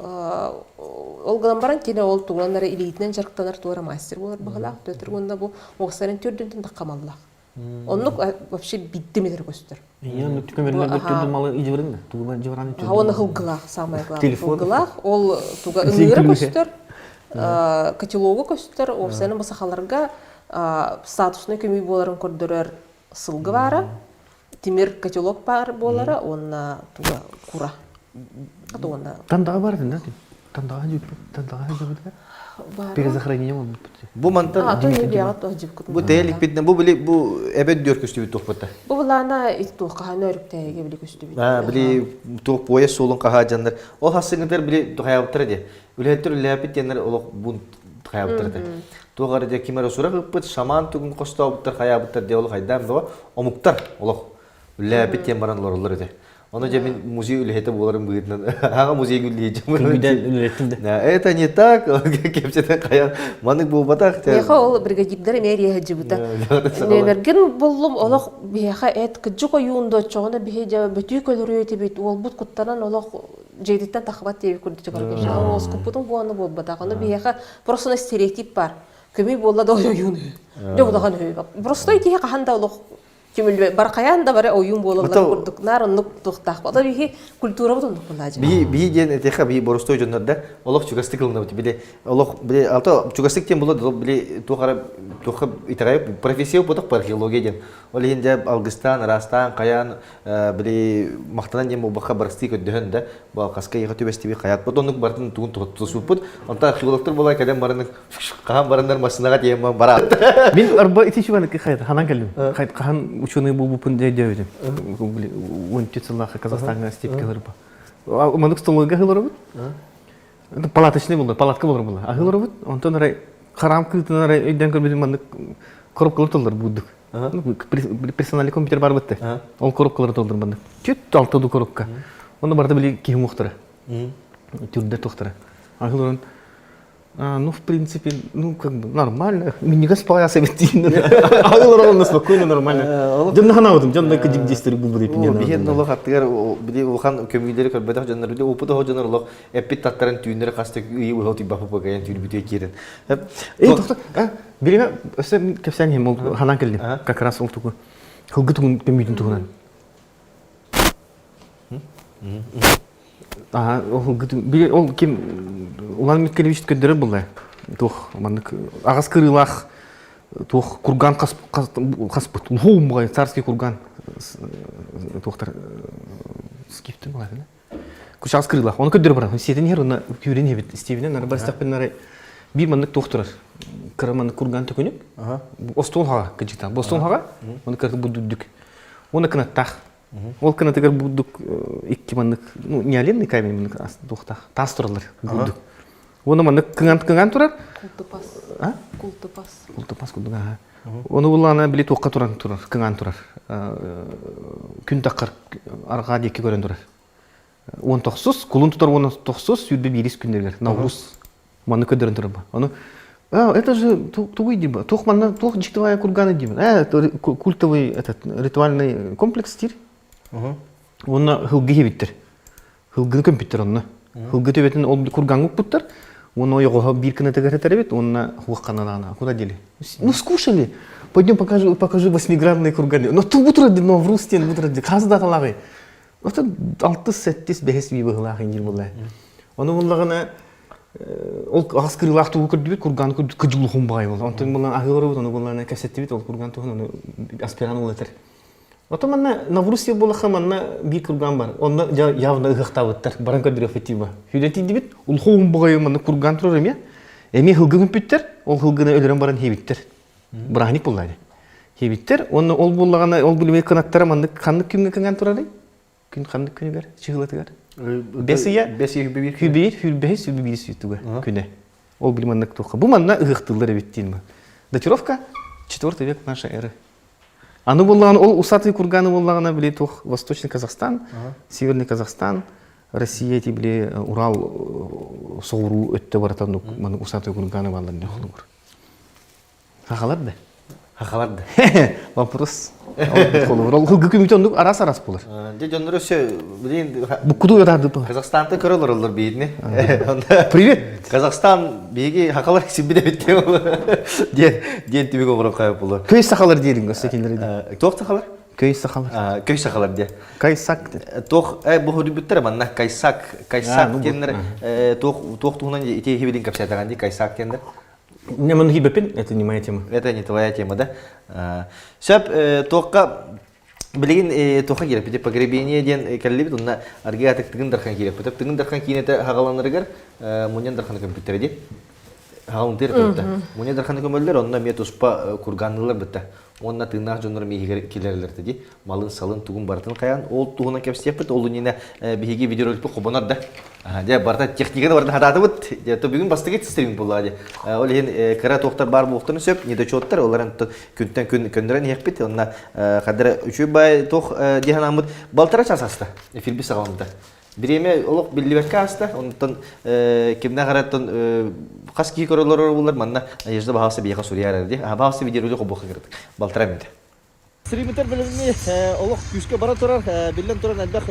Ол галамбаран тине ол туганнары илитинен жарктанар туара мастер болар багалак. Төтөргөндө бу оксарын төрдүнтен такамаллак. Оннук вообще биттимедер көстөр. Я нүктөмөрлөр бүттүрдү малы ижбирин. Туган жибраны төтөр. Оны хылгылак, самое главное. Хылгылак, ол туга ыңгыры көстөр. Котелогу көстөр, оксаны басахаларга статусный көмүй боларын көрдірер сылғы бары, темір котелок бар болары, онна туға кура. Тандаға барды, да? Тандаға жөбіді? Перезахоронение ол бұд. Бұл мантар... Бұл тәйелік бетінен, бұл әбет дөр көсті бет тоқ бұтта? Бұл бұлана туқ қағаны өріктәйге білі көсті бет. Білі туқ бойа солын қаға жандар. Ол хасыңыздар білі тұқаяптыр де. Үләттір үләпет енер олық бұн тұқаяптыр де. Туғары де кемер осыра қыппыт, шаман түгін қостау бұттар, қая бұттар де олық айдан бұға омуқтар олық үләпет ен баран лорылыр де. Оны же мен музей үлехете боларым быытынан. Ага музейге үлехетем. Күлгүден үлеттим де. Это не так. Кепсетен каян. Манык бу батак. Яха ол бригадирлер эмери хаҗибыта. Неберген боллум олох бияха эт кыжы коюндо чогына бихеже бүтү көлөрөйте бит ол бут куттанан олох жейдиттен тахбат теби күрдү көргөн. Ал оскупутун буаны болбата. Аны бияха просто стереотип бар. Көмүй болла да оюн. Жок даган хөй. Просто ити каханда олох кимил бар каян да бар оюн болалар курдук. Нарынлык туктак. Бада бихи культура бутун кулажы. Би ден этеха би боростой жоннорда олох чугастык кылына бит. Биле олох биле алто чугастык тем болот биле тухара итарай профессия бутак археология ден. Ол энде Алгыстан, Растан, Каян биле мактанан дем баха барстык өдөн да. Бал каска яга төбести би каят бутонук бартын туун тусупут. Онта археологтор болай кадам барының кахан барандар масынага дем бара. Мен арба итиши баны кайт ханан келдим. Кайт кахан ученый бу пунде дебедим. Унтицлаха Казахстанга степкалар ба. Мандык столга хылар бут. Это палаточный булды, палатка булыр булды. Ахылар бут. Онтон рай харам кылтын рай өйдөн көрбөдүм мандык коробкалар толдур будук. Персональный компьютер бар бутты. Ол коробкалар толдур мандык. Чөт алтыды коробка. Оны барда биле ким мухтара. Түрдө токтора. Ахылар ну, в принципе, ну, как бы, нормально. Мне не спала советин. А вы ровно спокойно, нормально. Дем на ханаутом, дем на кадик действует губы. Биген нолох аттыгар биде ухан көмүйлери көрбөтө жандар биде опута хожонор лох эппит таттарын түйүндөр касты үй хoti бапы баган түйүн бүтө керен. Тохта, билеме, өсө кепсен мол ханан келди. Как раз ол тугу. Хылгытын көмүйтүн тугунан. Ол ким улан Миткелевич көндөрө булды. Тох мандык агас кырылах тох курган каспыт. Лхумгай царский курган. Тохтар скиптин булар, да? Кушагас кырылах. Оны көндөрө бар. Сетен херона күрен хебит. Стивинен нарбастак пеннары бир мандык тохтар. Кыраман курган төкөнүк. Остолга кыжыта. Бостолга. Оны кыргы буддук. Оны кынаттах. Ол кынатыгар буддук икки мандык, ну, не оленный камень мандык тохтах. Тас туралар буддук. Оны мандык кыган турар. Култупас. Култупас. Култупас кулдуга. Оны улана биле токка турар, кыган турар. Күн таккар арга деки көрөн турар. 19, кулун тутар 19, сүрбе бирис күндөргөр. Навруз мандык көдөрөн турар. Оны это же тугуй диба. Тох манна тох жиктовая курганы диба. Это культовый этот ритуальный комплекс тир. Оны хылгы биттер. Хылгы компьютер онна. Хылгы төбетин ол курган буттар. Оны його бир кына тегеретер бит, онна хуакканана. Куда дели? Ну скушали. Пойдем покажу 8-гранные курганы. Но ту бутра но в рустен бутра. Казда талагы. Это 6-7 бехес би быгла хиндир булла. Оны буллагына ол аскырылах тугу көрдү бит, курган кыжулухун бай болду. Онтон булан агылары бут, оны булана кассетти бит, ол курган тугун аспиран болотер. Ото манна Наврусия болаха манна бир курган бар. Онда явно ыгыктабыттар. Баран көрдүрө фетиба. Хүлети дибит, улхун бай манна курган турар эме. Эми хылгын биттер, ол хылгыны өлөрөн баран хебиттер. Брахник буллайды. Хебиттер, оны ол буллагана, ол билме канаттары манна кандык күнгө кынган турары. Күн кандык күнүгөр, чыгылатыгар. Бесия хүбейс сүтүгө күнө. Ол билмандык тока. Бу манна ыгыктылар биттин. Датировка 4 век нашей эры. Аны буллаган ол усатый курганы буллагана биле тох Восточный Казахстан, Северный Казахстан, Россия тибле Урал соору өттө баратан мана усатый курганы балдан жокулур. Хахаларды. Хахаларды. Вопрос. Ол хылгы арас болор. Же жоннор өсө билин букуду ятарды. Казахстанды көрөлөр бийидни. Привет. Казахстан биги хакалар сибиде битте. Ден тибиге орок кайып болор. Көй сахалар дейин өсөкендер. Тох сахалар? Көй сахалар. Көй сахалар де. Кайсак. Тох бу хөдүбүттер манна кайсак тендер тох тугунан ите хибилин капсатаган ди кайсак тендер. Не мон хибепин, это не моя тема. Это не твоя тема, да? Сөп тоққа білген тоққа кереп, бітіп погребение ден кәлі біт, онына аргия атық тігін дархан кереп бітіп, тігін дархан кейін еті хағаланырығар, мұнен дархан компьютер де. Хаунтер тотта. Муне дарханы көмөллөр онна мет успа курганнылар битте. Онна тыынах жоннор мегер килерлер деди. Малын салын тугун бартын каян ол тугуна кепсеп бит. Ол унине биһиги видеоролип кобонор да. Де барта техниканы барды хататы бит. Де то бүгүн бастыгы стриминг булады. Ол ен кара токтор бар болуктун сөп недочоттор оларын күнтен күн көндөрөн ехпит. Онна кадыр 3 бай тох диханамыт балтара часаста. Эфир бисагамда. Биреме олық билибекке аста, онтон кемне қараттон қаски көрілер олар манна ежді бағасы бейқа сурияр әрді. Бағасы видеорөлі қобуқы кірдік. Балтыра менде. Стримитер біліміне олық күшке бара тұрар, білін тұрар әлбәқ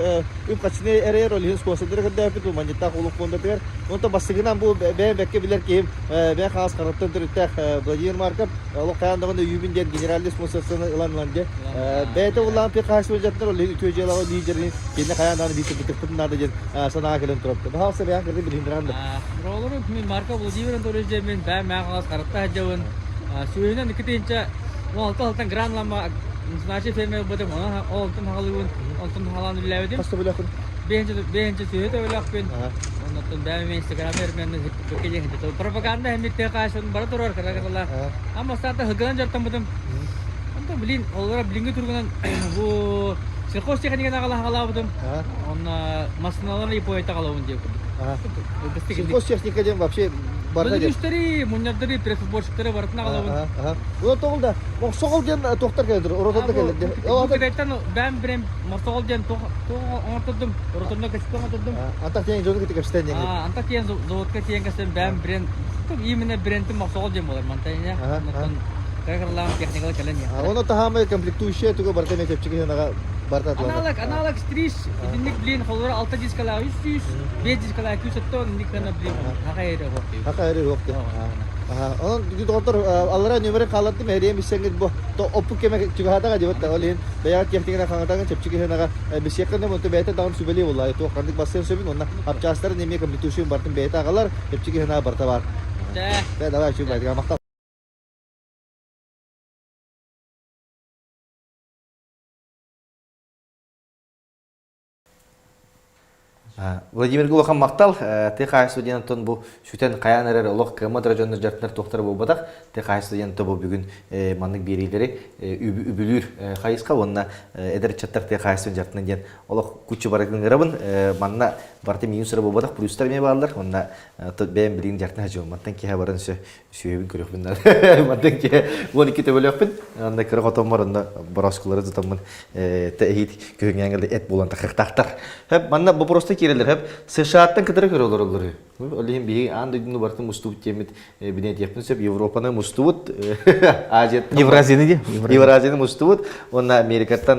үп қачыне әрер олығын скуасыдыр қырды әпіт, манеттақ олық қонды тігер. Онта бастығынан бұл бәкке білер кейім, бәк қағыз қараттан түріттәк Владимир Марков, олық қаяндығында үйбін ден генералды спонсорсыны ұлан-ұланды. Бәйті олағын пек қағыз өжеттір, олығын үтөй желауы лидерін, кені қаяндағын бейсі бітірттіңдарды ден санаға келін тұрыпты. Бағалсы бәян кірді біліндіранды. Ролыры мен Марков Владимир Анатольевич мен бәй мәң қағыз қаратта әджауын. Сөйінен үкітейінше 16 гранлама Значит, фермер будем, он там халан билевдим. Қасты біләқын? Бенче сөйет ойлақпен. Ондан бәм мен Instagram фермерні көкеден кетті. Пропаганда әметтер қашын бара тұрар қарағырла. Ама старта хыгынан жартан будым. Онда білін, олара білінгі тұрғынан бұл сельхоз техниканы ағала будым. Онна машиналарны ипойта қалауын деп. Сельхоз техникаден вообще барда деп. Бүліштері, мұнядары, пресс-футболшықтары барытын ағалауын. Бұл тоғылда, соғыл ден тоқтар келдір, ұротында келдір. Бүкедеттен бәм бірем соғыл ден оңыртырдым, ұротында кәсіпті оңыртырдым. Антақ дейін жолы кеті кәпістен ден. Антақ дейін заводқа тейін кәсіпті бәм бірен, именно бірентім соғыл ден болар, мантайын. Қайқырлағын техникалы кәлен. Оны тағамы комплектующие түгі барда мен тепчігі сенаға барда атылады. Аналог стриж, динник білейін қолыры 6 дискала 300, 5 дискала 200, динник қана білейін. Хақа әрі қоқты. Хақа әрі қоқты. Onun doktor Allah'a nömeri kallattım heriye misengit bu to opuk keme juga hata jadi oleh bayar tiap tinggal kangen cepci kena naga bisiakan deh untuk beta tahun subeli bola itu kandik pasir subin onna ab castar nemi kompetisi barten beta kalar cepci kena bartabar. Saya dah coba tiga maktab. Владимир Гулахан мақтал, те қай студенттен бұл шүтен қаян әрер олық кәмәдір жоныр жартынар тоқтар бұл бадақ, те қай студенттен бұл бүгін манның берейлері үбілір қайысқа, онына әдір чаттар те қай студент жартынан ден олық күтші барығын ғырабын, манна барты мейін сұры бұл бадақ, плюстар ме бағалар, онына бәйін білігін жартына жауын, маттан кеға барын сүйебін көріқпін, маттан кеға 12 төбелі өкпін, онда кірі қотам бар, онда бараскулары зұтамын тәйхет көгенгенгі әт болан тақықтақтар. Манна бұл просто керелер hep sıçrattın kadar görüyorlar onları. Öyleyim bir anda dünü vardı mustubut yemet binet yaptınız hep Avrupa'nın mustubut, Asya'nın Евразияны де. Евразияның mustubut, onlar Amerika'dan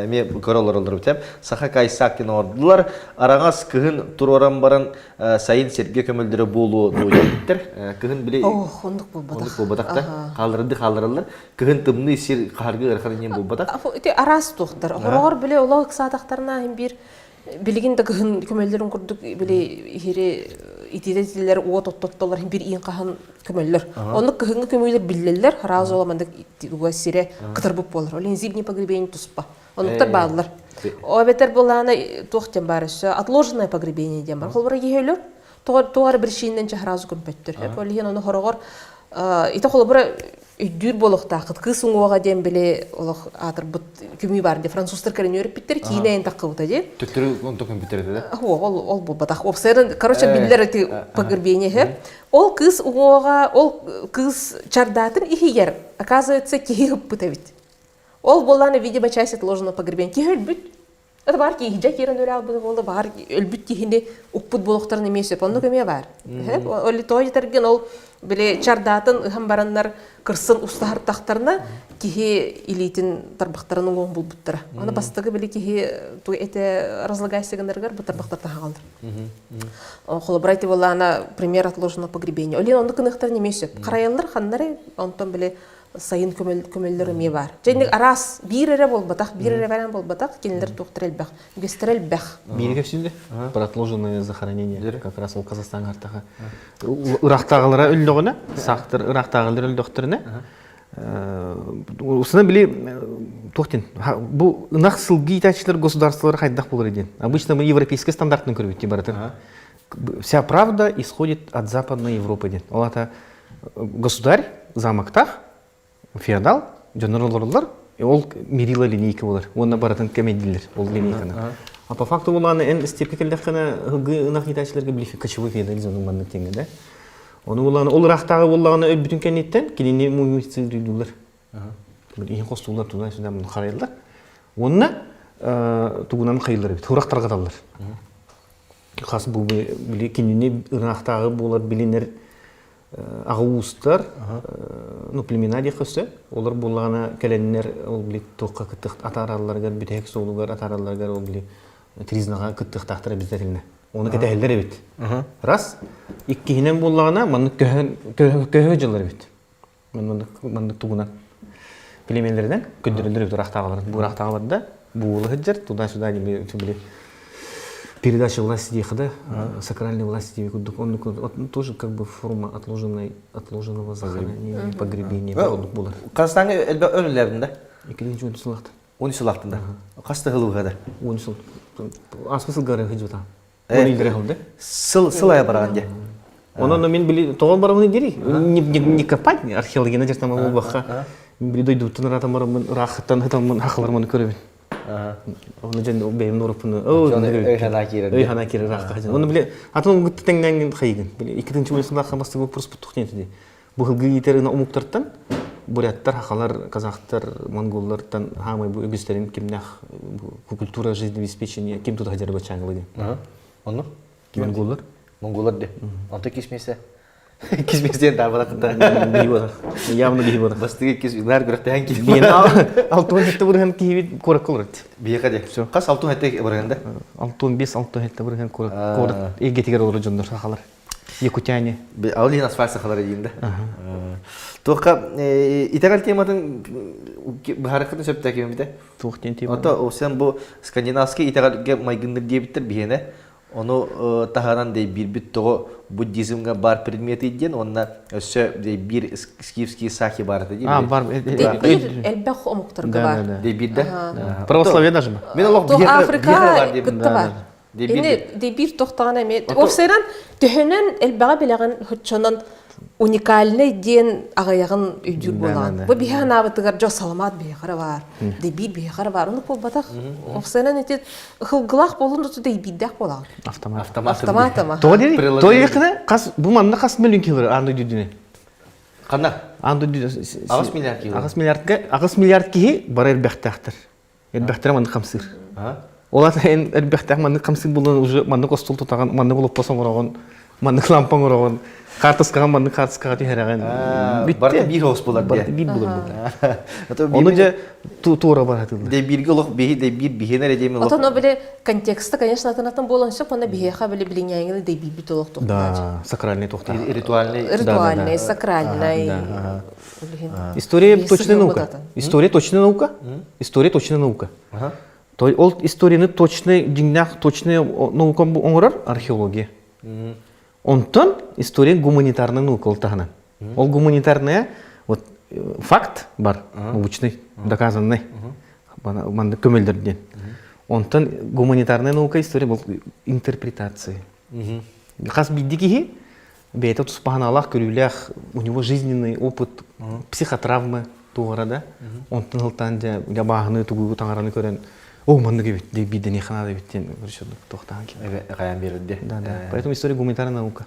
me görüyorlar onları biten. Saha kaysaktın ordular. Arağız kıhın turoran baran sayın Sergey Kömüldür'e bolu doyuyor. Kıhın bile. Oh, onduk bu badak. Onduk bu badak da kaldırırlar. Kıhın tımını isir kargı ırkanın bu badak. Ити арас тоқтар. Орор биле улаг саатактарына бир билигин да кыһын көмөллөрүн курдук биле хире итидетилер уот оттоттолар бир иин кахан көмөллөр. Оны кыһынга көмөллөр биллелер разы оламанда уга сире кытырбып болор. Олен зибни погребение туспа. Онуктар баалар. О бетер буланы тохтен барышы отложенное погребение дем бар. Холбара гейлөр. Тугар бир шинден чахразы көмпөттөр. Хеп олен оны хорогор ите холбара үдүр болохтакыт кыз уңуга дем биле олох атыр бут күмүй бар де француздар керен өрүп биттер кийинен такыбыта де. Төттөрү он компьютерде да. Ол бу батак обсерен короче биллер эти погребение хеп. Ол кыз уңуга ол кыз чардатын ихигер. Оказывается кийип бутабит. Ол боланы видимо часть отложено погребение кийөлбүт. Это бар ки хижа керен өрөп болды бар өлбүт кийинде укпут болохтарын эмес деп ону көмө бар. Хеп ол той терген ол биле чардатын ым бараннар кырсын устахар тактарына кихи илитин тарбактарын оң булбуттара. Аны бастыгы биле кихи ту эте разлагайсыгындаргар бу тарбактарда калдыр. Холобрайти болана пример отложено погребение. Олен онды кыныктар немесе караялар ханнары онтон биле сайын көмөллөр эме бар. Жайны арас бир эре болбатак, бир эре баран болбатак, келиндер токтурелбак, гестерелбак. Бириге всюду про отложенное захоронение, как раз ол Казахстан артага. Ирактагылары өлдөгөнө, сактыр Ирактагылар өлдөктөрүнө. Усына биле токтин. Бу ынак сылгы итачылар государстволор кайдак болор экен. Обычно мы европейский стандарттын көрбөт баратыр. Вся правда исходит от Западной Европы. Олата государь замоктах феодал жоноролорлар ол мерила линейка болар. Онна баратын комедиялер ол линейканы. А по факту буланы эн степикелдер гана хыгы нахитачларга билифи кочевой феодализмның манны теңге да. Оны буланы ол рахтагы буллаганы бүтүн кенеттен килини муйцидулар. Бир ин костулар туда сюда мын карайлар. Онна тугунан кыйлар бит. Турактарга даллар. Хас бу били кинини рахтагы булар билинер агустар, ну племена дихсе, олар буллаганы келеннер ол били токка кыттык атаралларга бүтек соолугар атаралларга ол били тризнага кыттык тактыра биздерилне. Оны кетелер бит. Раз, иккинен буллагына маны көһө жыллар бит. Маны тугунан племенлерден көндүрүлөр бит рахтагалар. Бу рахтагаларда буулы хыджар туда-сюда били передача власти дихада, сакральной власти дихада, он тоже как бы форма отложенного захоронения, погребения. Казахстанга элбе өлүлөрүндө. 2-сылакта. 10-сылактында. Кашты кылуугада. 10 сыл. Аспысыл гары хыжыта. 10 илдер кылды. Сыл ая барганда. Онон мен били тогон барымны дери. Не копать археология надежда маму баха. Били дойдуттун ратамарым рахаттан хатамын хакылармын көрөбүн. Оны жан бейм норупны. Ой хана кире рахка. Оны биле атын гыттеңнен кайгын. Биле 2-нчы сылакка басты вопрос туктенди. Бу хылгы итерине умуктартан буряттар, хакалар, казахтар, монголлардан хамай бу өгүстерин кимнах культура жизнеобеспечения ким тут хажар бачаңлыгы. Оны? Монголлар. Монголлар де. Анта кисмесе. Кисместен табылакта. Бийбар. Явно бийбар. Бастыгы кисмелер көрөтөн кис. Мен алтын хетте бурхан киби корак кылырт. Бияка де. Кас алтын хетте барганда. Алтын 5 алтын хетте бурхан корак. Эгетигер олор жондор хакалар. Якутяне. Аулин асфальт сахалары дейинде. Тока итагал тематын харакатын сөптө кемде. Токтен тема. Ото осен бу скандинавский итагалга майгындыр дебиттер бихене. Оны тахаран дей бир бит того буддизмга бар предмети иден, онна өсө дей бир скифский сахи бар дей. Бар. Бир элбэх омуктарга бар. Дей бирде. Православие даже. Мен Аллах Африка кытта бар. Эне дей бир токтаган эме. Овсайран төһөнөн элбага билаган хөтчонон уникальный ден агаягын үйдүр болган. Бу бихана батыгар жо саламат бихара бар. Дей бир бихара бар. Уну батак овсайран эте хылгылак болун туту дей биддак болаган. Автомат. То дери. То якына кас бу манна кас миллион кило анды дүдүнө. Кана? Анды 9 миллиард кило. 9 миллиард ки бар элбехтактыр. Элбехтер манды камсыр. Олар элбехтер манды камсыр болон уже манды костул тутаган, манды болуп посоң орогон, манды лампаң орогон. Картаскага манды картаскага тихереген. Барда бир хос болар. Барда бир болар. Оны же тура баратылды. Дей бирге лох бихи дей бир бихенер эдеми лох. Отоно биле контекстта, конечно, атанатын болонсо, пона бихеха биле билиняңгы дей бир толок токтаж. Да, сакральный токтаж. Ритуальный. Сакральный. История точная наука. История точная наука. История точная наука. То ол историяны точный диңнах точная наука оңорар археология. Онтон история гуманитарная наука олтахана. Ол гуманитарная вот факт бар, научный, доказанный. Манды көмөлдөрдөн. Онтон гуманитарная наука история бол интерпретация. Хас биддики бейта тусбаханалах көрүлях, у него жизненный опыт, психотравмы тугара. Онтон ылтан жабагыны тугу таңараны көрөн. О, манды кебит, дей биден ехана да биттен решёт токтаган ки. Каян берди. Да. Поэтому история гуманитарная наука.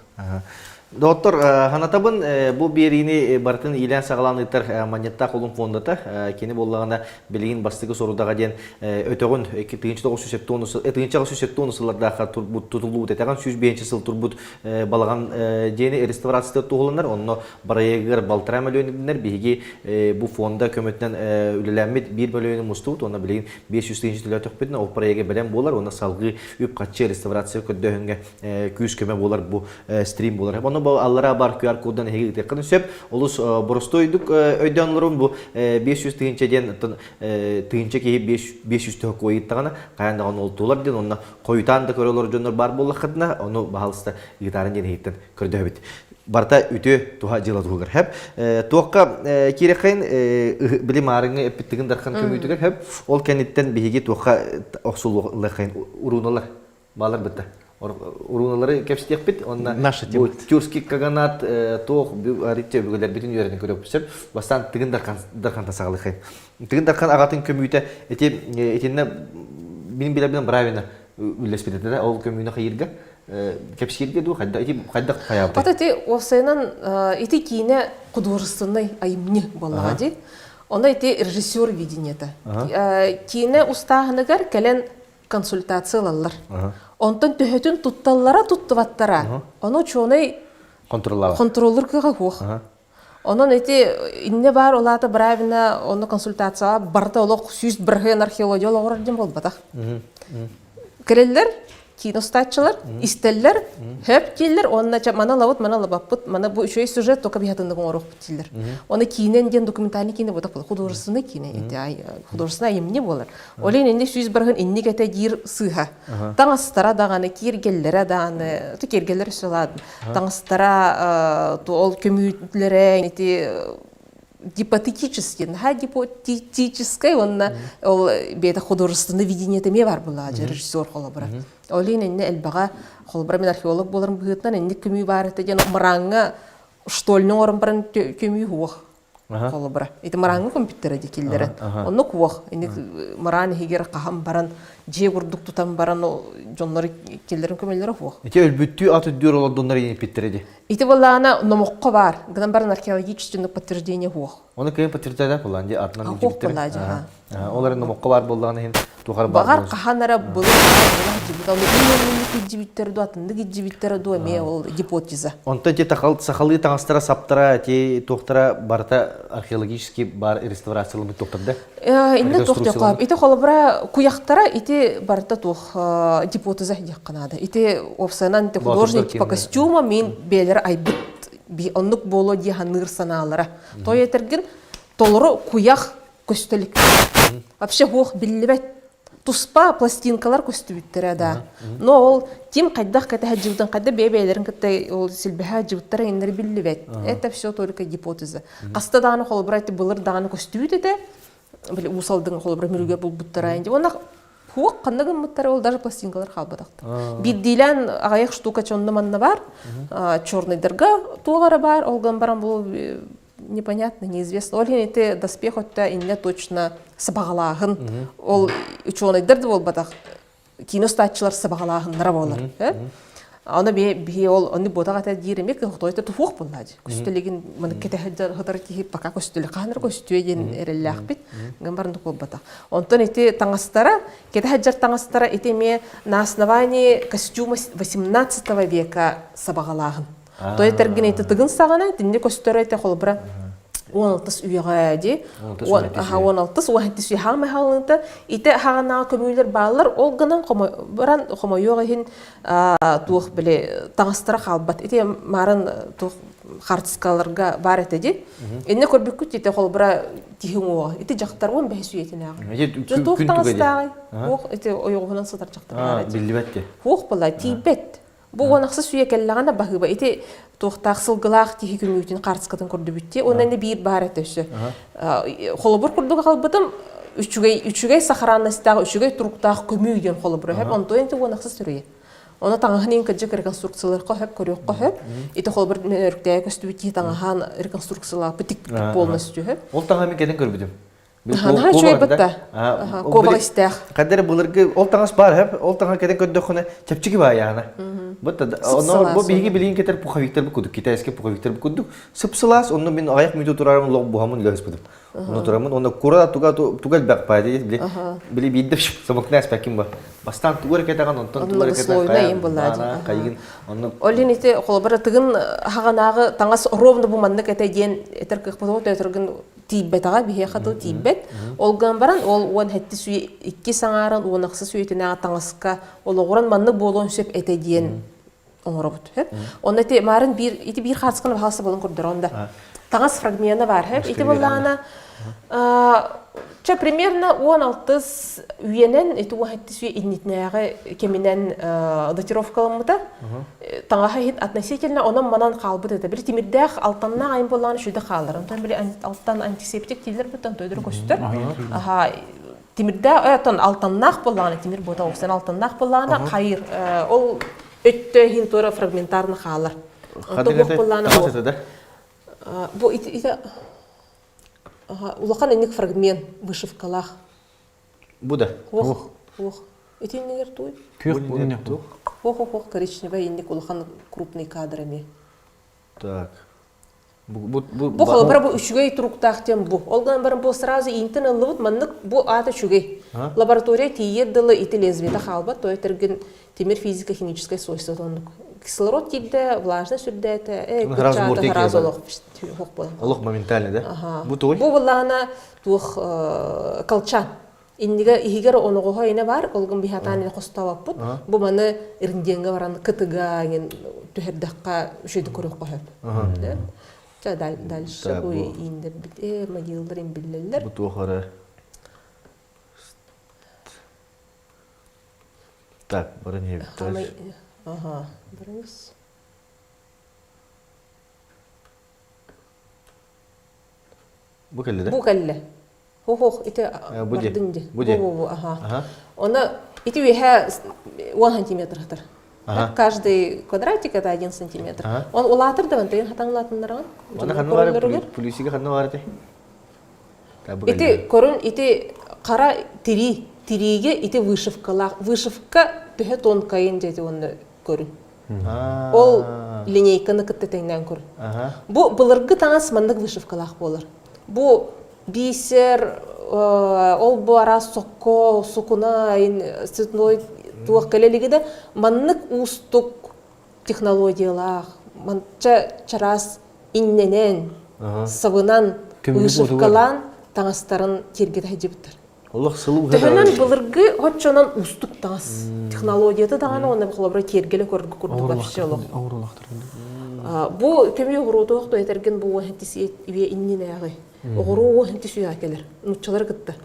Доктор Ханатабын бу берини бартын илен сагаланыктар монетта колун фондата кени боллагана билигин бастыгы сорудага ден өтөгөн 2-970 сылларда тутулуу тетаган 105 сыл турбут балаган жени реставрация тугуланар онно барайгыр балтыра миллиондер биги бу фонда көмөттөн үлелемит 1 миллион мустут онна билигин 500 тыгын төкпөтүн о барайга белем болар онна салгы үп катчы реставрация көдөгөнгө күз көмө болар бу стрим болар аллара бар QR коддан хегите каны сөп олус боростойдук өйдөнлөрүн бу 500 тыгынча тыгынча ки 500 тök коюттагана каяндаган олтулар ден онна коютан да көрөлөр жөндөр бар боллакытна ону баалыста гитарын ден хейттен көрдөбүт барта үтө туха жыла тугар хеп туакка кирекен билим арыңы эпиттигин даркан көмүйтүгөр хеп ол кенеттен биги туакка оксуллыкын уруналар балар битте уруналары кепстекпит, онна Наша бу тюркский каганат тох аритте бүгелер бүтүн үйрөнүп көрөпсүр. Бастан тыгын даркан тасагалыхай. Тыгын даркан агатын көмүйтө этинне бин билебен правильно үлеспедете ол көмүйнө хайырга кепсирге ду кайдак каябы. Вот эти овсенан эти кине художественный айымны баллади. Он эти режиссер видения-то. Кине устахныгар келен консультациялар. Онтон төһөтүн тутталлара туттубаттара. Ону чоной контроллер кыга хух. Онон эти инне бар олата правильно ону консультация барта олох сүйүз бирген археологиялар дем болбатах. Келелер киностатчылар, истеллер, хөп киллер, онна мана лавут, мана лабаппут, мана бу еще сюжет только бихатынды гоңорох биттилер. Оны кинен ден документальный кине бодак болот, художественный кине, художественный эмне болар. Олен энди сүйүз барган энни кете жир сыха. Таңастара даганы киргеллере даганы, то киргеллер сылад. Таңастара ол көмүтлере эти гипотетический, гипотетический, он бета художественное видение теме бар была, режиссер холобра. Олин инне элбага холобра мен археолог боларым быгытнан инне көмүй бар этеген маранга штольный орын баран көмүй хуах холобра. Это маранга компьютера дикиллере. Онно хуах, инне маран хигер кахам баран же курдук тутам баран жоннор киллерин көмөлөрө хуах. Эти өлбүттүү аты дүр олар дондар ине питтереди. Ити болана номокко бар. Гынан баран археологический подтверждение хуах. Оны кайын подтверждает булан же артынан жибиттер. Олар номокко бар болганы хин тухар бар. Багар каханара булы жибитал. Мен жибиттер до атынды жибиттер до ме ол гипотеза. Онта те сахалы таңастара саптара те тоқтара барта археологический бар реставрациялы тоқтарды. Инде тоқтоқап. Ите холобра куяқтара ите барта тох гипотеза дикканада. Ите овсанан те художник по костюма мен белер айбыт би оннук боло ди ханыр саналара. Той етерген толору куях көстөлүк. Вообще хох биллебет туспа пластинкалар көстүбүттер да. Но ол тим кайдак ката хаҗыбдан кайда бебелерин ката ол силбеха җыбыттар инер биллебет. Это все только гипотеза. Кастаданы холбрайты булыр даганы көстүбүт эте. Били усалдын холбра мөргө булбуттар инде. Она хуак кандагы мыттар ол даже пластинкалар халбадакты. Биддилен аяк штука чонда манна бар. Чёрный дырга тугара бар. Олган баран бул непонятно, неизвестно. Олген эти доспех отта инне точно сабагалагын. Ол ученый дырды бол батак киностатчылар сабагалагын нара болар. Аны бе ол аны бодагата диремек хтойта туфук буллади. Көстөлеген мына кете хадар ки пока көстөлө каныр көстөйген эреллах бит. Гамбарны кол бата. Онтон эти таңастара, кете хадар таңастара этеме на основании костюма 18 века сабагалагын. Той терген эти тыгын сагана, тинде көстөрө эте холбра. 16 үйгө ди. 16 уахтис үйхам халынта ите хагана көмүлөр баллар ол гынан баран комойого хин тух биле таңастыра халбат. Ите марын тух хартскаларга бар эте ди. Эне көрбүккүт ите холбра тихиңо. Ите жактар 15 үйетине. Эте тух таңастагы. Ох эте ойогунан сатар жактар бар. Билбетти. Ох бала тибет. Бу онаксы сүйекеллагана багыба. Ите тохтаксылгылак тихи күмүтүн картскатын көрдөбүтте. Онан бир бар этөсү. Холобур курдуга калбытым үчүгөй сахаранастагы үчүгөй туруктагы көмүйдөн холобур хеп онтон те онаксы сүрөй. Она таңахнын кыжык реконструкциялар кохеп көрөк кохеп. Ите холобур өрктөй көстүбүтти таңахан реконструкциялар битик полностью хеп. Ол таңами кеден көрбүдүм. Ха чөй битта. Коба истех. Кадер булыргы ол таңас бар хеп, ол таңа кеден көрдөкөнө чепчиги бар яна. Бутта оно бу биги билин кетер пухавиктер бу китайский пухавиктер бу сыпсылас, оны мен аяк мүтө турарым лог бухамын лес бутуп. Оны турамын, оны кура тугал бак пайда били биддеп самокнас паким ба. Бастан тугар кетаган онтон тугар кетаган кайгын. Олините холбара тыгын хаганагы таңас ровно бу манны кетеген этер кыппото өтөргөн тибетага бие хатыл тибет. Олган баран ол он хетти суй 2 саңарын онаксы суйтына таңаска ологоран манны болон сөп этеген оңоробут хеп. Онда те марын бир хатскын халсы болон көрдөр онда. Таңас фрагменты бар хеп. Ити боллана примерно 16 үйенен эти уахетти суй иннитнягы кеминен датировкаламыта. Таңаха хит относительно онан манан калбыт эте. Бир тимирдах алтанна айын болланы шүйдө калдыр. Онтан бир алтан антисептик тилер бутан тойдыр көстөр. Тимирдә ятан алтаннак болланы, тимир бота оксан алтаннак болланы, хайыр. Ол өттө хин тора фрагментарны халар. Бу ите улахан инник фрагмент вышивкалах. Бу да. Ох. Ите негер туй. Күйек не тух. Ох, коричневый инник улахан крупный кадрами. Так. Бу холбара бу үчүгей туруктактен бу. Олган барын бу сразу интен алыбыт маннык бу ата чүгей. Лаборатория тиердылы ити лезвиета халба, то это темир физико-химическое свойство тоннук. Кислород тиде, влажность сүрдәте, гразу олох моментально, да? Бу той? Бу булана тух колчан. Инниге игер оногого ине бар, олган бихатан костабап бут. Бу маны ирденге баран кытыга ген төһөрдәккә үшөйдү көрөк койып. Дальше бу инде бит могилдарын биллелер. Бу тохары. Так, барын ебит. Ага, барыңыз. Бу келде, да? Бу келде. Хох, ите бардынды. Бу, ага. Оны ите веха 1 сантиметр. Каждый квадратик это 1 сантиметр. Он улатыр да вантен хатаңлатыннарга. Аны ханны бар, плюсиге ханны бар ите. Ите көрүн ите кара тириге ите вышивка төһө тонкайын деди оны көрүн. Ол линейканы кыттетеңнен көрүн. Бу былыргы таңас мандык вышивкалах болар. Бу бисер ол бу ара сокко сукуна цветной туак келелигиде маннык устук технологиялах манча чарас инненен сабынан вышивкалан таңастарын тергеде жибиттер. Аллах сылу Төһөнөн былыргы хотчонон устук таңас технологияты даганы оны холобра тергеле көргү курдук вообще лох. Бу көмүй угурутук то этерген бу хантиси иве инненеги. Угуруу хантиси якелер. Нуччалар гытты.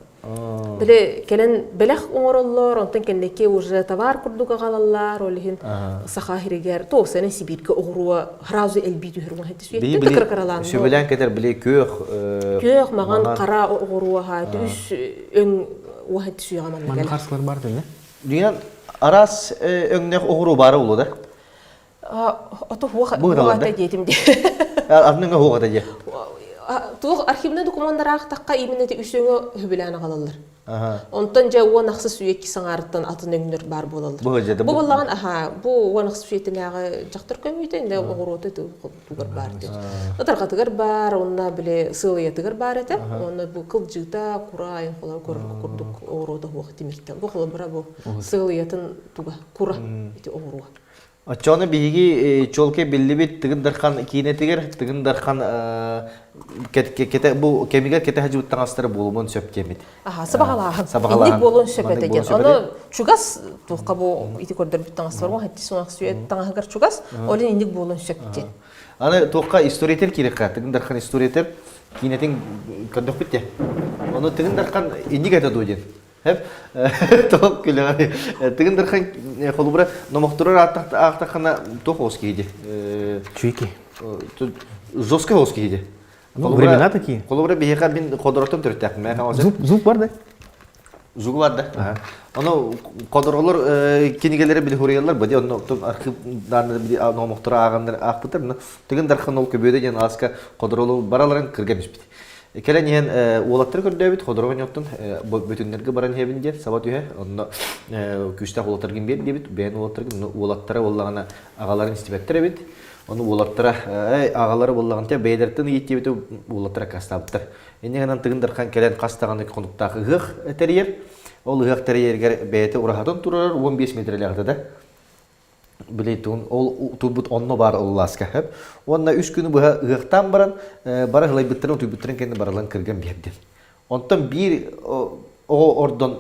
Биле келен белех оңороллор, онтон кеннеке уже товар курдук агалалар, олихин сахахиригер, то сенен Сибирге угуруа харазы элбитү хөрүн хантиси якты тыкыркаралан. Сөбелен кетер биле көөх маган кара угуруа ха үс өң хантиси ягаман Ман карсылар бар да, Дүйен арас өңнек угуру бары болу да? Ото хуата детимде. Арныңа хуата де. Тух архивный документтар таққа именно те үсөңө хөбүләне калалар. Онтон же уон аксы сүйек саңарттан атын өңнөр бар болалар. Бу боллаган бу уон аксы сүйетинеге жактыр көмүйтө инде огороты тугар бар де. Атаргатыгар бар, онна биле сылыятыгар бар эте. Онна бу кылжыта курайын холар курдук огороты хуак тимиртен. Бу холор бара бу сылыятын туга кура эти огоруга. Ачаны биги чолке биллибит тыгын дархан кинетигер тыгын дархан кете бу кемигер кете хажыбыт таңастыры болумун сөп кемит. Сабагалахан. Инник болун сөп этеген. Аны чугас тухка бу ити көрдөр бит таңастыр бар. Хатти сонак сүйет таңагар чугас, олен инник болун сөптен. Аны тухка историятер керек тыгын дархан историятер кинетин көндөк битте. Аны тыгын дархан инник ата дойден. Hep toh külleri. Tığın derken kolubra nomokturar aktaqana toh hoskiydi. Чуйки. Жестко hoskiydi. Времена такие. Kolubra biheka bin kodorotun törtәк. Зуб бар да? Зуг бар да. Аны кодоролор кинигелери били хуриялар бади аны архивдан били номоктура агандар акпытыр. Тığın derken ол көбөдө жана аска кодоролу бараларын кирген бит. Келен ен улаттар көрдөбүт ходорон yoktun бүтүннөргө баран хебинде сабат үе онно күчтө улаттаргын бер дебит бен улаттаргын улаттары боллагана агаларын истебеттер бит оны улаттара агалары боллаганта бейдертин иттебит улаттара кастаптыр энегенен тыгындархан келен кастаганы кондуктагы гых терьер ол гых терьергер бейте урахатын турар 15 метрлерде да Билетун ол тубут онно бар улласка хеп. Онна 3 күнү бу гыктан баран бара хылай биттерин тубуттарын кенде баралан кирген бердим. Онтон бир о ордон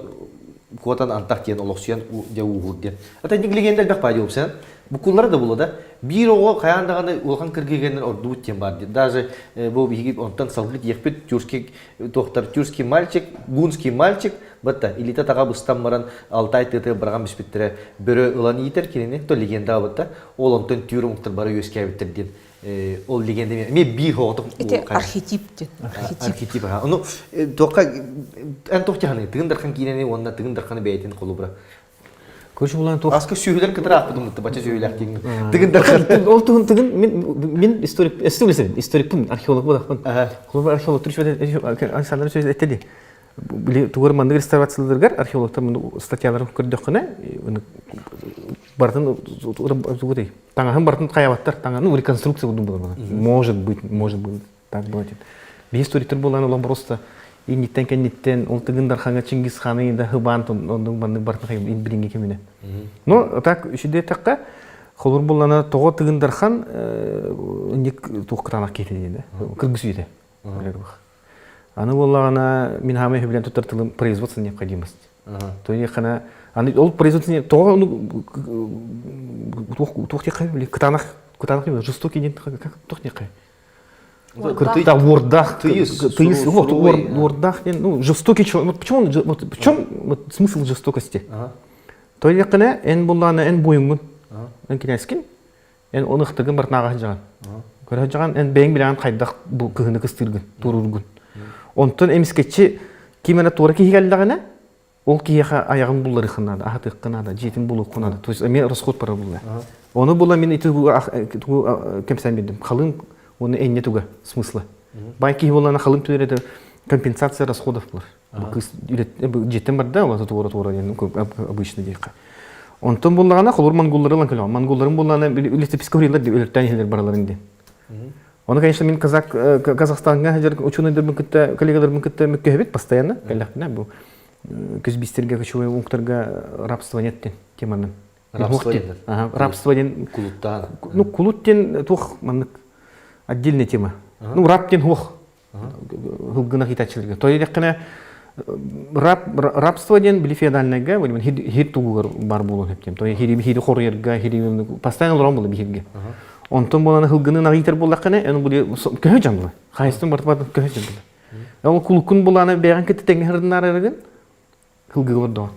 квотан антактиен олоксуян де угурден. Ата диглегендер бак пайда болсен. Бу куллар да булуда. Бир ого каяндаганы улган киргегендер орду тем бар. Даже бу биги онтон салгыт екпет тюркский доктор тюркский мальчик, гунский мальчик бата илита тага бустан баран Алтай тыты барган биспиттере бөрө ылан итер кинени то легенда бата. Ол онтон тюрмуктар бары өскәбиттерден. Ол легенда ме бир хото. Это архетип. Архетип. Ну тока эн тохчаны тыгындархан кинени онна тыгындарханы бейтин колубра. Көрші болған тоқ. Аскы сүйілер кітір ақпыдың мұтты, бача сүйілер кейін. Тігін Ол тығын мен историкпін, археолог болақпын. Қолы археолог түрші Александр сөз әттеді. Туғыр маңдық реставрацияларғар археологтар мұны статьяларын көрді қына бартын таңағын бартын қаябаттар таңағын реконструкция бұдың болар. Может быть, так болады. Бе историктер болған олан просто ниттен кәнеттен ол тығындар қаңа Чингис ханы да хыбан оның бандық бартын қайым білінге кеміне. Но так үшіде таққа қолыр болғана тоғы тығындар қан үнек тоққыранақ кетеді. Кыргыз үйде. Аны болағана мен хамай хүбілен тұттартылым производство необходимость. То есть қана ол производство тоғы тоқты қай біле кытанақ емес жестокий ден тоқты қай. Да, вордах, вордах, ну, жестокий человек. В чем смысл жестокости? То есть қана эн болағана эн бойыңмын, эн кенескін, эн оны қытығын бартынаға жаған. Көрі жаған эн бәйін білеген қайдақ бұл күхіні қыстыргын, тұрыргын. Онтон эмискетчи кимена тура кихигалдагана ол кияха аягын буллары хынады, ахаты хынады, жетим булу хынады. То есть мен расход пара булла. Оны була мен итүгү кемсен бедим. Халын оны энне туга смысла. Байки булана халын түреде компенсация расходов булар. Жетим барда ала тура обычно дейка. Онтон буллагана холур монголлары ланкала. Монголларын булана летописковрилар деп өлтәнелер бараларында. Он, конечно, мен Казахстанга ученыйдар мукытта, коллегалар мукытта мөккөбет постоянно, каллахна бу. Көзбистерге кочуй уңтарга рабство неттен теманын. Рабство нет. Ага, рабство ден Кулуттан. Ну, кулуттен тух маннык отдельная тема. Ну, рабтен хух. Хылгына хитачылыгы. То есть кына рабство ден били феодальныйга, вот хир тугугар бар болон хептем. То есть хири хорьерга, хири постоянно лорон болу бихирге. Онтон боланы хылгыны нагитер боллаққаны, оны бұлі көй жан бұлы. Қайыстың бартып көй жан бұлы. Ол күлкін боланы бәйған кетті тәңгердің арарығын, хылгы көрді оған.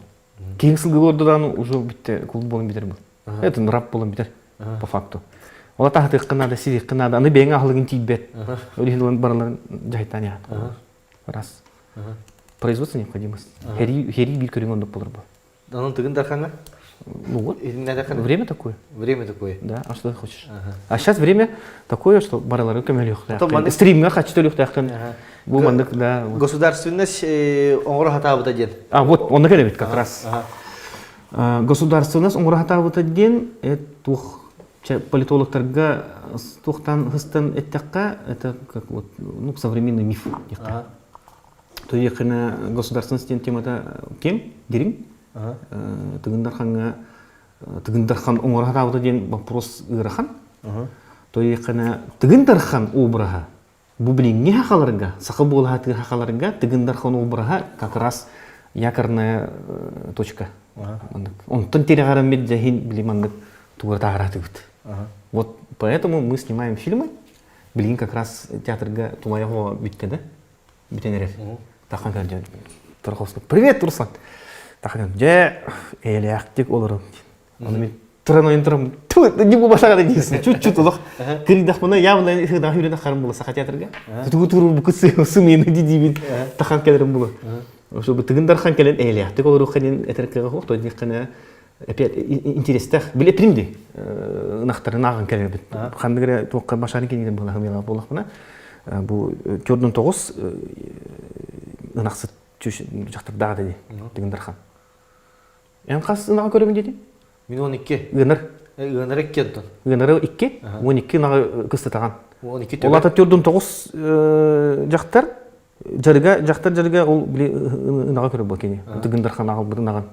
Кейін сылгы көрдідан уже бітті күл болын бітер бұл. Это раб болын бітер, по факту. Ола тағытық қынады, сирек қынады, аны бәйін ағылығын тейбет. Өлігін бараларын жайттан яғын. Раз. Производство необходимость. Хери бір көрің ондық болыр бұл. Анын тыгындар қаңа? Ну вот, время такое. Время такое. Да, а что ты хочешь? А сейчас время такое, что баралары көмелі ұқтаяқтын. Стримға қачты ұқтаяқтын. Бұл да. Государственность оңғыры хатабыта ден. А, вот, он наконец как раз. Государственность оңғыры хатабыта ден, это политологтарға тоқтан хыстан әттіққа, это как вот, ну, современный миф. То есть, государственность темата кем? Дерин? Тыгындархан оңыр хатабыта ден вопрос ырахан. То есть, тыгындархан обраға, бұл білін не хақаларға, сақы болы хаты хақаларға, тыгындархан обраға как раз якорная точка. Онтон тереғарам бет жахин білімандық туғырта ағыраты бұд. Вот поэтому мы снимаем фильмы, білін как раз театрға тумаяғы бүттеді, бүттенерер. Таққан кәрді, Турховский. Привет, Руслан! Тахан, же электик олором. Оны мен тұран тұрам. Не бұл басаға дейсің. Чуть-чуть олық. Кірдақ мұна явно хыдан хүрені қарым болы сақа театрға. Тұғы-тұру бүкісі сымені дейбін тақан кәдірім болы. Ошо бұл тығындар қан кәлін электик олору қанен әтірікіға қоқ. Той дейқіні опять интерестақ. Біле примді. Нақтарын ағын кәлі біт. Қандығыры тоққа башарын кенеден болы ғымела болық мұна. Бұл көрдің тоғыз ынақсы жақтырдағы деді. Тығындар қан. Ен қасы ынаға көрімін деді? Мен 12. Гыныр. Гыныр еккенді. Гыныры 2, 12 ынаға қыстатаған. 12 төбе. Олата түрдің 9 жақтар, жарыға ол ынаға көрі бұл кені. Тығындар қан ағыл бұд ынаған.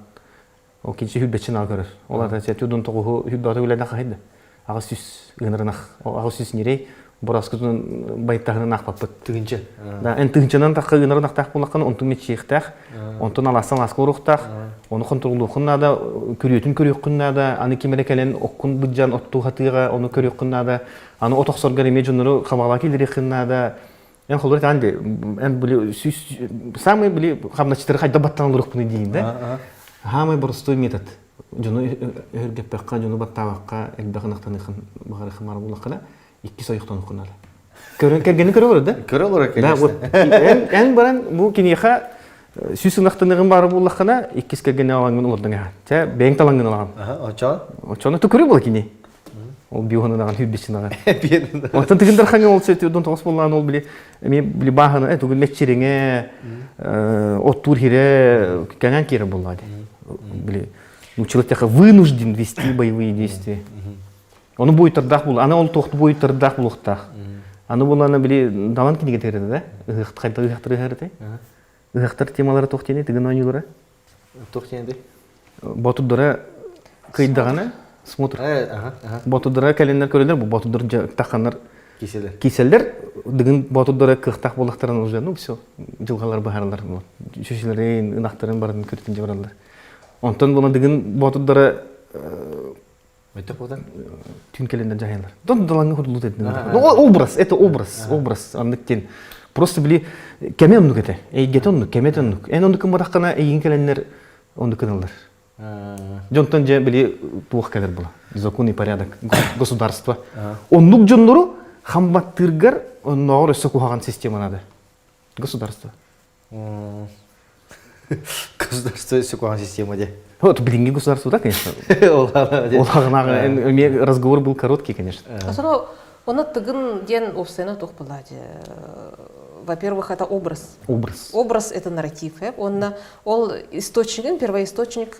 Ол кенші хүлбетші ынаға көрір. Олата түрдің 9-ы хүлбеті өләді қайды. Ағы сүз гыныр ынақ. Ағы сүз нерей. Борасқызын байттағынан ақпаппыт. Тығынчы. Да, эн тығынчынан таққа гынырын ақтақ болаққан, онтың метшейқтақ, онтың аластан ласқа ұрықтақ, оны қонтырғылу қыннада, көретін көрек қыннада, аны кемері кәлен оққын бұджан отту қатыға, оны көрек қыннада, аны отоқсорғар еме жоныры қабала келдері қыннада. Эн қолырет әнде, эн білі, самый білі қабначтары қайда баттан ұрық бұны дейін, да? Хамай бұрыстой метод. Жоны өргеппеққа, жоны баттаваққа, әлбәғын ақтанықын бағары қымары болаққана. 2 союқтан оқынады. Кергені көрі олар, да? Көрі олар, конечно. Да, вот. Ән баран бұл кенеға Сүйсінақтанығын бары болаққана, иккес кәгені алаңын олардың аға. Тә бәйін талаңын алаған. Очон? Очоны түкірі бол кене. Ол бионын аған, хүббесін аған. Отын түгіндер қаңын ол сөйті, одан тоғыс болған ол біле бағыны, түгін мәтчеріңе, оттур хире, кәңән кері болады. Біле, человек вынужден вести боевые действия. Оны бойытырдақ бұл, ана ол тоқты бойытырдақ бұлықтақ. Аны бұл ана біле далан кенеге тәреді, да? Үғықтыр ғарды. Үғықтыр темалары тоқтене, тігін ойнылары. Тоқтенді. Ботудыра қайдағаны смотр. Ботудыра кәленлер көрелер, бұл ботудыр таққанлар кеселдер. Дігін ботудыра қықтақ болақтарын ұлжар, ну, все, жылғалар бағарлар. Шөшелерін, ұнақтарын барын көретін же баралар. Онтан бұны дігін ботудыра түйін кәлендер жағайлар. Дон далаңы құрылу деді. Образ, это образ, андықтен. Просто біле, кәме оннық әті, әйгет оннық, кәмет оннық. Ән оннықын бараққана әйін кәленлер оннықын алдар. Жонтан же біле туық кәлер бұла. Закон и порядок, государство. Оннық жонлары хамбаттыргар оннағыр өсі қуғаған система нады. Государство. Государство өсі қуған система де. Вот, блинги государство, да, конечно. Разговор был короткий, конечно. Особенно, он тыгын ден обсцена тух палади. Во-первых, это образ. Образ — это нарратив. Он источник, первоисточник,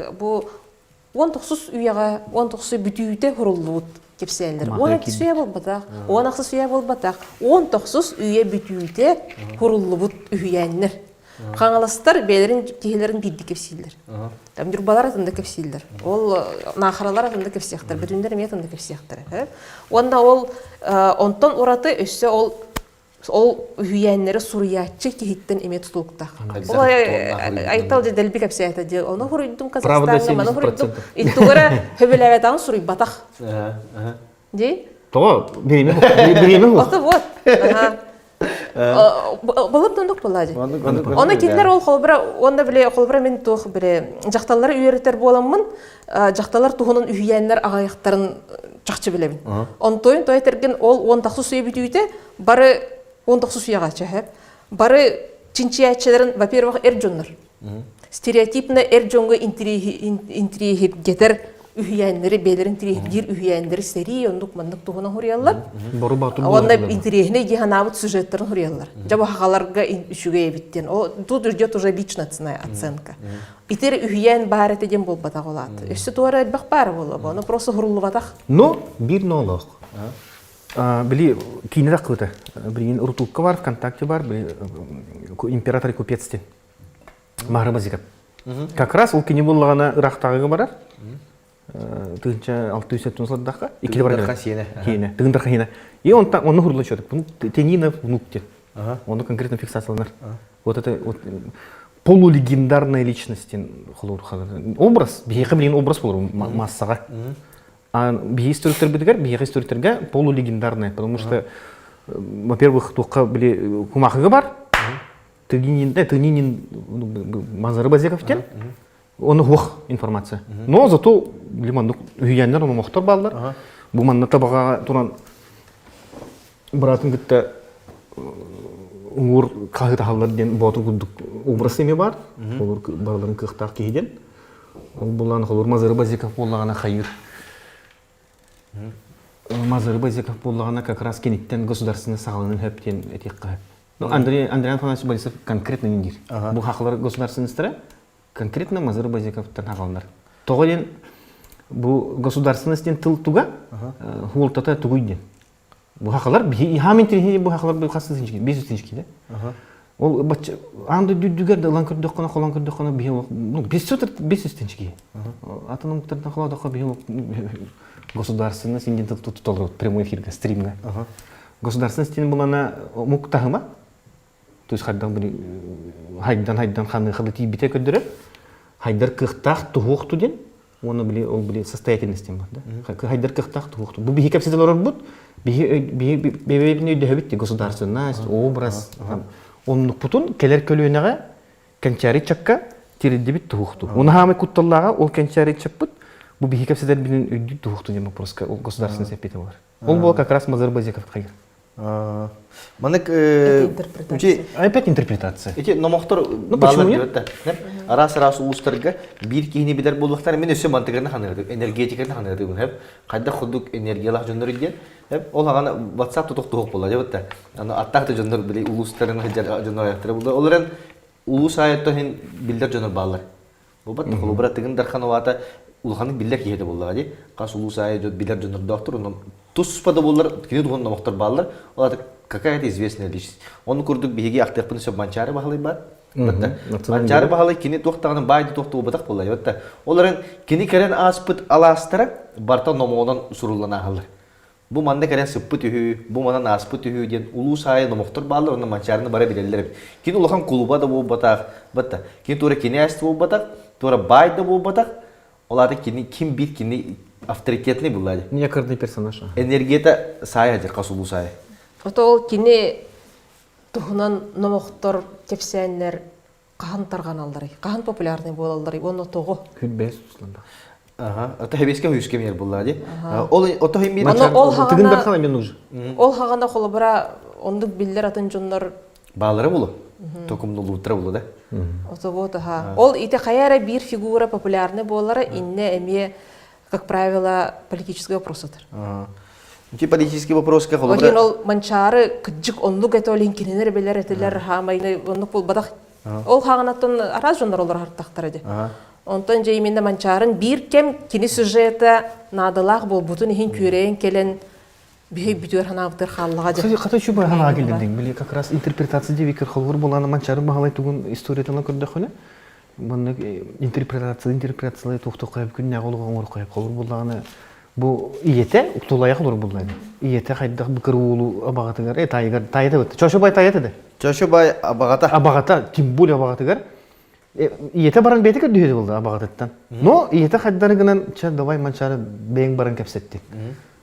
он тухсус уяга, он тухсус бүтүйте хуруллут кепселдер. Он аксуя бол батак, он аксуя бол батак, он тухсус уя бүтүйте хуруллут уяннер. Қаңаластар бәлерін кейлерін бидді кепсейлдер. Там жүрбалар атында кепсейлдер. Ол нақыралар атында кепсеяқтар, бүтіндер ме атында кепсеяқтар. Онда ол онтан ораты өссе ол үйәнлері сұриятчы кейттен еме тұтылықтақ. Ол айтал же дәлбі кепсеяқта де, оны құрыйдым Казахстанға, маны құрыйдым. Иттуғыра хөбеләветағын сұрый батақ. Дей? Тоға, береме ғо. Оты вот. Балып тондық болады. Оны келдер ол қолбыра, онда біле қолбыра мен тоқ біле жақталары үйеретер боламын, жақталар туғының үйенлер ағайықтарын жақчы білемін. Он тойын тойтерген ол 10 сүйе бүтүйді, бары 10 сүйеға чәхеп. Бары чинчиятчыларын, во-первых, әрджонлар. Стереотипны әрджонғы интригіп кетер үйенлері, бәлерін тирехбдер үйенлері сәрі, ондық мандық туғының хуриялар. Онда интригіне еханавыт сюжеттерін хуриялар. Жабы хақаларға үшіге ебіттен. Тут ждет уже личностная оценка. Итер үйен бар етеден бол батақ олады. Өсі туары әлбақ бары болды. Оны просто хұрулы батақ. Но бір нолық. Білі, кейінедақ қылды. Білін ұртулыққа бар, ВКонтакте бар, император и купецтен. Мағрыба зекап. Как раз ол кене болғана ұрақтағыға барар. Тыгынча 600 сладдаққа. Тыгындарқа сені. Тыгындарқа сені. И оны хұрлы шөдік. Тенина внук дед. Оны конкретно фиксацияланар. Вот это полулегендарная личность. Образ. Бейхі білген образ болыр массаға. А бейхі историктер бідігер, бейхі историктерге полулегендарная. Потому что, во-первых, тоққа біле кумақыға бар. Тыгнинин Мазары Базековтен. Оны хух информация. Но зато лимандық үйенлер, оны мұқтар балдар. Бұл манна табаға тұран бұратын күтті ұңыр қағыт қалдар ден бұғатыр күлдік образ еме бар. Олар бағларын қықтақ кейден. Ол бұланы қолыр Мазары Базеков болағана қайыр. Мазары Базеков болағана как раз кенеттен государственный сағалының хөптен әтек қағып. Андрей Афанасьевич Борисов конкретно нендер. Бұл хақылар государственностары конкретно Мазары Базековтан хақалындар. Тоғаден бұл государственностен тыл туға хуылтата туғыйден. Бұл хақылар, хамин терехене бұл хақылар бұл қасы тіншіке, 500 тіншіке. Ол анды дүддігерді ұлан көрдіққана, қолан көрдіққана 500 тіншіке. Атының мұқтардан қоладыққа бейін государственность инден тыл тұталыр, прямой эфирға, стримға. Государственностен бұл ана мұқтағыма, то есть хайдан ханы хады тибите көддірі, хайдар қықтақ тұғуқту ден, оны біле состоятельностен бар. Хайдар қықтақ тұғуқту. Бұл бейі кәпсетелер ор бұд, бейбейбіне өйді өбітті, государственность, образ. Оның бұтын келер көлуенеға кәнчәрі чакка тереді біт тұғуқту. Оны хамы күтталлаға ол кәнчәрі чак бұд, бұл бейі кәпсетелер білін өйді тұғуқту ден бұл государственность әппеті бар. Ол бұл как раз Мазары Базеков қайыр. Манык интерпретация. Опять интерпретация. эти номохтор почему баллар нет? диyorlar. Арас улустарга бир кийини бидер болуктар мен өсө мантыгына ханырды, энергетиканы ханырды бу хеп. Кайда худук энергиялар жөндөр иден. Хеп ол агана WhatsApp тутук тук болду жабытта. Аны аттакты жөндөр биле улустарын жөндөр аяктыр булды. Оларен улус аятта хин билдер жөндөр баллар. Бу бат холбара тыгын дарханавата улханы билдер кийде болду ди. Кас улус ая билдер жөндөр доктор уну туспада болар кини туган номохтор баллар. Олар какая-то известная личность. Он курдук биги актыпын сөп манчары бахалай бар. Манчары бахалай кини тоқтағының байды тоқты обадақ болай. Оларын кини керен аспыт аластыра барта номодан сурулана алыр. Бу манда керен сыппыт үйі, бу мандан аспыт үйі ден улу сайы номоқтыр балыр, оны манчарыны бара билелер. Кини улахан кулуба да бол батақ, батта. Кини тура кини асты бол батақ, тура бай да бол батақ. Оларды кини ким бит кини авторитетный булады. Некордный персонаж. Энергета сайы жер қас улу сайы. Ото ол кини тухунан номохтор тепсәннәр кахан тарган алдырый. Кахан популярный бул алдырый. Оны того. Хүнбәс усланда. Ага, ото хебеске хүскем ер булады. Ол ото хем бир Ол Тыгын хагана дархана мен уже. ол хагана холобра ондук биллер атын жоннор балары булу. Токумну лутра булу да. ото вот ага. Ол ите хаяра бир фигура популярный болары инне эме как правило политический вопросытыр. Ага. Ки политический вопрос ка Олин холобра. ол манчары кыджык ондук эте олин киненер белер этелер хамайны ондук бул бадак. Ол хаганаттан араз жоннор олар хартактар эди. Ага. Онтон жейминде манчарын бир кем кини сюжета надылак бол бутун хин күрейин келен бей бүтөр ханабытыр халлага Кстати, ката чуба хана келдин биле как раз интерпретация девикер холгор буланы манчары багалай тугун историятан көрдө хана. Мында интерпретациялай токток кайып күннө голгон ор кайып холгор буланы бу иете уктулая холгор буланы. Иете хайдак быкыр уулу абагатыгар тайгар тайда бит. Чошобай тайда да. Чошобай абагата. Абагата тем более абагатыгар иете баран бетик дүйөдө болду абагататтан. Но иете хайдарыгынан ча давай манчары бең баран кепсетти.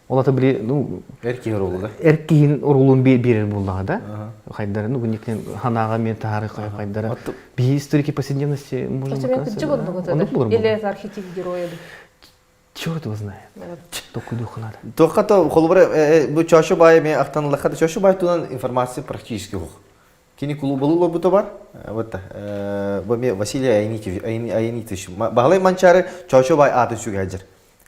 Олата биле, ну, Эркин ролу да. эркин урулун берер булдага да. Хайдары, ну, никен ханага мен тары хайдары. Би историки повседневности можем Хотя мен кыджык ондук или это архетип героя. Черт его знает. Только духа надо. Тохато холобра бу Чошобай ме актанлыка да Чошобай тунан информация практически жоқ. Кини клубулу бу бар. Вот бу ме Василий Айнитович. Баглай манчары Чошобай аты сүгәҗер.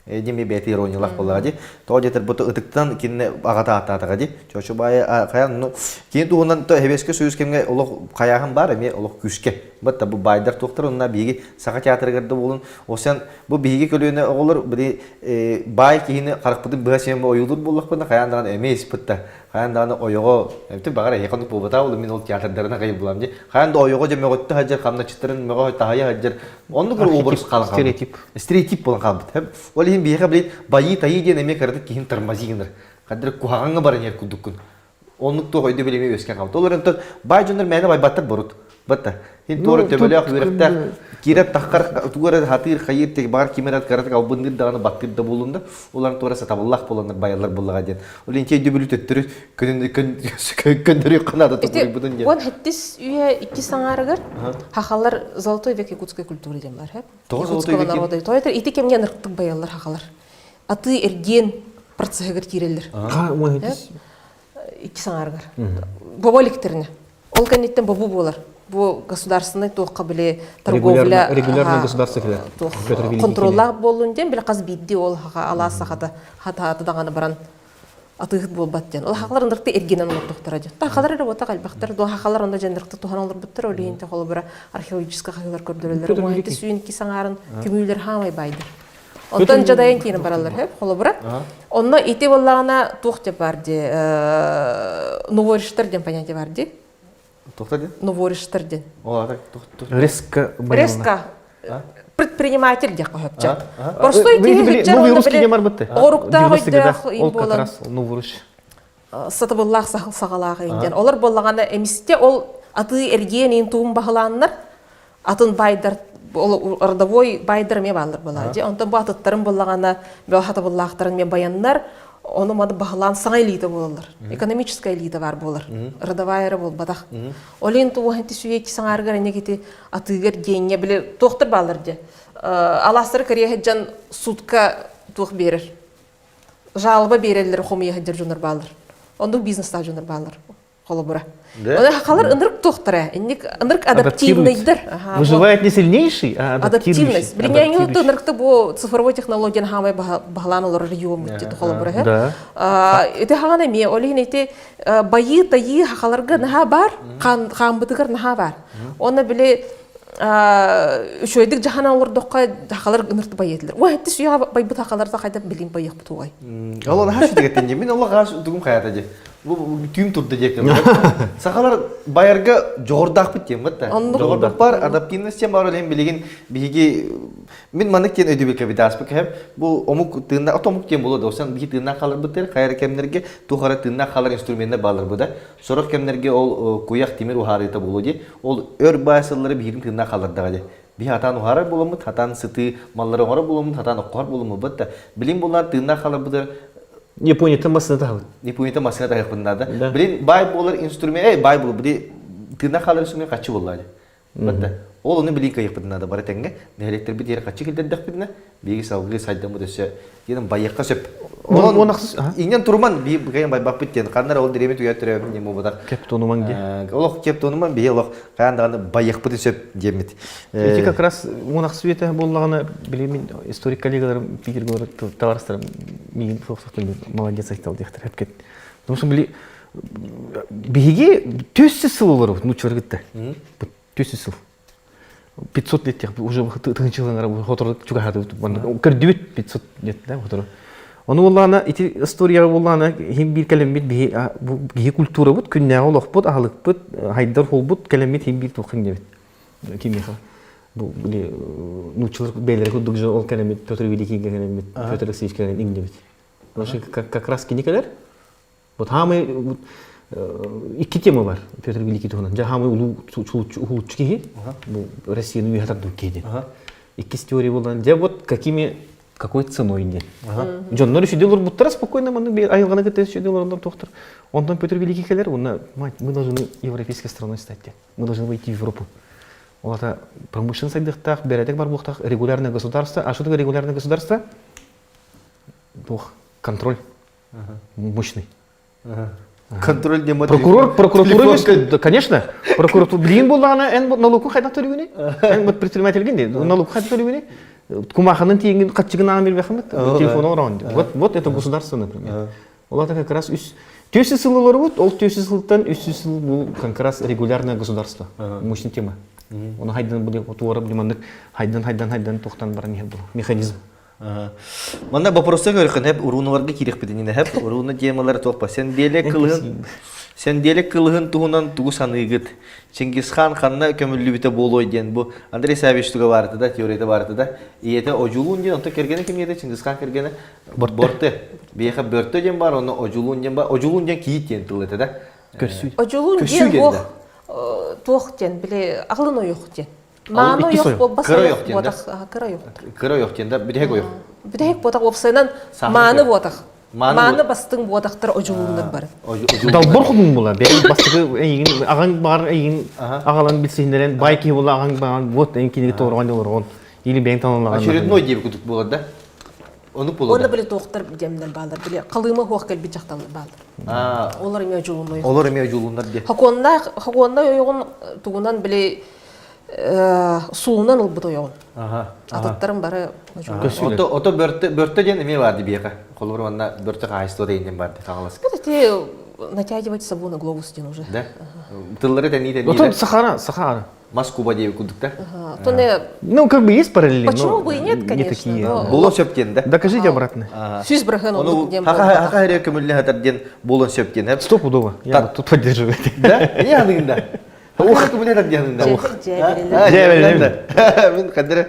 Деме бети ирониялах боллади. То жетер бу ытыктан кинне агата ататага ди. Чошобай каян ну кин туунан то хебеске сөз кемге улук каягын бар эме улук күскә. Бутта бу байдар доктор онна биги сага театргырды болун. Осен бу биги көлөнө оголор бир бай кийини каракпыдын бысем оюлур боллакпына каяндан эмес бутта. Каяндан ойого эти багара якын болбата ол мен ол театрдарына кайып булам ди. Каянда ойого жеме готты хаҗар камна чыттырын мага тая хаҗар. Онды бир образ калган. Стереотип. Стереотип болан калбыт. Ол хим биге билет байы тайы ден эме кырды кийин тырмазыгыныр. Кадыр куганга бар нер кудуккун. Онлук то койду билеме өскөн калды. Олар энтен бай жөндөр мәне бай баттыр борут. Батта. Хин торы төбөлөк үрөктө киреп таккар тугара хатыр хайыр тег бар кимерат карат кал бындыр даганы баттыр да болунда. Олар тораса табыллах болондар байлар боллага ден. Ол инте дөбүлү төттүрү көндөрү канада тугур будун ден. Он хеттис үйе 2 саңарыгар хахалар золотой век якутской культуры дем бар хеп. Тоғы золотой век. Тойтер ити кемген ырктык баялар хахалар. Аты эрген процессыгыр кирелер. Ой, 2 саңарыгар. Боболиктерне. Ол кенеттен бобу болар. Бу государственный тоққа биле торговля регулярный государственный контроллар болунден биле каз бидди ол ала сахата хата даганы баран атыгыт болбаттен. Ол хакалар ындыкты эргенен токтора жат. Та хакалар работа калбактар, до хакалар анда жандырыкты туханалар буттар олейинте холбара археологический хакалар көрдөрөлөр. Уайты сүйүн ки саңарын күмүлөр хамай байдыр. Онтан жадайын кейін баралар хеп холбара. Онна ите боллагана тух деп барди. Новориштер деген понятие барди. Тоқтады? Новориштер. Резко. Предприниматель деп коёпча. Просто ити новый русский немар битти. Орукта койдох ол как раз новурыш. Сатыбыллах сагалага инден. Олар боллаганда эмисте ол аты эргенин туум багланнар. Атын байдар ол родовой байдар ме балдар болады. Онтон бу аттарын боллаганда бу хатабыллахтарын мен баяннар оны мады баглан саңа элита болалар. Экономическая элита бар болар. Родовая бол бадах. Олин туу ханти сүйеки саңаргар энегити атыгер денье биле доктор балырды. Аластыр кореяджан сутка тух берер. Жалоба берелер хомия хаджар жонор балыр. онду бизнес стажондар балар. Холобура. Да? Оны хакалар ынырык тохтара, инник ынырык адаптивныйдыр. Выживает не сильнейший, а Адаптивность. Бринянги вот ынырыкты бу цифровой технологияны хамай баглан олар регион мутти холобура. Да. Это хагана ме олин эти байы тайы хакаларга наха бар, камбытыгар наха бар. Оны биле шойдик жахана олордокка хакалар ынырты байыдылар. Ва хетти суяга байбыт хакаларда кайда билин байык бутугай. Ол оны хаш дегеттен же, мен олар хаш дугум хаята же. Бу түйм турду жекем. Сахалар байарга жогордак бит дем бат. Жогордак бар, адаптивность бар олен билеген биги мен манык кен өдөбүл кабитас бек хеп. Бу омук тында отомук кен болот. Осан биги тында калыр биттер, кайра кемнерге тухара тында калыр инструменттер балар буда. Сорок кемнерге ол куяк темир ухарыта болоди. Ол өр басылары бигин тында калырдага же. Би хатан ухары боломут, хатан сыты маллары ухары боломут, хатан оккар боломут бат. Билин булар тында калыр биттер. Япония машина тагып. Япония машина тагып бында. Билин бай болар инструмент, бай бол бири тында калыр инструмент качы боллар. Бат. Ол оны билин кайып бында бар тенге. Нелектер бит ер качы келдек битне. Биги саугы сайдан бу десе. Янын байыкка сөп. Онаксыз. Инен турман би кайын бай бак биттен. Кандар ол диреме туя төрөбүн нему буда. Кептонуман ге. Олох кептонуман би олох кандаганы байык бит сөп демит. Эти как раз онаксыз бете боллаганы билемин историк коллегаларым пикир көрөт товарыстарым мин фоксоктон молодец айтал дехтер хеп кет. Потому что били биге төссү сылуулар ну чөргүттө. Төссү сыл. 500 лет уже тыгынчылыгына хотордук чугахады. Кырдыбыт 500 лет да хотор. Onu bollana iti istoriya bollana hem bir kelimet bir kultura bud künne olaq bud ahlık bud haydar hol bud kelimet hem bir toqın debet. Kimya bu bile nuçlar beyler kuduk ol kelimet Petr Великий kelimet Petr Алексеевич kelimet ing debet. Наши как раз кинекалер. Вот хамы iki tema var Petr Великий tuğunan. Ja hamı ulu çuçki bu Россияны уятак дукеди. İkisi teoriya bollan. Ja вот какой ценой нет. Джоннор еще делал будто спокойно, мы айганы где-то еще делал он доктор. Он там Петр Великий келер, он мать, мы должны европейской страной стать. Мы должны войти в Европу. Вот это промышленность сайдыхтах, беретек барбухтах, регулярное государство. А что такое регулярное государство? Бог, контроль мощный. Контроль не прокуратура, конечно. Прокуратура, блин, была она, налогу хайдан төлөбүнө. Эн предприниматель генде, налогу хайдан төлөбүнө. Кумаханын тегин катчыгын аны бербекмин. Телефон орон. Вот это государство, например. Олар как раз төсү сылуулар бут, ол төсү сылтан үсү сыл бул как раз регулярное государство. Мощный тема. Оны хайдан бул туара билмандык хайдан токтан бар механизм. Манда вопросы көргөн хеп урунларга кирек бедине хеп уруна темалар топа. Сен делек кылыгын тугунан тугу саныгыт. Чингисхан ханна көмүллү бите болой ден бу Андрей Савич туга барды да, теорияда барды да. Иете ожулун ден онто кергене ким ете Чингисхан кергене борте. Бияка бөртө ден бар, оны ожулун ден бар. Ожулун ден кийит ден тылыты да. Көсү. Ожулун ден бу туох ден биле аглын оюк ден. Маны yok bolbasa bodak kıra yok. Kıra yok dende birek yok. Birek bodak opsaydan many bodak. Many bastın bodaktır ojulundan bar. Dalbor kudun bola. Ben bastığı egin agan bar egin agalan bilsinleren bayki bola agan bagan bot enkini torgan olur. Ili ben tanılagan. Очередной деп кудук болады да. Onu болады. Onu bile доктор демден балдар биле. Кылымы хуак кел бичактан балдар. Олар эме ожулундай. Олар эме ожулундар де. Хаконда йогун тугунан биле суунан ылбыт ойон. Ататтарым бары ожулундай. Ото бөртө ден эме барды бияка. Колор ванна бөртө кайсто дейден барды кагалас. Те натягивать сабуны глобус ден уже. Да. Тыллары да ниде. Ото Сахара. Москва деп кудук да. Ну, как бы есть параллели, почему бы и нет, конечно. Болон сөптен да. Докажите обратно. Сүз бирген ол дем. Хака хере көмүлле хатарден болон сөптен. Стопудово. Я тут поддерживаю. Да? Не аныңда. Ох, көмүлле хатарден. Мен кадер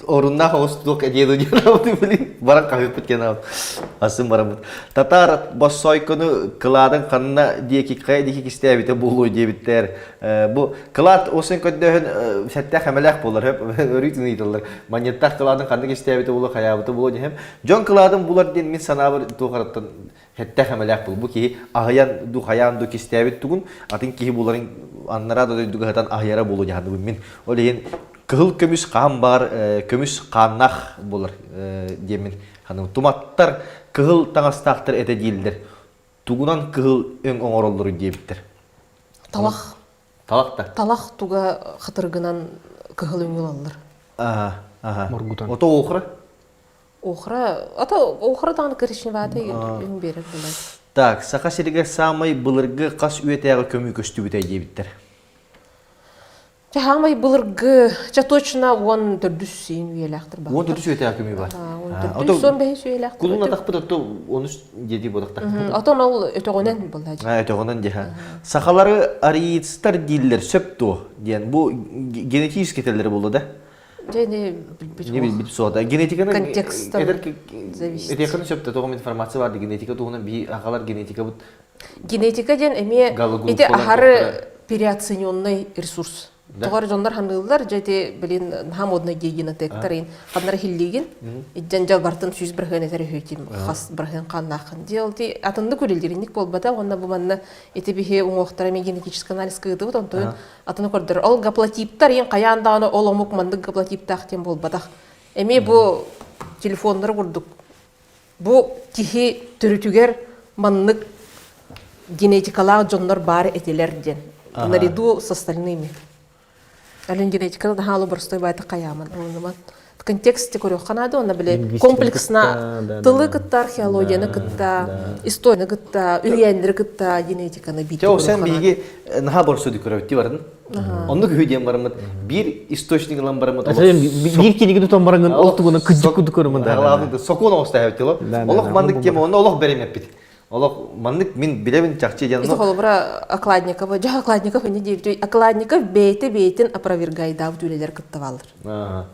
орунна хостук эдеду ден билин. Барак кагып кеткен ал. Асым барам. Татар басойкону кыладын канына деки кистебите болой дебиттер. Бу кылат осын көддөн сәттә хәмәләк булыр һәп өрүтүн ыйтылар. Манеттак кыладын кандай кистебите болой хаябыты болой һәм жон кыладын булар ден мен санабыр тугараттан хәттә хәмәләк бул. Бу ки агаян ду хаян ду кистебит тугун атын ки буларын аннара да дугатан агяра болой җады мен. Олен кыл көмүс кан бар, көмүс каннах булыр демен. Ханым туматтар кыл таңастактыр эте дилдер. тугунан кыһыл өң оңороллору диэбиттер. Талах Талакта. талах туга хатыргынан кыһыл үңүлаллар. Ага. Моргутан. Ото охра. Охра тагын коричневатый үң берек булат. Так, саха сирге самай былыргы кас үетеге көмүй көстүбүтэ диэбиттер. Жахамай былыргы, точно он төрдүс син үелактыр ба. Вон төрдүс үетеге көмүй бар. Он төрдүс сон бейс үелактыр. Кулуна такпыт ото 13 деди бодакта. Отон ол өтөгөнен булат. Өтөгөнөн деха. Сахалары ариитстар диллер сөптү диен. Бу генетический телер болду да. Және Не бит сода. Генетиканы контекстан зависит. Этеканы сөптү тогом информация бар генетика тугунан би агалар генетика бут. Генетика ден эме Галогулук эте falan ахары переоцененный ресурс. Тогар жондар ханылар жете билин хамодна гегина тектарин. Ханнар хиллиген. Иджанжа бартын сүз бирген этер хөйтим. Хас бирген каннакын. Делти атынды көрелдеринник болбата, онда бу манна эте бихе уңоктар эме генетический анализ кыды бут, онтон атыны көрдөр. Ол гаплотиптар ен каянданы оломук мандык гаплотиптак тем болбата. Эме бу телефондар курдук. Бу тихи төрүтүгер маннык генетикалар жондар бар этелер ден. Наряду с остальными. Алин генетика да халу простой байта каяман. В контексте көрөк канады, онда биле комплексно тылы кытта, археологияны кытта, историяны кытта, үйендер кытта, генетиканы бит. Те сен биги наха борсу дикөрөтти барын. Онда көйден бармыт. Бир источниклан бармыт. Bir kere tutan barangın oltuğuna kıcık kudu körümün da. Дагылады сокон остаябыт ло. Олох мандык тема, онда олох беремеп бит. Олох мандык мен билебин чакчы Из жанно. холбра Окладникова, жа Окладников не дейт. Окладников бейтин опровергайда бүтүлелер кыттывалыр. Ага.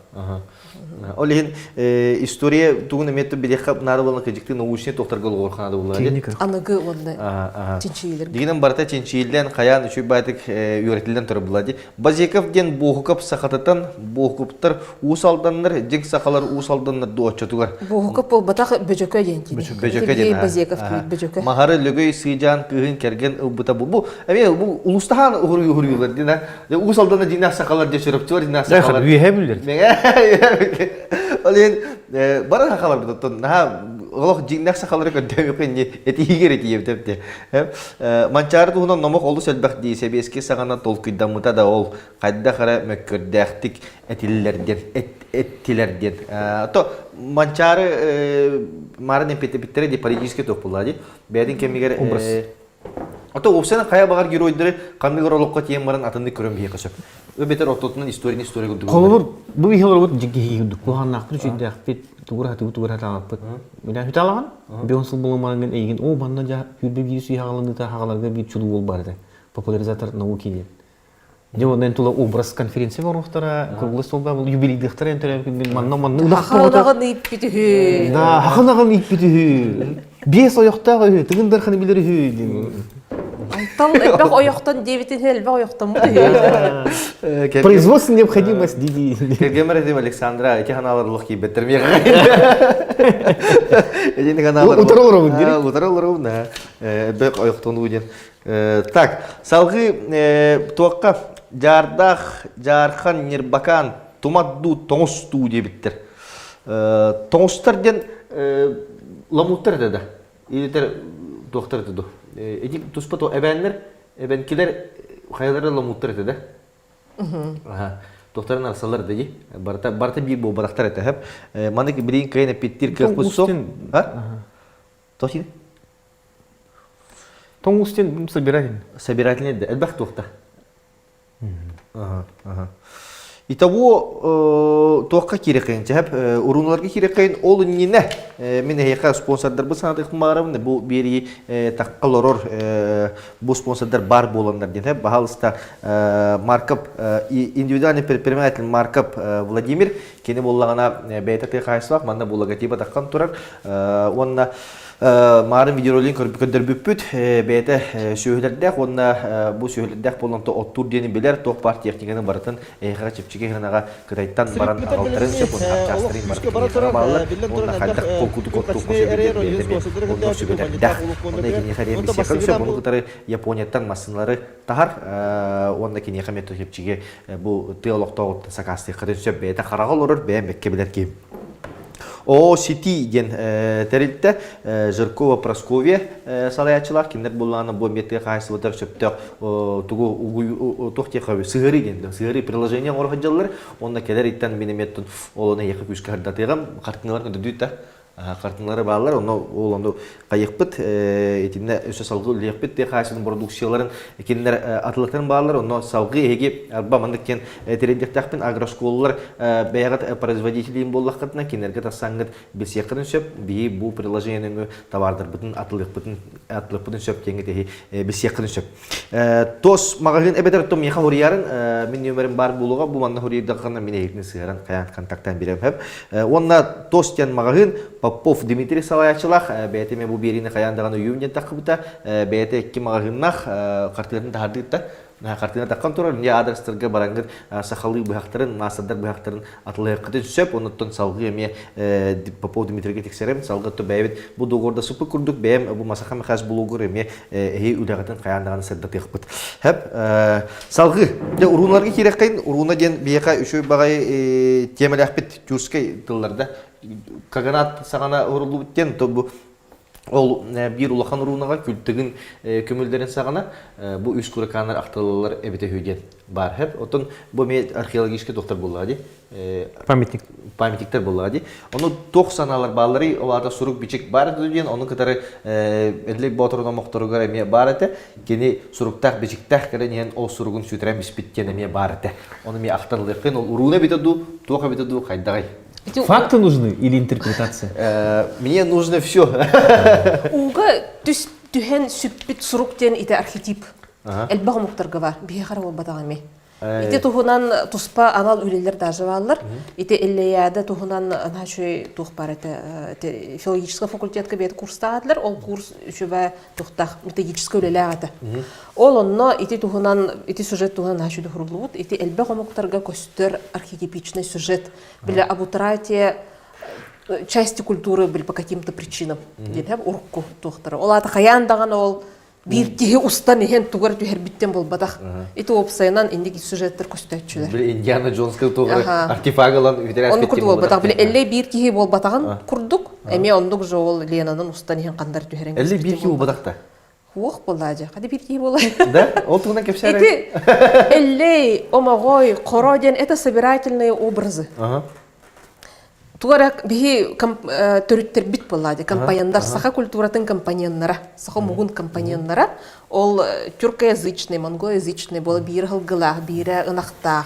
Олин история тугун эметти билеха нарыбылын кыжыкты научный токтарга горханады булады. Аныгы онда чинчилер. Дигенен барта чинчилден каян үчү байтык үйрөтүлден туруп булады. Базеков ден бухукап сахататан бухукуптар усалданнар, жек сахалар усалданнар дуачатугар. Бухукап бол батак бөжөкө ден. Бөжөкө ден. Базеков бөжөкө. Махары лөгөй сыйжан кыгын керген ылбыта бу. Эме бу улустахан уруюлар дина. Усалданна дина сахалар жешөрөптүр дина сахалар. Олен бара хакалар бутон на олох жиннак сакалар көдөмө кенне этигер этиевтепте. Манчар туунан номок олу селбак ди себеске сагана толкуйдамыта да ол кайда кара мөккөрдәхтик этиллерден эттилерден. То манчар марын петепиттере ди политический топулады. Бедин кемигер Ото опсена кая багар геройдары кандыгар олокко тием баран атынды көрөм бие кашып. Өбетер оттотунун история гүлдүгү. Колор bu bir yıl oldu ciddi yıldık. Bu hanaklı çünkü akbet tuğra atapıt. Mina hütalan. Bir onsuz bulunmanın egin o banda ja hürbe bir suyu hağalandı ta hağalarga bir çulu bol bardı. Popularizatör nauki diye. Ondan tuла образ конференция var muhtara. Kırgılı solda юбилей дыхтар entere manna Хаханагын ip битү. Да, хаханагын ip битү. Бес аяктагы тыгындар ханы билер хүй. Айтал эпек ояктан дебитин хелбе ояктан бу. Производство необходимость диди. Кергемер дем Александра, эти ханаларлык кийбеттерме. Эти ханалар. Утарылырым да. Бек ояктан уйден. Так, салгы туакка жардах жархан нирбакан тумадду тоңсту дебиттер. Тоңстардан ламуттар да. Илетер доктор деди. Эти туспато эбенкилер хайдары ламуттар да. Доктор нарсалар деди. Барта бир бу барактар этеп. Мандык бирин кайна петтир кеп бусо. Точно? Тоңустен собиратель. Собирательный да. Элбах тохта. Итого тоққа керекейін жеп, ұрынларға керекейін ол үніне мен әйеқа спонсордар бұл санаты құмағарымын бұл бері таққал ұрыр бұл спонсордар бар боландар дейін. Бағалыста Марков, индивидуальный предприниматель Марков Владимир, кені болағына бәйтақтай қайсылақ, манда бұл логотипа таққан тұрар. Онына Марын видеоролин көрбүкөндөр бүппүт бейте сөйлердек, онна бу сөйлердек болонто оттур дени билер тоқ бар техниканы барытын эйхага чепчиге ханаға кытайттан баран агалтырын сеп, онна апчастырын барытын балы, онна халдық колкуду котту онна сөйлердек. Онна кені харем бисекін сеп, оны кытары Японияттан масынлары тахар, онна кені хамету чепчиге бу теологтоғыт сакасты қырын сеп бейте қарағыл ұрыр бейін бекке білер кейім. О-Сити ден тәрелтті Жиркова Прасковия салаячылар, кендер болғаны бұл метке қайсы бұтар сөптіқ тұғы тоқтеқауы сығыры денді. Сығыры приложение орғы жалылар, онда кәдер иттен менеметтін олына екі күшкі қардатығам, қартыңылар күнді дүйті. Картинлары балалар, ол онда қайықпыт, етінде өсі салғы үлейіппіт де қайсының продукцияларын кендер атылықтарын балалар, оны салғы еге арба мандықкен терендектақпен агросколалар бәйғат производителейін боллаққытына кендерге тасаңғыт бесеққырын сөп, бейі бұл приложениені товардар бұтын атылықпытын сөп кеңгі бесеққырын сөп. Тос мағағын әбетер тұм еқа хұриярын, мен нөмірім бар болуға, бұл маңна хұриярдаққына мен егін сығыран қаян контактан берем әп. Онна тос тен мағағын Попов Дмитрий Салаячылах, бәйті мен бұл беріне қаяндағаны үйімден таққыбыта, бәйті әккі мағағыннақ қартыларын тағардығытта. Картина таққан тұрар, не адрестарға бараңғыр сақалы бұяқтарын, насадар бұяқтарын атылы қытын сөп, оныттың салғы еме Попов Дмитрийге тексерем, салғытты бәйбет бұл доғырда сұпы күрдік, бәйім бұл масақа мақаз бұлығыр еме әйі үләғатын қаяндағаны сәрді теқпыт. Салғы, ұруналарға керек қайын, ұруна ден бейеқа үші бағай темелі әқпет түрскай тылларда, каганат сағана ұрылу біттен, ол bir улахан урунаға күлтігін көмілдерін сағана бұл үш күреканар ақталылар әбеті өйден бар әп. Отын бұл мен археологический доктор болады. Памятниктер болады. Оны 90-алар балары оларда сұруқ бичек бар өйден, оның кітары әділік батырына мұқтырығар әме бар әті. Кені сұруқтақ бичектақ кәрінен ол сұруғын сөйтірәм іспеттен әме бар әті. Оны мен ақталылықпен ол уруна бетеду, тоқа бетеду қайдағай. Факты нужны или интерпретация? Мне нужно все. Уга түхен сүппит суруктен ите архетип. Элбағы мұқтарға бар. Бие қара ол батағаме. Ите тұхынан тұспа анал үлелер дажы балылар. Ите әллияда тұхынан анашой тұх бар. Филологический факультетке бет курста адылар. Ол курс үшіба тұқтақ методический үлелі ағаты. Ол онно ите тұхынан, ите сюжет тұхынан анашойды құрылуыд. Ите әлбағы мұқтарға көстер архетипичный сюжет. Біля абутратия части культуры были по каким-то причинам. Урку тухтары. Ол аты қаяндаған ол bir тихе устан ehen тугар түхер биттен бол бадақ. Ити опсайынан индеги сюжеттер көстәтчүләр. Бір Индиана Джонская тугар артефагалан үдерәс биттен бол бадақ. Біле әлле bir тихе бол бадағын күрдік. Әме ондық жо ол Ленанын устан ehen қандар түхерен. Әлле bir тихе бол бадақта? Хуақ болады. Қады bir тихе болай. Да? Ол туғынан кепсәрі? Ити әлле омағой қороден это собирательные образы. Туарак бихи төрүттер бит болады. Компаньондар, саха культуратын компаньоннара, саха мугун компаньоннара. Ол тюркоязычный, монголоязычный, бол бир хылгылах, бир ынақтақ.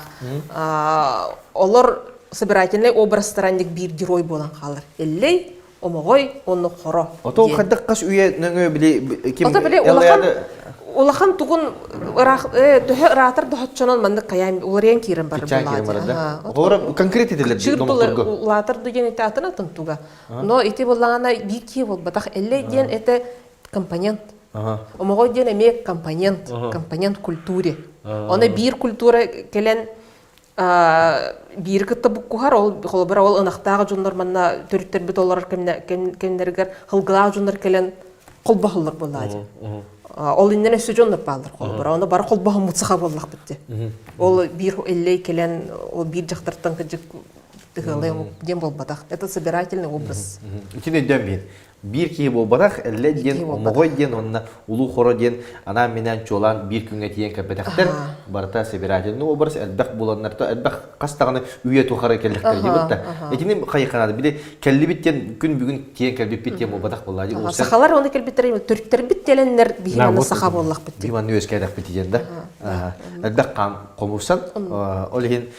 Олар собирательный образдарандик бир герой болан қалыр. Эллей, омағой, оны қоро. Ото қаддық қаш үйе нөңі біле кем? Ото біле, Улахан тугун ратар дохотчонон мандык каяйм уларыян кирен бар болады. Олар конкрет етелер чыр бұл латар деген ете атын туга. Но ете болағана бики бол батақ әлі ден ете компонент. Омағой ден эме компонент культуре. Оны бир культура келен бир кытта буккухар ол холбара ол ынақтағы жондар манна төріттер бит олар кемнергер хылгылағы жондар келен қолбахылар болады. Ол иннен өсі жондар балдар қолбара. Оны бары қолбағы мұтсыға боллақ бітті. Ол бір әллей келен, ол бір жақтырттан кіжік дем бол бадақ. Это собирательный образ. Үтіне дөм бейін. Bir ki bu badak, elle diyen, omogoy diyen, onunla ulu xoro diyen, ana menen çoğulan bir künge diyen kapetakter, barata sebiracın. No obraz elbek bulanlar da elbek kastağını üye tuğara kellikler gibi de. Etinin kayıkanadı. Bir de kelli bitten gün bugün diyen kelbi bitten bu badak bulladı. Sahalar onu kelbitler, Türkler bittelenler bir yana saha bullak bitti. Bir manı öz kaydak bitti de. Elbek kan komursan, olihin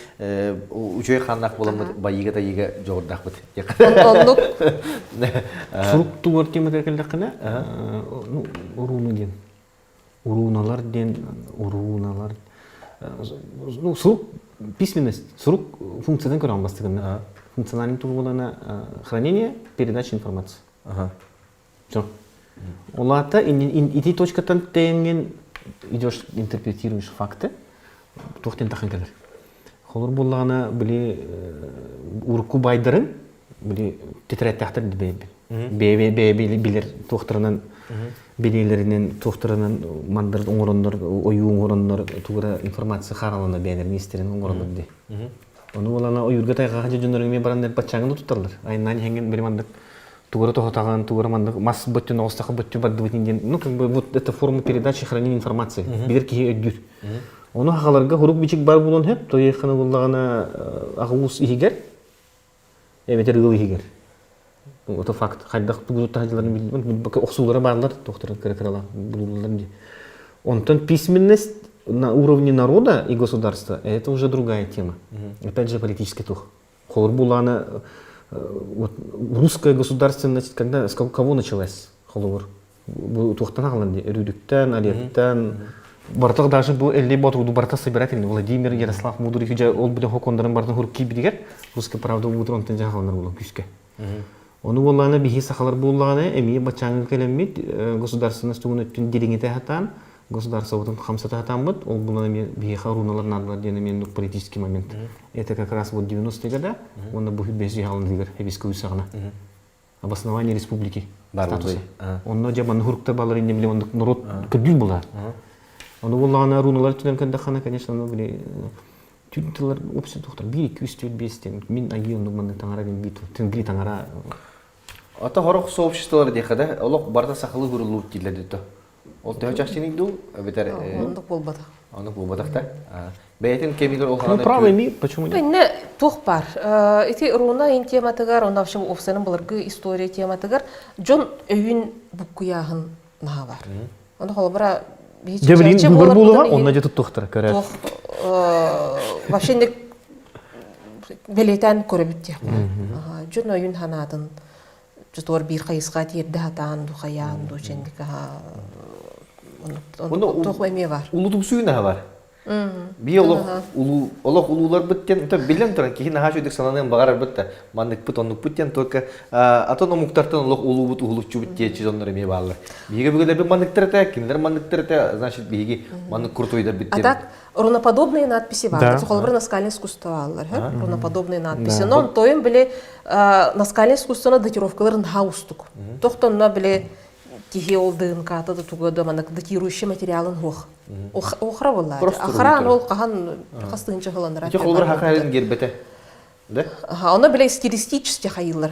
ucuya kannak bulamı bayıga da yiga jordak bitti. Onluk. Тугар темеге келдикне уруну ден. Уруналар ден, уруналар. Ну, сурук письменность, сурук функциядан көрөн бастыгында. Функциональный тургулана хранение, передача информации. Всё. Олата ити точкатан тенген идешь интерпретируешь факты. Тохтен тахан келер. Холор буллагана били урку байдырын били тетреттактыр дебейби. Билер тоқтырынан билелерінен тоқтырынан мандар оңырындар, ойу оңырындар туғыра информация қаралына бәнер нестерін оңырындар де. Onu olana oyurga tayga haja jönörüngme baranдар батчаңды тутарлар. Айнан хенген бермандык тугары тохотаган, тугары мандык мас боттун остакы ботту барды битинден. Ну как бы вот эта форма передачи хранения информации. Билер ки өдүр. Onu haqalarga hurup biçik bar bulun hep toy yaxını bullagana ağuz ihiger. Evet rıgıl ihiger. O da fakt. Haydaq tuğut hacıların bildim. Bakı oqsulara barlar doktorun kırala bulurlar diye. Онтон письменность на уровне народа и государства это уже другая тема. Опять же политический тух. Холор булана вот русская государственность когда с кого началась? Холор. Тухтан алынды. Рюдүктен, Олегтен. Бартак даже был элли батруду барта собирательный Владимир Ярослав Мудрый уже ол bude хокондарың бартын хурки бидигер. Русская правда утрон тен жагалар болу күскө. Onu bolana bihi sahalar bolana эми бачаңы келемит государственность тугун өттүн диреңете хатан государствотун хамсата хатамбыт ол булана биhi харуналар надлар дене мен политический момент. Это как раз вот 90-е года он бу без жагалын дигер хебиске усагына. Обоснование республики статусы. Онно жаман хуркта балар индемле он народ көдүл була. Onu bolana runalar tünen kanda xana конечно ну били тюнтылар опция доктор 1-2-4-5 мен айын нуманы таңара ден биту тингри таңара Ата хорох сообществолар дехада олох барта сахалы хурулуп килди то. Ол төчакчының ду бетер Ондық болбады. аны булбадакта. Бейтин кемигер ол ну право имеет почему нет Инне тух бар. Ити руна ин тематыгар, онда вообще офсенин буларгы история тематыгар жон өйүн букуягын наха бар. Онда холбара Жебелин выбор булуга онна жетип токтор көрөт. Вообще не белетен көрөбүт. Жон өйүн ханатын жотор бир кайыска тирде хатан ду хаян ду чендика. Он тох эме бар. Улутуп суюна бар. Би олох улуулар биттен то билен туран кихин хааш өдүк сананын багарар битте. Мандык бит онук биттен только атон муктартан олох улуу улучу битте чизоннор эме баалар. Биге бүгөлөр мандыктырта, киндер мандыктырта, значит биги мандык куртойда биттен. А так руноподобные надписи Да. бар. Холбар наскальное искусство алар, руноподобные надписи. Но тоем биле наскальное искусствоны датировкаларын хаустук. Тохтонно биле тихи олдын ката да тугода мандык датирующий материалын хох. Охра булар. Охран ол кахан хастынча хыландар. Те холбар хакарын гербете. Да? Оны биле стилистически хайылар.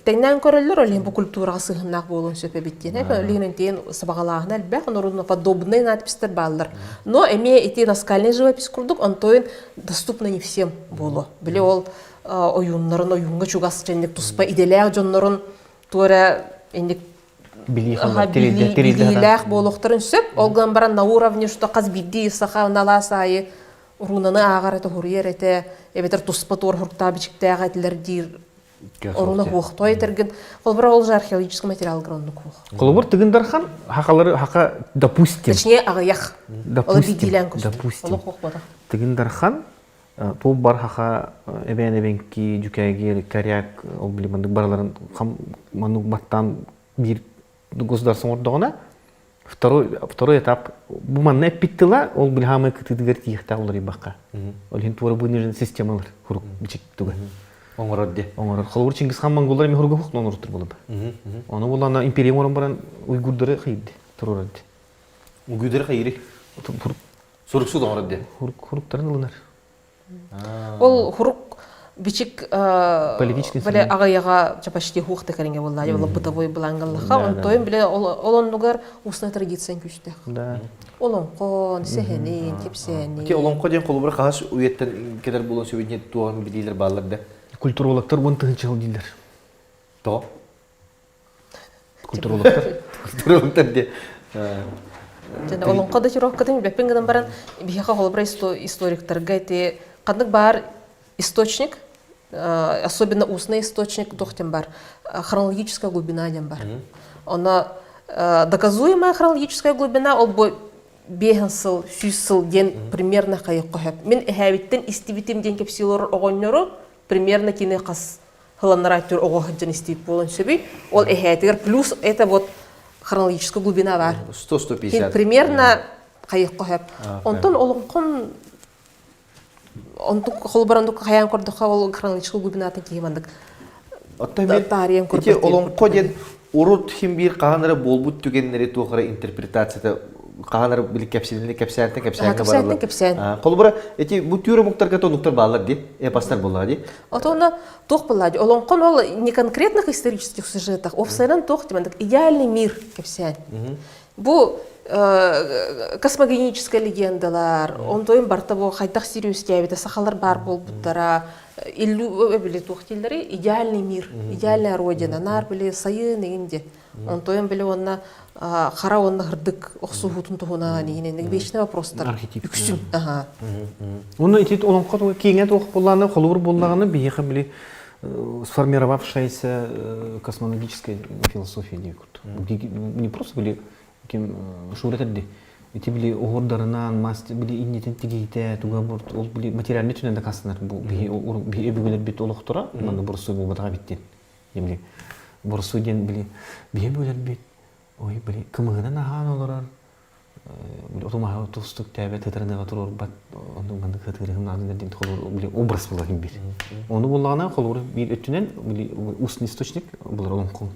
Теңнен көрөлөр олен бу культурага сыгынак болун сөпө биттен. Ленин тен сабагалаахын албах, руноподобные надписьтер балдар. Но эме эти наскальный живопись курдук, он тоин доступно не всем болу. Биле ол оюннарын оюнга чугас чендик туспа иделеак жоннорун туара эндик билилях болохтарын сөп, олган баран на уровне, что каз бидди саха наласайы рунаны агар это хурьер это эбетер туспа туар хурта бичиктеак айтылар дир оруна хух той терген холбара ол же археологический материал гранды хух. Колобор тыгындархан хакалары хака допустим. Точнее агаяк. Ол бидилен кус. Допустим. Ол хух бада. Тыгындархан то бар хака эбен-эбенки жүкәгер коряк ол билиманды барларын хам манук баттан бир государство ордогона второй этап бу манна питтила ол билхамы кытыдыгар тихта олар бакка. Ол хин тура бунежен системалар хурук бичик туга. Оңородде. Оңор холбор Чингисхан монголдар мен хурга хукнон уруттур болуп. Оны булана империя морон баран уйгурдары кыйды турурат. Угудер хайри. Суруксу оңородде. Хуруктарын ылынар. Ол хурук бичик Политический биле агаяга почти хух текеринге булла. Ол бытовой блангаллаха, он тоем биле олондугар устная традиция күчтө. Да. Олонкон, сехенин, кепсени. Ки олонко ден колубар хаас уеттен кедер болон сөйден туан бидилер балларда. Культурологтор бун тыгынчыл дилер. То. Культурологтор. Культурологтор де. Жана олонко да чироккатын беппенгеден баран бияка холбра историктерге эти кандык бар источник, особенно устный источник тохтем бар, хронологическая глубина дем бар. Она доказуемая хронологическая глубина, ол бу бехенсыл, сүйсыл ден примерно кайык кохеп. Мен эхавиттен истибитим ден кепсилор огоннору примерно кине кас хыланараттыр огохджан истибит болон сөби. Ол эхатигер плюс это вот хронологическая глубина бар. 100-150. Примерно кайык кохеп. Онтон олонкон онтук холбарандук хаян кордука ол хронологическая глубинатын киймандык. Оттаймен ити олонко ден урут химбир каганары болбут түгеннери тухара интерпретацияда каганар билик кепсилини кепсәнтен кепсәнгә кепсәнтен кепсән. Колбара эти бу тюре муктарга тонуктар баллар ди, эпастар булла ди. Отона тох баллади. Олонкон ол не конкретных исторических сюжетах, офсайдан тох демендик идеальный мир кепсән. Бу космогоническая легендалар, он тоим барта бу хайдах Сириус кебите сахалар бар болбуттара, иллю биле тухтиллери идеальный мир, идеальная родина, нар биле сайын дегенде. Он тоим биле онна хара онна хырдык оксугутун тухуна нигинен вечный вопростар. Үксүн. Ага. Оны итит олонкот кийинге тох булланы, холур буллаганы бийеха биле сформировавшаяся космологическая философия дикут. Не просто были кем шуреттерди. Эти были огордарынан, мастер были иннетен тигейте, туга борт, ол были материальный түненде кастынар. Бу бие бүгелер бит олохтора, мана борсу бу батага биттен. Емли борсу ден были бие бүгелер бит. Ой, были кымыгынан ахан олорар. Отомага тостук табе тетерне турор бат, ондун манда кытырыгын надын ден холор были образ булагын бир. Оны буллагана холор бир өттүнен были устный источник булар олонкон.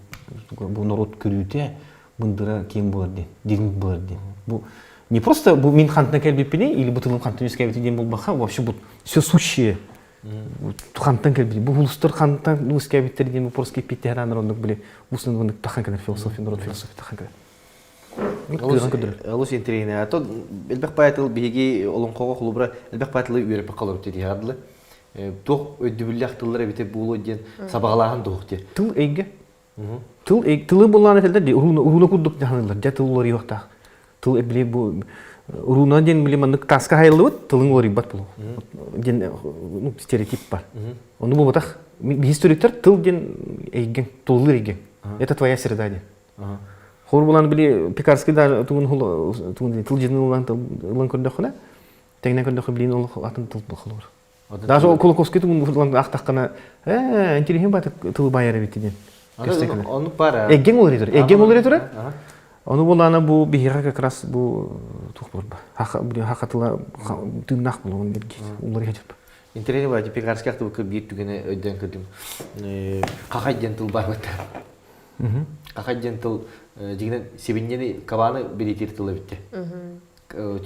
Бу народ көрүүтө мындыра кем буларды, дигин буларды. Бу не просто бу мин хантна келбепине или бутылым хантын үскәбити ден булбаха, вообще бу все сущее. Хантан келбити, бу улустар хантан үскәбиттер ден бу порский питтеран народник биле, усны тахан кадер философия, народ философия тахан кадер. Алус интерейне. То элбек паятыл биги олонкого клубра элбек паятылы үйрөп калыр деди хадылы. Тох өдүбүлләк тыллары бите булу ден сабаглаган дохти. Тыл эйге. Тылы булланы телдер, уруна кудук жаһанлар, жатыл лори вакта. Тыл эбле бу уруна ден биле мандык таска хайлыбыт, тылың лори бат бул. Ден ну стереотип бар. Оны бу батах историктер тыл ден эйген, тыллы эйген. Это твоя среда ден. Хор буланы биле Пекарский да тугун тыл жинылган тылын көрдөкүнө. Тегнен көрдөкү билин ол атын тыл булар. Даже Колоковский тугун актаккана, интересен бат тыл байары битиден. Он пара. Эгген ол ретур. Оны буланы бу бихига как раз бу тухбур ба. Хакатыла тыннак бул он берги. Улар кетип. Интернет бар, Пекарский акты бу бир түгене өйдөн көрдүм. Какайден тыл бар бат. Какайден тыл дигенен себиннени кабаны билетир тылы битти.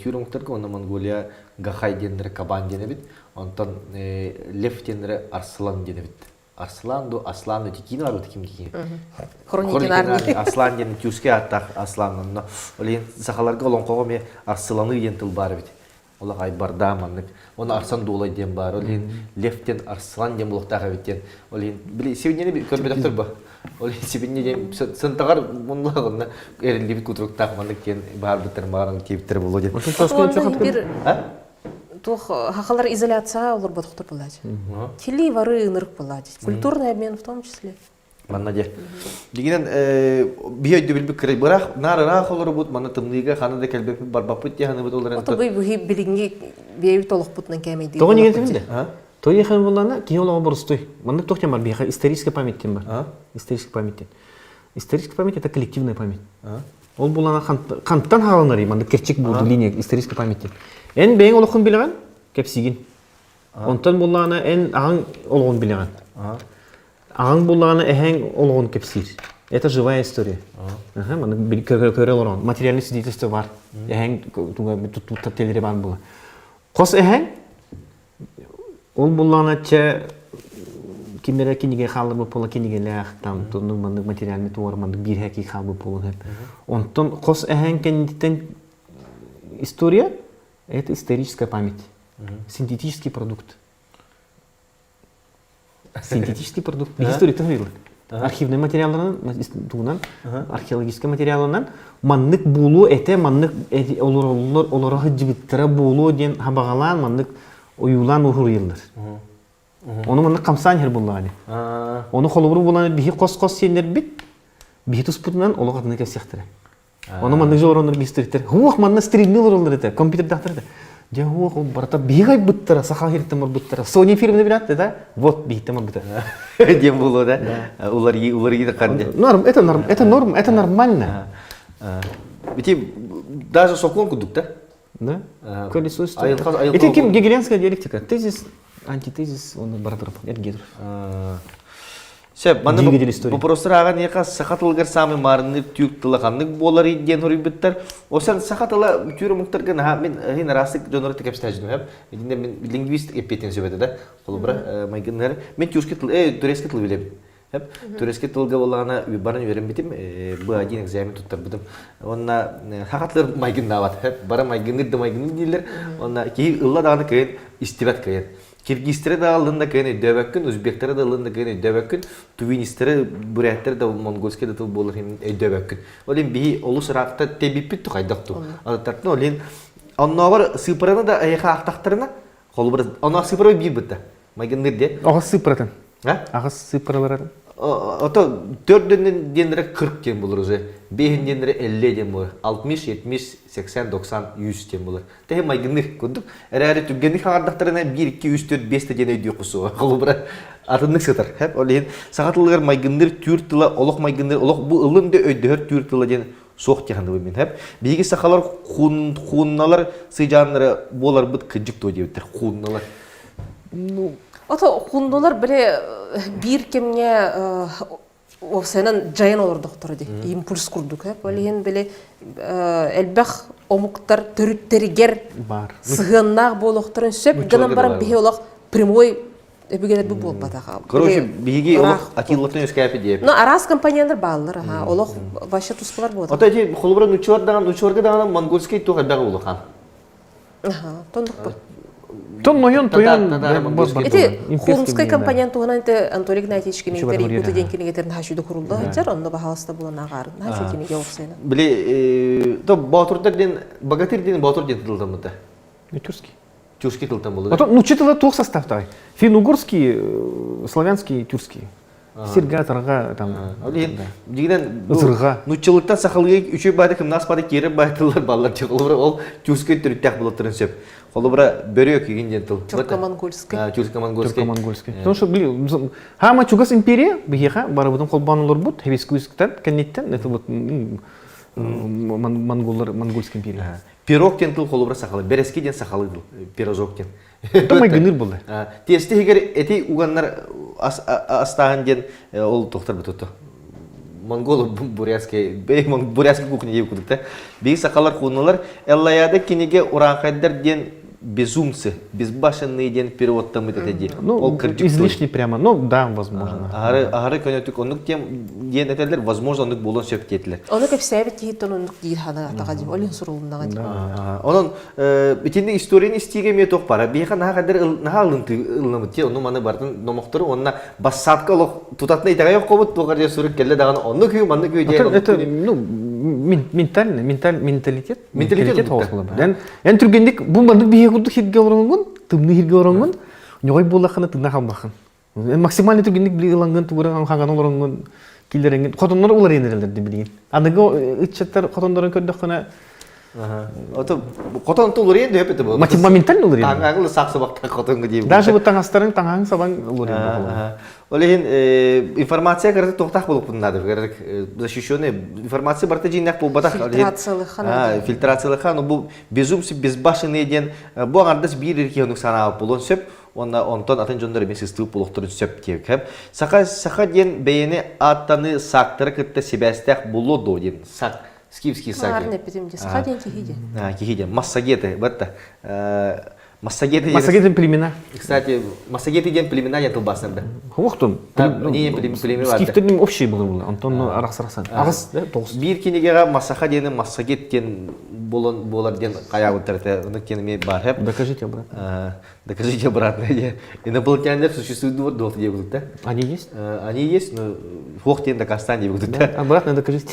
Тюрмуктарга онда Монголия Гахайдендер кабан дене бит. Онтон лев дендер арслан дене бит. Арслан до аслан тикин бар ким ким. Хроникин аслан ден тюркский аттак аслан. Но олен сахаларга олонкого ме арсланы ден тыл бар бит. Ола гай барда маннык. Оны арсан долай ден бар. Олен левтен арслан ден булактага биттен. Олен били себиннени көрбөдөктөр ба. Олен себиннени сынтагар мунлагына эрли бит кутруктак маннык кен бар битер маран кептер болот. Тух хахалар изоляция олар бодохтор булат. Тили вары нырк булат. Культурный обмен в том числе. Манна де. Дигенен бие дөбүл бир барак нарара холор бут манна тымлыга ханада келбеп барбапыт яны бут олар. Ото бу билинги бие толук бутнан кемейди. Тогы неге тимде? Той яхан буллана киолого борстой. Манна тохтя бар бия историческая память тем бар. Историческая память. Историческая память это коллективная память. Ол буллана канттан халанары манна керчек булду линия исторической памяти. En beyin olukun bilen kepsigin. Ondan bullana en ağın olukun bilen. Ağın bullana ehen olukun kepsir. Это живая история. Ага, мана бил көрөлөр. Материальный свидетельство бар. Ehen тут телеребан була. Кос ehen ол буllana че кимдере киниге халыр бу пола киниге лах там тунун мана материальный туар мана бир хаки хал бу пола хеп. Ондан кос ehen кендитен история это историческая память. Синтетический продукт. Синтетический продукт. История тоже. Архивный материалынан, археологический материалынан маннык булу эте маннык олорога жибиттера булу ден хабагалан маннык оюлан ухурыйлар. Оны маннык камсан хер булланы. Оны холобуру буланы бихи кос сендер бит. Бихи туспутунан ологатны кесектер. Оны маннык жолоронор бистириттер. Хух манна стримилер олар эте, компьютер дахтырды. Же хух барата бигай буттара, саха хиртемор буттара. Sony фильмде билатты да? Вот бихтемор буттара. Дем було да. Уларги да канде. Это нормально. Ведь даже соклон кудук, да? Да? Колесо стоит. Это гегелианская диалектика. Тезис, антитезис, он баратор. Это Гедров. Сөп, маны Двигатель история. вопростар аған ека сақатылғар самый марыныр түйік тылақанлық болар иден хұрыбыттар. Осан сақатыла түйірі мұқтарған, мен хин расық жоноры текеп стажыным, хеп. Мен лингвист еппетен сөбеді да. Қолы бұра, майгынлары. Мен түйірскі тыл, түрескі тыл білем. Түрескі тылға болағына барын өрім бітім, бұл один экзамен тұттар бұдым. Онна хақатлар майгынна бат, бара майгынырды майгыныр дейлер. Онна кейі ұлла дағаны кайын, истибат кайын. Киргизтері да алында кайын өйдөбәккін, өзбектері да алында кайын өйдөбәккін, тувинистері, буряттері да монгольский да тыл болыр өйдөбәккін. Олен бейі олыс рақта тебиппіт тұқайдақту. Адаттартын олен, онна бар сыпыраны да аяқа ақтақтарына, қолы бір, онна сыпыры бейір бұтта. Майгыныр де. Ағыз сыпыратын. Ағыз сыпыраларатын. Ото 4 денлері 40 тен болыр өзі, 5 денлері 50 ден болыр, 60, 70, 80, 90, 100 тен болыр. Тәхе майгыныр көндік, әрі түгенік ағардақтарына 1, 2, 3, 4, 5 ден өйдей құсуға. Қолы бұра атынық сытыр. Олеген сағатылығыр майгыныр, түйір тыла, олық майгыныр, олық бұл ұлынды өйдігір түйір тыла ден соқ тегінді бөмен. Бейгі сақалар құнналар сыйжанлары болар бұд күнжік той деуттер, құнналар. Ото хундолар биле бир кемне сенен жайын олар доктор ди. Импульс курдук, Олеген биле элбах омуктар төрүттеригер Бар. сыгыннак болохторун сөп гынан баран бихе олак прямой эбигелер бу болбатага. Короче, бейгі олық атилықтың өскәпі deyip. Но арас компаниядар баллар, олак вообще тускалар болады. Ото эти холбра нучуарга даган монгольский тухайдагы улахан. Тондук бу. Тон ноён тоян. Эти хумская компания тугана эти Анатолий Игнатьевич кинегетер буту ден кинегетерин хашуды курулду. Хачар онда бахаласта булан агар. Хашу кинеге оксайна. Биле, то Батурдар ден, богатырь ден Батур ден тылдан мыта. Тюркский. Тюркский тылдан болду. Ну, читала тух состав тай. Финно-угорский, славянский, тюркский. Серга, тарга, там. Олен, дегенен, Зырга. нуччылыктан сахалыгы үчөй байды кым нас бады кері байдылар баллар чыгылыр. Ол тюркский түріттәк болаттырын сөп. Холобра бөрөк еген ден тыл. Тюрко-монгольский. Тюрко-монгольский. Тюрко-монгольский. Потому что, блин, хама чугас империя, бихеха, барабудан колбанулар бут, хевискуисктан, кеннеттен, это вот монгольский империя. Пирог ден тыл холобра сахалы, берески ден сахалы тыл, пирожок ден. Это майгыныр болды. Тесті егер эти уганнар астаған ден ол тоқтар бұтыты. Монголы бурятский кухня ев күдікті. Бейгі сақалар құлыналар, әллаяда кенеге ұранқайдар ден безумцы, безбашенные ден переводтан мұт әтеді. Ну, излишне прямо, ну да, возможно. Ағары көнетік онық ден әтелер, возможно, онық болын сөп кетілер. Оны кеп сәбет кейттен онық дейір хана атаға дейм, олен сұрылыннаға дейм. Onun bitinde историяны истиге ме тоқ бара. Бейха наға қадар наға ылынымы те, оны маны бардың номоқтыры, онына бассатқа олық тұтатына итаға yok қобыт, тоқар же сүрік келді дағаны, оны күйі, маны күйі де. Это, ну, менталитет. Менталитет хоғысылы бар. Ян түргендік, бұл мандық бейе күрді хирге орынғын, тымны хирге орынғын, нөғай болақыны тымна қалмақын. Максимальный түргендік біле ыланғын, туғырын қанған орынғын, келдерінген. Қотонлар олар енерелерді білген. Анығы үтчеттер қотонларын көрдік қана. Ото қотон тұлыр енді өпеті бұл. Моментально олар енерелер. Аңғылы сақсы бақта қотонғы дейбі. Даже вот таңастарын таңағын сабан олар енерелер. Олеген информация кәрді тоқтақ болып бұнады. Защищенный информация барты жинақ бұл батақ. Фильтрациялы хан. Фильтрациялы хан. Бұл безумсы, безбашыны ден. Бұл аңардас бір ерке онық санағы болуын сөп. Онтон атын жондары мен сыстығы болуқтырын сөп тек. Сақа ден бәйені аттаны сақтыры күтті себәстәқ бұлы до ден. Сақ. Скифский саги. Арне петимде. Сақа ден кехиде. Кехиде. Массагеты. Бәтті. Массагеты племена. Кстати, массагеты ден племена не тылбасында. Хоқтон. Скифтердің общий бұл. Антон арақсырақсан. Ағыз, тоғыз. Бір кенегеға массаға дені массагет кен болар ден қаяғы тұрды. Оны кеніме бар хеп. Докажите обратно. Докажите обратно. Инопланетяне существуют вот долг де будут, да? Они есть? Они есть, но хоқ ден докастан де будут, да? Обратно докажите.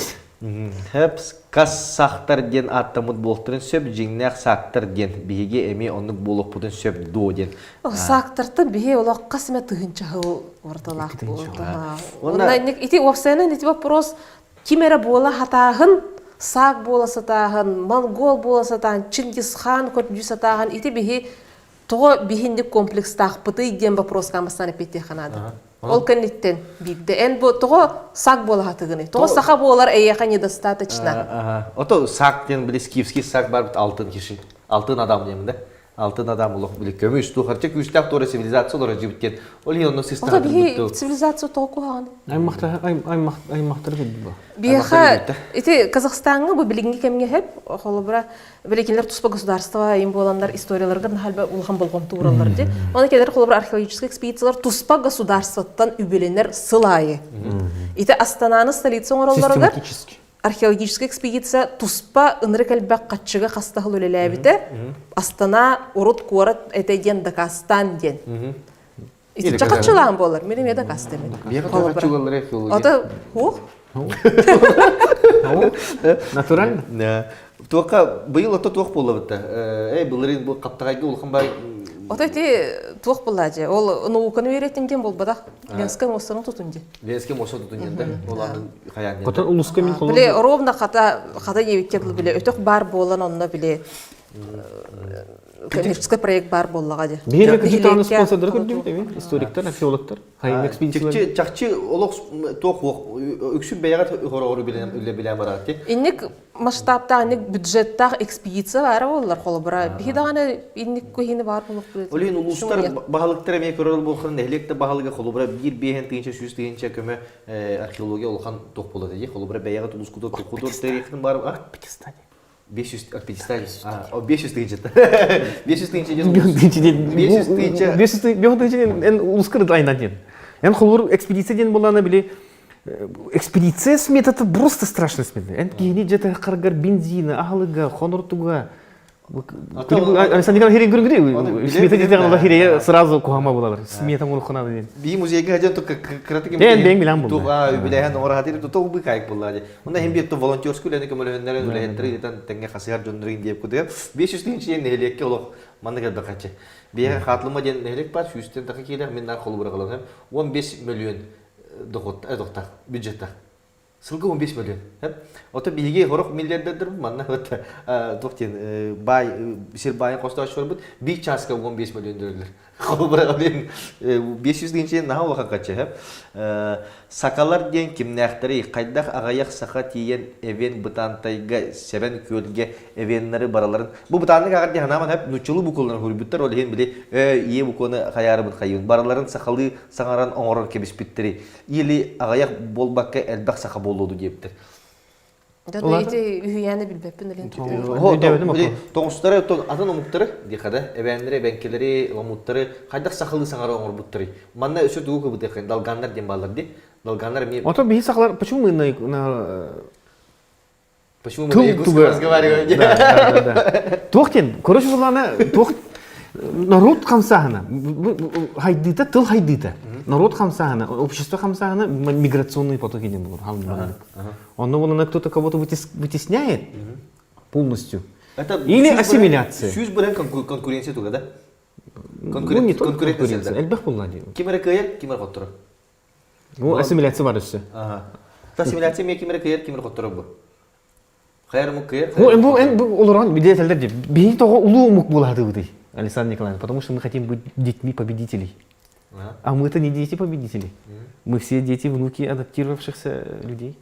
Хеп кас сақтар ден аттамыд болықтырын сөп, жеңнәқ сақтар ден. Бейге әме онық болық бұдын сөп до ден. Сақтырты бейе олақ қасыма тұғынча ғыл орталақ болды. Онда ити опсайынан ити вопрос, кимері бола хатағын, сақ бола сатағын, монгол бола сатағын, Чингисхан көрпүжі сатағын, ити бейе тоғы бейіндік комплекс тақпыты ден вопрос қамыстаны петте қанады. Ол кәнеттен бейді. Ән тоғы сақ бола хатығыны. Тоғы сақа болар әйеқа недостаточно. Ото сақ ден біле скифский сақ бар біт алтын кеші. Алтын адам деймін да. алтын адам улух биле көмүш тухарча күчтак тора цивилизациялар жибиткен. Ол хи онно Ота система бихи цивилизация току ханы. Аймақтар бит. Биха эти Казахстанга бу билинги кемге хеп холобра билекинлер туспа государства им боламдар историяларга халба улхан болгон туралар ди. Оны келер холобра археологический экспедициялар туспа государствоттан үбеленер сылайы. Ите Астананы столица оролларыгар археологическая экспедиция туспа ынры калбак катчыга кастахыл өлеләбите Астана урут куарат этеден Дагестан ден. Ите чакачылан болар. Менин эде кастемен. чакачылар археология. Ата хух Натурально? Да. Тока быйыл ото тох болду бит. Булрин бу каптагайга улхан бай. Ото эти тух булажы. Ол науканы үйретимден болбада. Ленская мостаны тутунди. Веске мошо тутунгенде олардын хаянды. Котон улуска мен холо. Биле ровно хата ебитке биле өтөк бар болан онна биле коммерческий проект бар боллага де. Бирек дитаны спонсордор көрдүм деме, историктер, археологтар, хайым экспедициялар. Чакчы олок тох өксү беягат хорору биле барат. Инник масштабта, инник бюджетта экспедиция бар боллар холбара. Бихи даганы инник көйини бар болуп билет. Олин улустар баһалыктар эме көрөл болгон электе баһалыгы холбара бир бehen тыгынча сүз тыгынча көмө археология олхан тох болот ди. Холбара беягат улускудо тохудо тарихтын бар. Пакистан. 500 Пакистан. 500 тыгынча. 500 тыгынча. 500 тыгынча эн улускар айнаден. Эн холбор экспедиция ден болана биле экспедиция смет это просто страшно смет. Эн кини жета каргар бензина, ахлыга, хонортуга. Александр Николаевич говорит, смета ден хире сразу кухама булалар. Смета мулхана ден. Би музейге хажан то кратык бен билан булду. То билехан орахатыр то бы кайк буллады. Онда hem bir to volunteerskul ene көмөлөннөр үлехтери дитан тенге хасыгар жондырын деп куды. 500 тыгынча элекке олок мандыга бакачы. Бия хатлыма ден элек бар 100 такы келер менен колу бара калган. 15 миллион дохот эдокта бюджетта. Сылгы 15 миллион. Ото биге хорок миллиардер манна вот токтен бай бисер байын косташ көрбүт. Bir часка 15 миллион дөлөр. Колу бара калган 500 тыгынча наха олока качы. Сакалар ден кимнәхтери кайдах агаяк сака тиен эвен бутантайга себен көлгө эвеннери бараларын. Бу бутанны агар диханаман хеп нучулу букуллар хурбуттар ол хен биле ие букуны хаярыбын хайын. Бараларын сакалы саңаран оңорор кебиспиттери. Или агаяк болбакка элбак сака болуду дептир. Да эти үйәне билбеппин элен. Тоңустары атын омуктары дихада эвеннери бенкелери омуттары кайдах сакалы саңара оңор буттары. Манна өсө дугу бутекен далганнар дем балдар ди. Долганар мне... Ото бихи сахлар, почему мы на... Почему мы на игуске разговариваем? Да. Тохтен, короче, народ хамсахана. Хайдыта, тыл хайдыта. Народ хамсахана, общество хамсахана, миграционные потоки не будут. Он кто-то кого-то вытесняет полностью. Или ассимиляция. Сюз брен конкуренция туда, да? Ну, не только конкуренция. Эльбах поллади. Кимера кайер, кимера хоттора. Ну, ассимиляция var üstü. Ассимиляция мне кимера кайер, кимера хоттора бу. Хайр мук кайер. Bu olarak bir detaylar diye. Bir того улуу мук булады bu değil. Александр Николаевич, потому что мы хотим быть детьми победителей. А мы это не дети победителей. Мы все дети, внуки адаптировавшихся людей.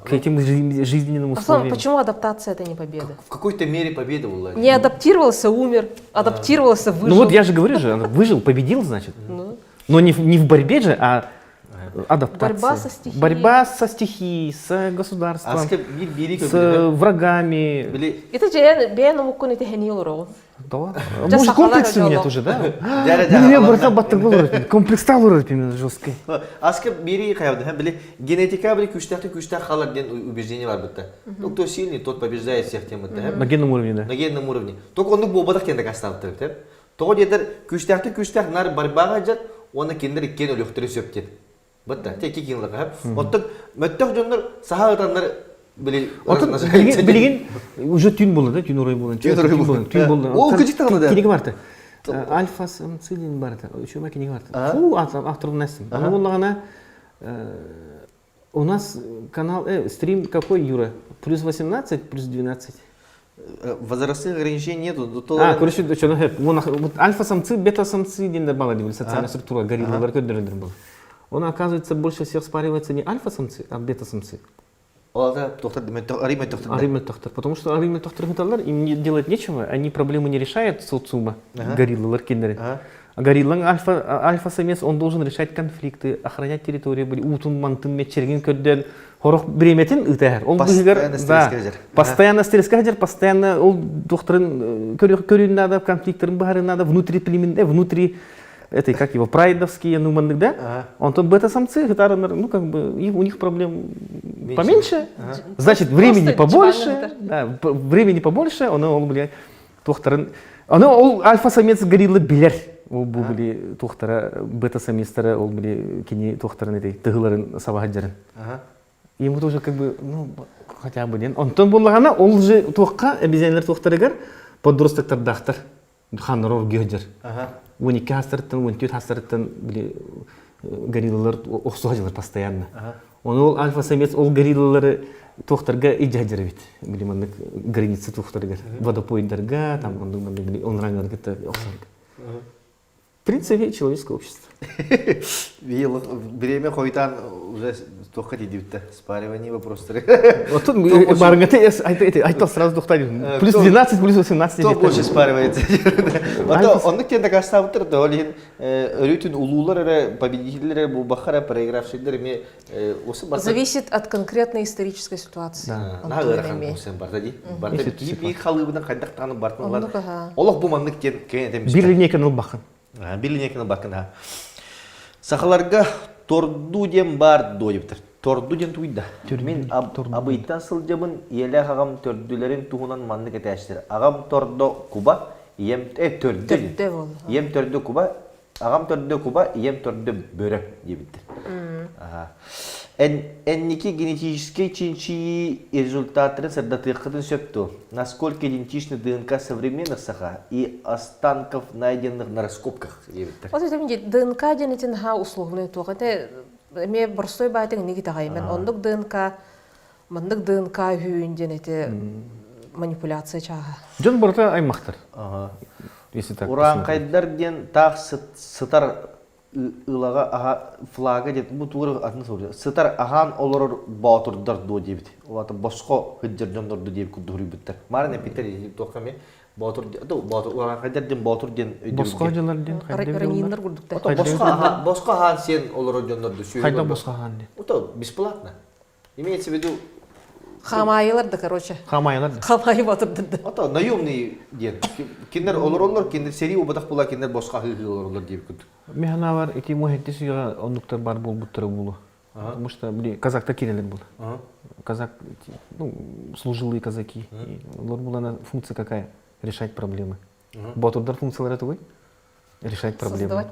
К этим жизненным условиям. Почему адаптация это не победа? В какой-то мере победа была. Не адаптировался, умер, адаптировался, выжил. Ну вот я же говорю же, выжил, победил, значит. Но не в борьбе же, а адаптация. Борьба со стихией. Борьба со стихией, с государством, с врагами. Это же бену мукун это хенило. Да. Может комплекс у меня тоже, да? Я брата баттыр комплекста olur именно жесткий. Аска бири каявды, били генетика били күчтәк халар ден убеждение бар битте. Кто сильный, тот побеждает всех тем это. На генном уровне, да. На генном уровне. Только он бобадак кенде кастап теп. Того дедер күчтәк нар барбага жат, оны кендер иккен өлөктөрү сөптет. Битте. Теки кенлек хап. Оттон möттөк жоннор сахаатандар Билген уже тюн болды, да, тюн орай болды. Тюн болды. Ол күчтәк да. Кенеге барды. Альфа самцилин барды. Еще кенеге барды. Фу, авторым Настя. Она боллагана у нас канал стрим какой, Юра? Плюс 18, плюс 12. Возрастных ограничений нету. Короче, вот альфа-самцы, бета-самцы день добавили, социальная структура гориллы, был. Он, оказывается, больше всех спаривается не альфа-самцы, а бета-самцы. Оларда доктор арим доктор. Арим доктор. Потому что арим доктор им не делать нечего, они проблемы не решают социума, гориллалар киндерин. А гориллаң альфа-самец, он должен решать конфликты, охранять территорию, утун, мантын, мечерген көрден, хорох бреметин үтәр. Постоянно стресска хәҗәр, постоянно ол докторын көрүн надо, конфликтларын бары надо, внутри племени, внутри этой, как его, прайдовские, ну, маннык, да? Он то бета-самцы, ну, как бы, у них проблем поменьше, значит, времени побольше, да, времени побольше, он, блядь, докторын, ол альфа-самец гориллы билер. Ол бұл біле тоқтара, бета-саместары, ол біле кене тоқтарын этой, тығыларын сабағаджарын. Ему тоже как бы, ну, хотя бы ден. Онтон болғана, ол же тоққа, обезьянлар тоқтарыгар, подростактар дақтар, ханнарор геоджар. 12 хастырыттан, 14 хастырыттан, біле, гориллалар оқсуғажылар постоянно. Ол альфа-самец, ол гориллалары тоқтарға иджаджары бит. Біле, мандық границы тоқтарыгар. Водопойындарға, там, он раңар кетті оқсарыгар. В принципе, человеческое общество. Время хойтан уже только идет спаривание вопросы. Вот тут баргаты айтал сразу духтали. Плюс 12, плюс 18. Кто больше спаривается? Он не тем, как оставит, то ли рютин улулар, победители, бухара, проигравшие, дерьме. Зависит от конкретной исторической ситуации. Наверное, мусим бардади. Бардади. Кипи халыбынан кайдактан бартынлар. Олох буманнык кен. Бирлине канал бахан. Бирлине канал бахан. Сахаларга торду дем бар дойыптыр. Торду дем туйда. Мен абыйттан сылжабын еле ағам төрдүлерин туғынан манны кетәштер. Ағам тордо куба, ем төрдү. Ем төрдү куба, ағам төрдү куба, ем төрдү бөрі дебіттір. Энники генетические чинчи результаты сардатыхтын сөпту. Насколько идентичны ДНК современных саха и останков, найденных на раскопках? Вот это мне ДНК денетин ха условный тух. Это мне простой байтинг не гитагаймен. Ондук ДНК, мандук ДНК хүйін денети манипуляция чаға. Жон борта аймақтар. Если так. Уран кайдар ден тақ сытар ылаға аға флага дет, бұл туғыры атын сұрды. Сытар аған олар баутырдар до дебіт. Олаты босқо хүджер жондырды дебі күддігірі біттір. Марин әпеттер ежіп тоққаме баутыр уран кайдар ден баутыр ден өйдебіт. Босқо жолар ден Раниндар күрдіктер. Босқо аған сен олар жондырды. Қайда босқо аған ден? Это бесплатно. Имеется в виду Хамайыларды, короче. Хамайыларды? Хамайы батырдырды. Это наемный ден. Киндер олар, киндер серии убадақ бола, киндер босқа хығы олар дебі күдді. Механа бар, эти мухетти сүйға ондуктар бар бол буттары болу. Потому что, казактар келелер был. Казак, ну, служилые казаки. Олар была функция какая? Решать проблемы. Батурдар функциялары это решать проблемы.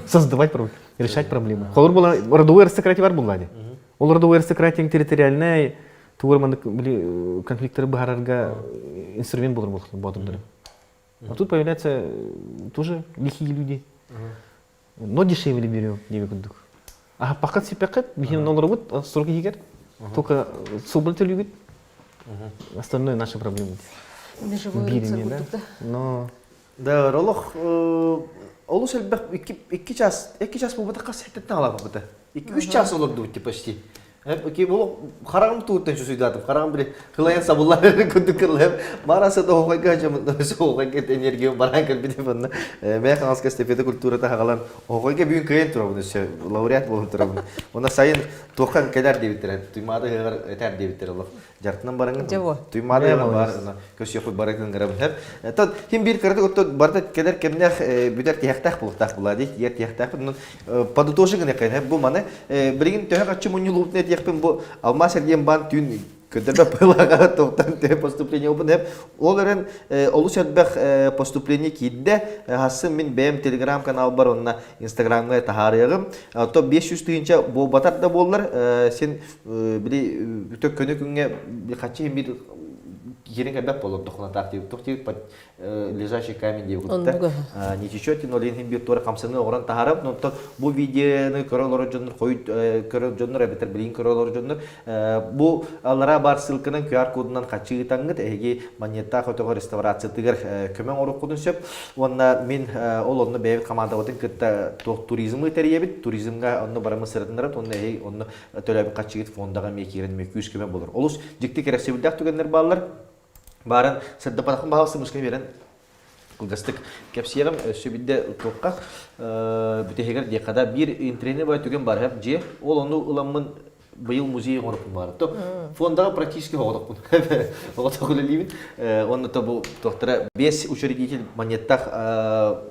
Создавать проблемы. Решать проблемы. Олар была родовой аристократия бар буллади. Ол родовой аристократия территориальная, тугорманы конфликттары бахарарга инструмент болар был батурдар. А тут появляются тоже лихие люди. Но дешевле берем, не выгодно. А пакет си пакет, бихин ноль работ, сорок егер, только сублатер любит. Остальное наши проблемы. Бирни, да? Но да, ролох, олус элбэх iki час bu bata kas hette tala bu bata. 2-3 час olurdu bitti почти. Ki bu харагым туuттан şu suydатып, харагым биле кылаян сабуллар күндү кырлап, марасы да огайга жамын огайга энергия баран келбиде бунна. Мен ханска степеде культурада хагалан огайга бүгүн кыйын тура буну лауреат болуп тура буну. Она сайын токан келер дебиттер, туймады гыр этер дебиттер Аллах. Жартынан барыңын. Туймады бар, көс япы баратын гырабын хеп. Тот хим бир кырды отто барда келер кемнех бүтер тияктак булуктак булади, ер тияктак бунун подытожигын экен. Бу маны бирин төһө качы мунюлуп нет яхпен бу алма сергем бан түн көдөрдө пылага токтан те поступление обун хеп. Оларын олусатбах поступление кидде хасын мен бем телеграм канал бар, онна инстаграмга тахарыгым. То 500 тыгынча бу батарда боллар. Сен били тök көнө күнгө качы бир кирин кабак болот дохна такти тохти лежачий камень деп Оннуга. утта не течет но лин бир тора камсаны оран тахарап но то бу видеоны көрөлөр жоннор койт көрө жоннор бетер билин көрөлөр жоннор бу алара бар ссылканын QR кодунан качыгытаңыт эги монета фотого реставрация тигер көмөң орукудун сөп онна мен ол онны бебит команда отын кытта туризмы теребит туризмга онны барамы сырдындар онны онны төлөбү качыгыт фондага мекирен 200 көмөң болор олус жикти кересебилдак түгеннер баллар барын сырды патакын баасы мускай берен кылгастык кепсиягам сөбидде токка бүтегер декада бир интернет бай түген бар хеп же ол ону ыламын быйыл музей орупун бар то фондага практически огодокпун огодокулелибин онно то бу доктора 5 учредитель монеттах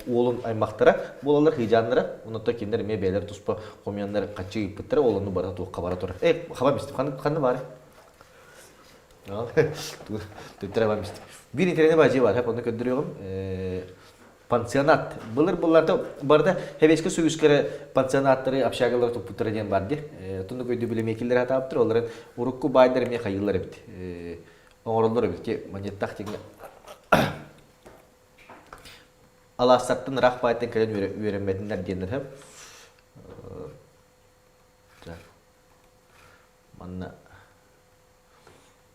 олун аймактара болалар хижаннара онно то киндер ме белер туспа комяндар качы пыттыр олуну бара туукка бара тур хаба мистип каны бар bir internet bacı var hep onu gönderiyorum pansionat bunlarda barda heveske suyuskara pansionatları apşagalar toputları diyen vardı tunu koydu bile mekiller hata yaptır onların urukku bayları me hayırlar bit oralar bit ki manyetak tekne Allah sattın rak bayten kalen öğrenmediler diyenler hep manna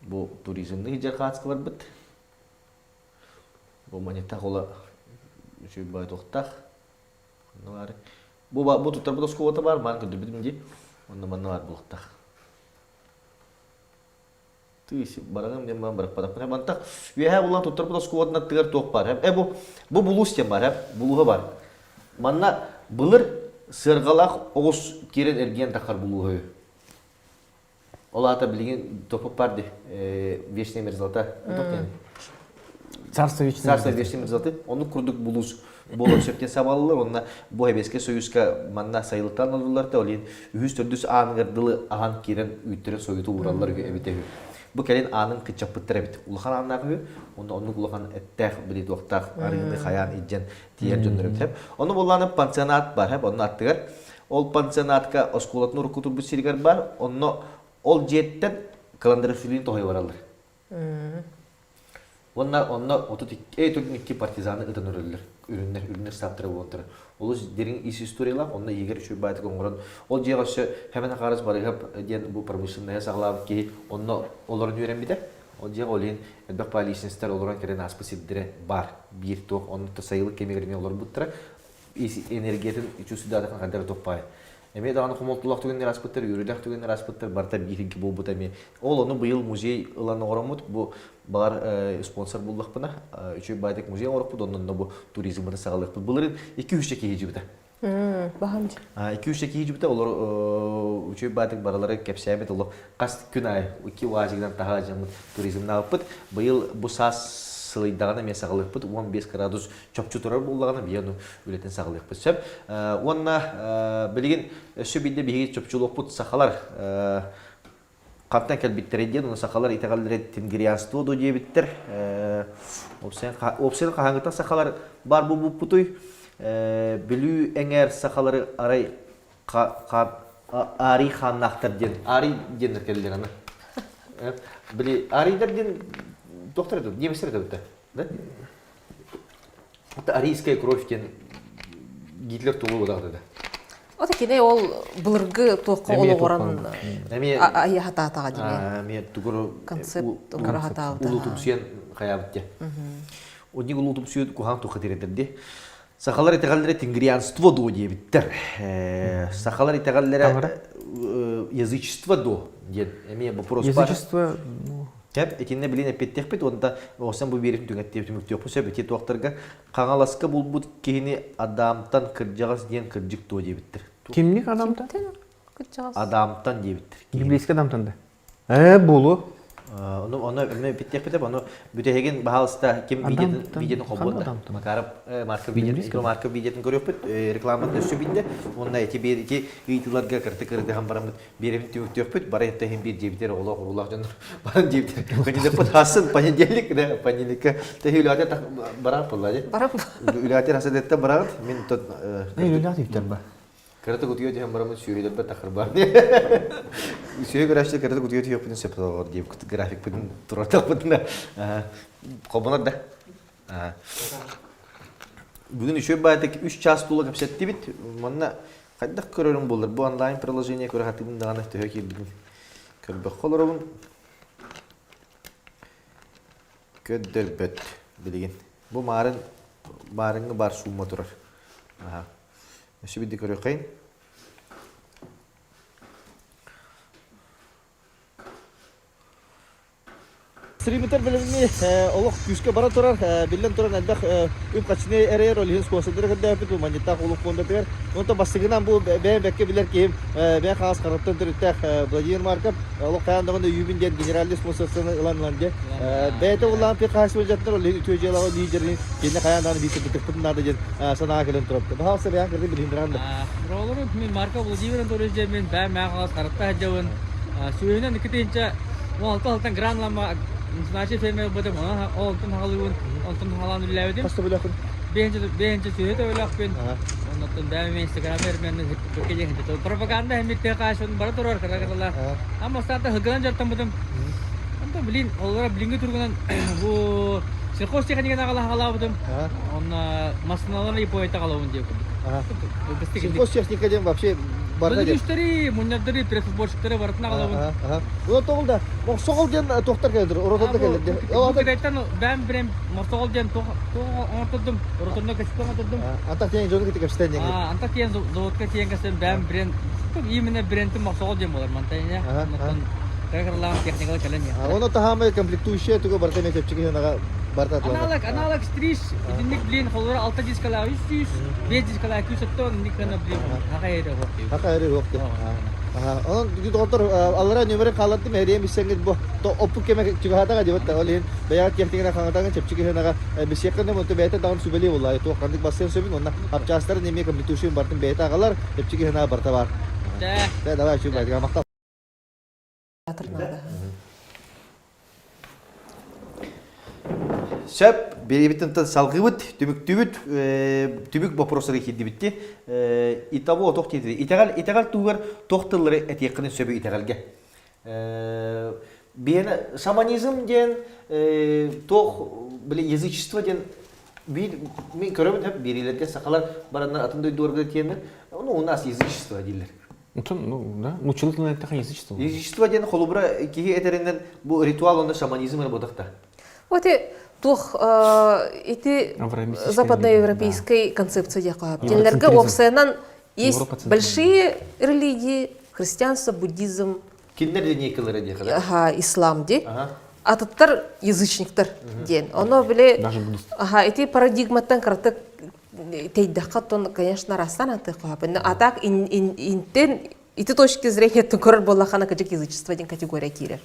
bu turizmde hiç katkı var bit. Bu manyetak ola şey bayat oktak. Ne var? Bu tutar bu da skuvata var man kudu bidim di. Onda man var bu oktak. Tu isi barangam dem man barak padak. Mantak. Ve ulan tutar bu da skuvata na tigar tok var. Bu bulus tem var. Buluha var. Manna bulur sırgalak oğuz kiren ergen takar buluha. Ola da bilgin topu pardi. Вечный мерзлота. Царство Вечный мерзлоты. Onu kurduk bulus. Болон сөптен сабалылар. Онна bu hebesке союзка манна сайылтан олулар да олин 100-400 аңырдылы аған керен үйттерен союту ураллар өбетегі. Bu kelin anın kıçapıttır ebit. Ulukan anlağı onda onu ulukan etteh bilet oktaq arığını hayan idjen diğer döndürüp hep. Onu bulanıp pansionat var hep onu attıgar. Ol pansionatka oskulatın urukutu bu sirgar var. Onu ol jetten kalandırı sülüyün tohayı varalır. Onlar iki partizanı ıdan örülür. Ürünler saptırı olantırı. Olu derin iş istoriyalar, onlar yeger şu bayatı konguran. Ol jeğası hemen akarız barı hep diyen bu permission'da sağlayıp ki onların öğrenmedi. Ol jeğ olin elbek paylı lisenster olarak keren aspasildire bar. Bir toh, onun da sayılı kemiğirme olur buttıra. Enerjiyetin içüsü dağıdan kadar toppayı. Эме дагы комолтулак түгеннер аспыттар, үрүлак түгеннер аспыттар, барта биринки болбут эми. Ол ону быйыл музей ыланы оромут, бу бар спонсор буллакпына, үчөй байдык музей орокпут, ондан бу туризмды сагалыкпыт. Буларын 2-3 жеке хижибита. Бахам. 2-3 жеке хижибита, олар үчөй байдык баралары кепсәбет, олар кас күн ай 2 важыгдан тага жамыт туризмны алыппыт. Быйыл бу сас сылайдағана мен сағылықпыд, 15 градус чөпчу тұрар болдағана бияну үлетін сағылықпыд. Сөп, онна білген сөбінде бейге чөпчулықпыд сақалар қаптан кәлбеттереден, оны сақалар итағалдары тенгириянсту оду дебеттер. Опсен қағаңғытан сақалар бар бұл бұппытой. Білу әңер сақалары арай ари қаннақтар ден, ари денер кәлдер ана. Аридер ден доктор это, неместер это, да? Это арийская кровь, кен Гитлер тулу да. Ота кине ол булыргы тоққа олы оран ая хата-хатаға деме. Мен тугуру Концепт ongara хата-алды. Улу тупсуян хаябытте. Одни улу тупсуян кухан тоққа тередерде. Сахалар итегаллere тенгриянство до дебиттер. Сахалар итегаллere язычество до. Эме вопрос бар. Язычество Хеп, этинне билин эппеттехпет, онда осан бу берин түгәттеп түмүктөп булса, бите токтарга каңаласка булбут кини адамтан кыржагас ден кыржык то дебиттер. Кимник адамда? Адамтан дебиттер. Библейский адамтан да. Болу. Оны эппеттехпет, оны бүтеген баалыста ким видеоны кобонда. Макарып марка видеоны көрөппүт, рекламаны сөбинде, онда эти берики ыйтыларга кырты хам барамыт берин түмүктөппүт, бара этте хем бир жебитер улак жонор. Барын жебитер. Кыжыда пытасын понедельник, да, понедельникка тегилате барап булла. Барап. Үлате расадетте барат, мен тот. Үлате иттер ба. Karata kutuyor diye baramın süredir bet akır var. Süre grafikte karata kutuyor diye yapın sepet diye grafik bedin turatak bedin. Kobanar da. Bugün işe baytık 3 ças dolu kapsetti bit. Manna kaddak körörüm bulur. Bu online приложение körü hatibin dağına töhök edin. Körbe kolorun. Ködderbet bilgin. Bu marın bar summa durar. Aha. Şu bir dikkat edin. Стримитер билими олох күскә бара торар, билен торар әлбәх үп качны эрер ol hins kosadır kadar yapıp bu manita oluk konda der. Onta basıgınan bu ben bekke bilir ki ben khas qarattan turtak Vladimir Markov олох кайандагында юбин ден генеральный спонсорсыны иланланды. Бәйте улан пе хас вәҗәттер ol төҗәләгә лидерин кенә каяндан бисеп битеп нада ден сана келен турып. Баһасы бәя кирди билин диранда. Роллар мен Марко Владимирин турыжы мен бәм мәгас каратта җавын. Сүйенен никетенчә Волталтан гранлама Значит, фермер буде алтын халуын, алтын халаны ләвдем. Каста булакын. Бенче сөйт ойлақпен. Оннан дәм Instagram мен көкеҗе хәтта пропаганда хәмитте кашын бар торар карагырлар. Амма старта хыган жартам будым. Анда билин, олар билинге турган бу сельхозтехника нагала будым. Онна машиналарны ипойта калуын дип. Сельхозтехника ден вообще Барды мüşteri, munyaddari, prefabotçiklere baratına kalavun. Bu toğulda, o soğul gen tohtar geldir, orada geldi. Bu kadar ben birem soğul gen ortadım, ortadım kaçıktan ortadım. Antakya jonu gittik kapsiten gen. Antakya zavodka tiyen kasen ben birem, yemine birentim soğul gen bolar mantaynya. Kayakırlar teknikal kalen ya. Onu tahamı komplektuişe tuğu barda me tepçiki naga barda atlar. Analog stris, dinlik bilin kolora 6 disk kala 300, 5 disk kala 200 ton nikana bilin. Hakaydı o. Hakaydı o. Onun doktor Allah'a numara kalandı mehriye misengit bu. To opuk keme çıkahata ka dibat olin. Bayat teknikana kangatangan tepçiki naga bisyakkan mu to beta down subeli wallahi to kandik basen sebin onna apchastar nemi komplektuişe bartın beta kalar tepçiki na barta var. Te dava şu bayat makta. Söp bir bitten salgıbıt tümük boprosları kidi bitti. İtabu otok dedi. İtegal tuğar tohtalları etiyakının söbü itegalge. Bir şamanizm den toh böyle язычество den bir mi körümün hep biriyle sakalar baranlar atında doğru diyenler. Onu у нас язычество diyorlar. Ну, да, мучилытын это язычество. Язычество den холубра киги этеринен bu ritual onda şamanizm работакта. Вот эти западноевропейской концепции якоб. Тенлерге опсенан есть большие религии: христианство, буддизм, Киндер денекелері де қада? Ислам де. Атыттар язычниктар ден. Оно биле эти парадигматтан картык тейдаққа тон, конечно, растан атық қояп. А так интен ити точки зрения көрір болақана кәжік язычество ден категория кирер.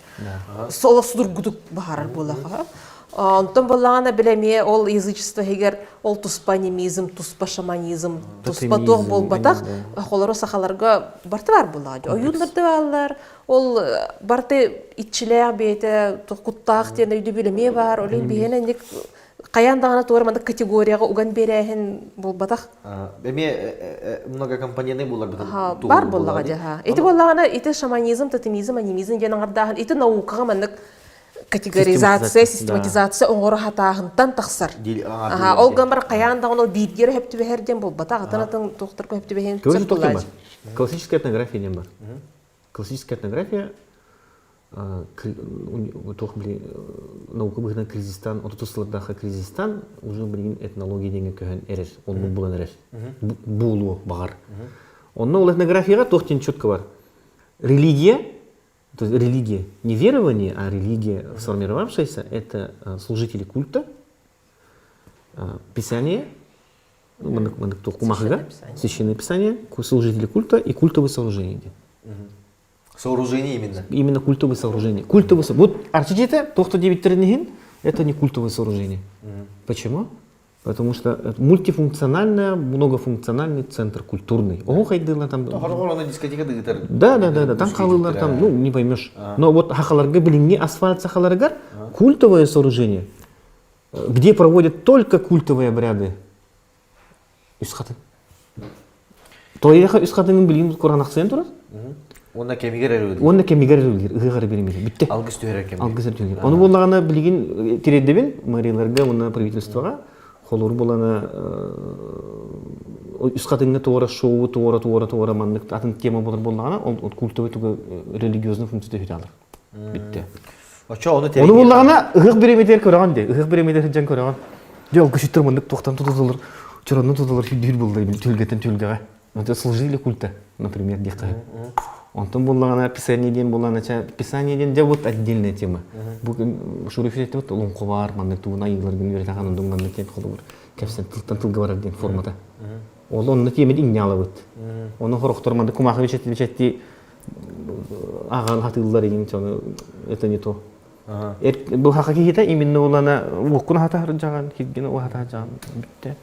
Солы судыр гудук бағарар болақа. Онтон болағана білеме ол язычество егер ол туспа немизм, туспа шаманизм, туспа тоқ бол батақ, қолары сақаларға барты бар болады. Ойынларды балар, ол барты итчілер бейті, құттақ ден өйді білеме бар, олен бейінен қаяндағына туарманды категорияға уган берәйін бол батақ. Бәме многокомпанияны болар бұтын? Бар болаға жаға. Еті болағана, еті шаманизм, тотемизм, анимизм ден аңырдағын, еті наукаға мандық категоризация, систематизация оңғыры хатағынтан тақсар. Ол ғамбар қаяндағын ол бейдгері хөпті бәхерден бол батақ, атанатын тоқтырға хөпті бәхерден сөп болады. Классическая этнография не бар. Классическая этнография наука бұғынан Киргизстан, отутусылардағы Киргизстан уже білген этнология деген көхен әрер, оның бұлан әрер, бұлуы бағар. Оның ол этнографияға тоқтен четко бар. Религия, то есть религия, не верование, а религия, сформировавшаяся, это служители культа, писание, священное писание, служители культа и культовые сооружения. Сооружение именно? Именно культовые сооружения. Культовые сооружения. Вот арчичите, то, кто 9 тренинген, это не культовые сооружения. Почему? Потому что это мультифункциональный, многофункциональный центр культурный. Ого, хайдыла там. Да, там халылар, там, ну, не поймешь. Но вот хахаларга, не асфальт сахаларгар, культовое сооружение, где проводят только культовые обряды. Тойяха үс катының билген коранаксен турар. Онна кемигер эрүлү. Онна кемигер үлгер, ыгыгары беремedi. Бүтте. Алгыс төһөрөр кем. Алгызар түгел. Оны боллагана билген тиредебин мэрияларга, оны правительствога холор болана үс катыңга тоора шоу, тоора маннык атын тема болор боллагана, ол культовый туга религиозный функция төһөт алыр. Бүтте. Очо оны Оны боллагана ыгык беремедер көрөгөн де, ыгык беремедер жан көрөгөн. Жок күчүттөр мындык токтан тутулur, чоронун тутулur хүдүр болду, түлгетен түлгөгө. Это служили культа, например, дикка. Онтон боллагана писаниеден болганача писаниеден же вот отдельная тема. Бу шурифет вот лонко бар, мандык туна йылларгын үйрөтөгөн ондон мандык тем холор. Кепсен тылтан тылга бар деген формата. Ол онны теме иңнала бут. Оны хороктор мандык кумахы бичетти аган хатыллар деген чоны это не то. Бу хакыйкы хите именно улана окуна хата жаган кирген о хата жаган бүтте.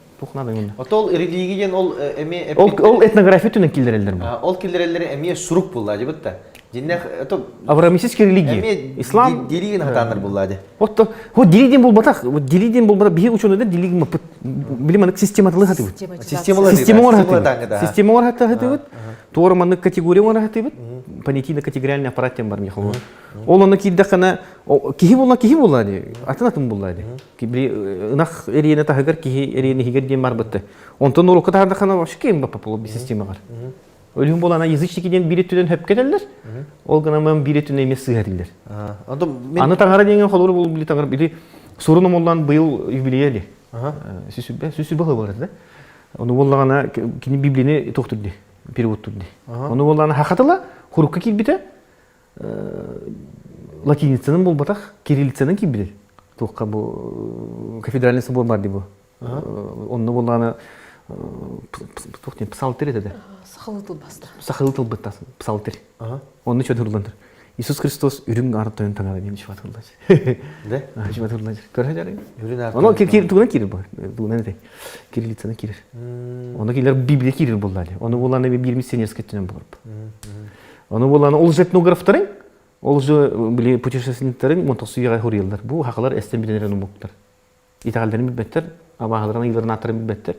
Отол религияден ол эме ол этнография түнен килдерелдер бу. Ол килдерелдер эме сурук булды бутта. Жиннах ото авраамическая религия. Ислам дилиген хатандар булды. Вот дилиден болбатак, бие ученыйда дилиген мапыт. Билиманык систематылы хаты бут. Система хаты бут. Туорманнык категория хаты бут. Понятийно категориальный аппарат тем бар мехол. Ол аны киддакана кихи булады. Атынатын булады. Кибри нах эриене тагыр кихи эриене хигер дем бар бутты. Онтон урукка тардакана вообще кем бапапол би системага. Өлүм болана язычникиден биретүдөн хөп кетелер. Ол гана мен биретүнө эмес сыгардылар. Аны таңара деген холор болуп били таңара били сурунум олдан быйыл юбилейли. Сүсүбө бар да. Оны боллагана кини библияны токтурду. Перевод турду. Оны боллагана хакатыла хурукка килбите. Латиницанын болбатак кириллицанын килбите. Токка бу кафедральный собор бар ди бу. Онны боллагана токтен псалтыр эте да. Сахылтыл баттасын, псалтыр. Онны чөтүрлөндүр. Иисус Христос үрүң артын таңара мен шватырлаж. Да? Шватырлаж. Көрөжөр. Үрүң артын. Оно туган кирир бар. Туган эте. Кириллицаны кирир. Оно килер Библия кирир болду. Оно буланы бир миссионерский түнөн болуп. Оно буланы ол этнографтарын, ол же били путешественниктер монтосуяга хорыйлар. Бу хакалар эстен билерен умуктар. Итагалдарын билбеттер, абагаларын ыйларын аттарын билбеттер.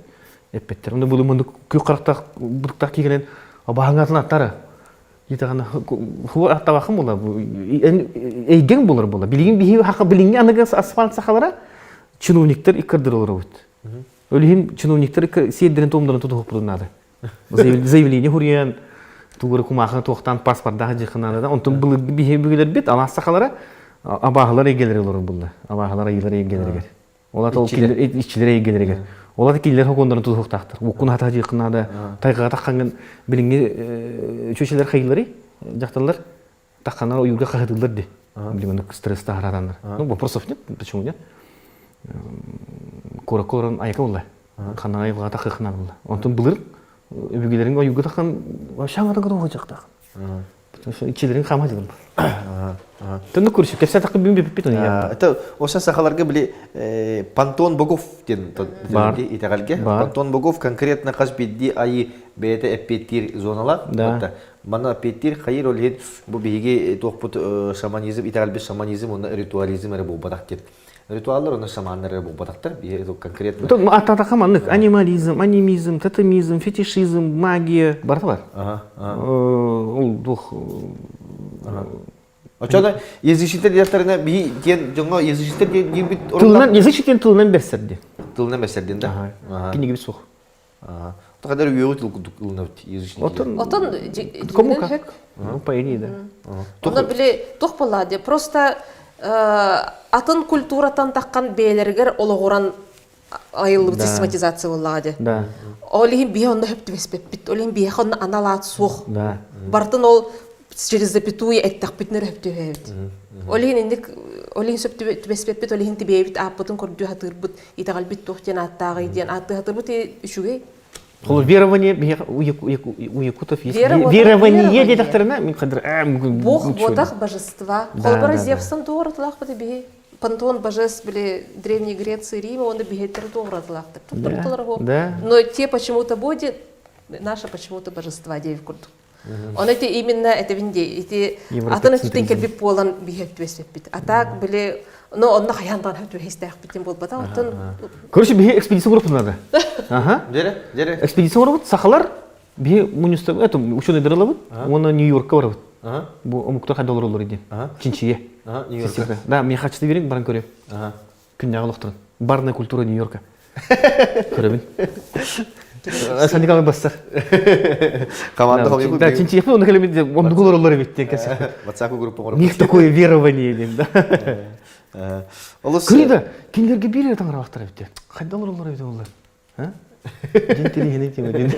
Эппеттер. Онда бул мынды көк карактак буктак кигенен абагаңатын аттары. Итагана ху аттабакым була. Эйген болор була. Билген бихи хакы билинген аныга асфальт сахалара чиновниктер иккырдырылар бут. Өлүхин чиновниктер сейддерин томдорун тутуп бурунады. Заявление хуриян тугуру кумахы токтан паспорттагы жыкынады да. Онтон бул бихи бүгүлөр бит ала сахалара абагалар эгелер булда. Абагалар ыйлар эгелерге. Олар тол иччилер эгелерге. Олар килер хокондорун тутуктактыр. Укун хата жыкынады. Тайгага таккан билинге чөчелер хыйлары жакталар таккандар уюрга кагытылдыр ди. Билимени стресс тарадандар. Ну вопросов нет, почему нет? Коракорон айка болла. Канан айга таккандар болла. Онтон булыр үбүгелерин уюрга таккан шаңада кадо жакта. Иччилерин камадылым. Төнө көрүшүп кепсе такып бит оны. Это оша сахаларга били Пантон Богов ден итагалге. Пантон Богов конкретно каш бидди айы бете эппеттир зоналар. Мана эппеттир хайыр олен бу биге токпут шаманизм итагалбе шаманизм оны ритуализм эре болбадак деп. Ритуаллар оны шамандар болбадактар. Бие конкретно. То атата хаманнык анимализм, анимизм, тотемизм, фетишизм, магия бар бар. Ол дух Очода язычниктер дияттарына би ген жоңго язычниктер ген бит тылынан язычниктер тылынан берсерди. Тылынан берсердин да. Кинеги бит сук. Такадар үйөгү тылгылына бит язычниктер. Отон кому как? По идее, да. Оны биле тох болады. Просто атын культуратан таккан бейлергер ологоран айылы систематизация болады. Да. Олин бие онда хөптү беспеппит. Олин бие хонна аналат сух. Да. Бартын ол через запятую эттак битнер хөптү. Олин индик олин сөптү беспеппит олин тибебит апытын көрдү хатырбыт итагал бит тохтен аттагы ден атты хатырбыт үшүгө. Ол верование у якутов есть. Верование дедактерна мен кадыр Бог бодах божества. Холбара Зевстан тооратлах бите пантеон божеств были Древней Греции, Рима, он бегает тооратлах. Но те почему-то боди наши почему-то божества девять культ. Он эти именно это винде эти атаны тутен келби полан бегает весепит. А так были но он нахаяндан хату хистах битен бол бата отын. Короче, беге экспедиция группа надо. Ага. Дере. Экспедиция группа сахалар бе муниста это ученый дырылабыт, оны Нью-Йоркка барабыт. Ага. Бу омуктар кайда олор иде. Чинчие. Ага, Нью-Йоркка. Да, мен хачты берем баран көрөм. Ага. Күннәгә лохтырын. Барная культура Нью-Йорка. Көрөмин. Сән дигән бастар. Команда хобби. Да, чинчие оны келемит, он доллар олар бит кесе. WhatsApp группа бар. Ник такое верование дим, да. Олыс. Күрдә, кинләргә бирә таңра вактар бит. Кайда олар бит олар? Ха? Динтели генә тема дин.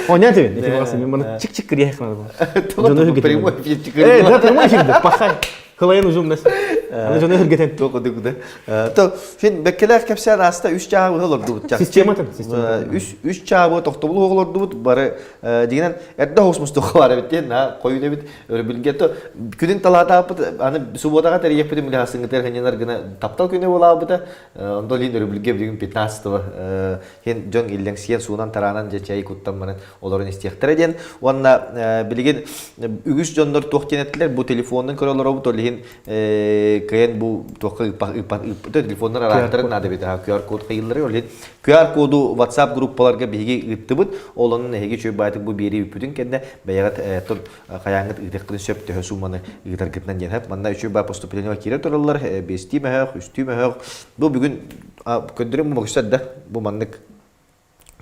Понятно, эти вопросы мен чик-чик кирәк кына. Прямой эфир Да, прямой эфир, пахай. Кылайын ужум нас. Аны жона хөргәтән. Тоқыды күдә. То, сен беккеләр кепсән аста 3 чагы булды бут. Систематын, 3 чагы тоқтыбыл оғылырды бут. Бары дигән әддә хосмос тоқлар бит. На койды бит. Билгә то күден талада аны субботага тәрәйек бит миле хасыңга тәргәннәр генә таптал көне була бит. Онда лин билгә бүген 15 Һен җон илләң сен суунан таранан җачай куттан менен оларын истехтер дигән. Онда билген үгүш җоннар тоқтенетләр бу телефонның көрәләр бу толин кайын бу тоқы телефоннар арактырын нады бит. QR код кыйлары олин. QR коду WhatsApp группаларга биге иттибит. Олонун неге чөй байтык бу бери үпүдүн кенде баягат тон каяңыт идектен сөп тө суманы игдар гитнан ден. Манда үчү ба поступление кире торалар. Бестиме, үстүме. Бу бүгүн көндүрүм максат да бу мандык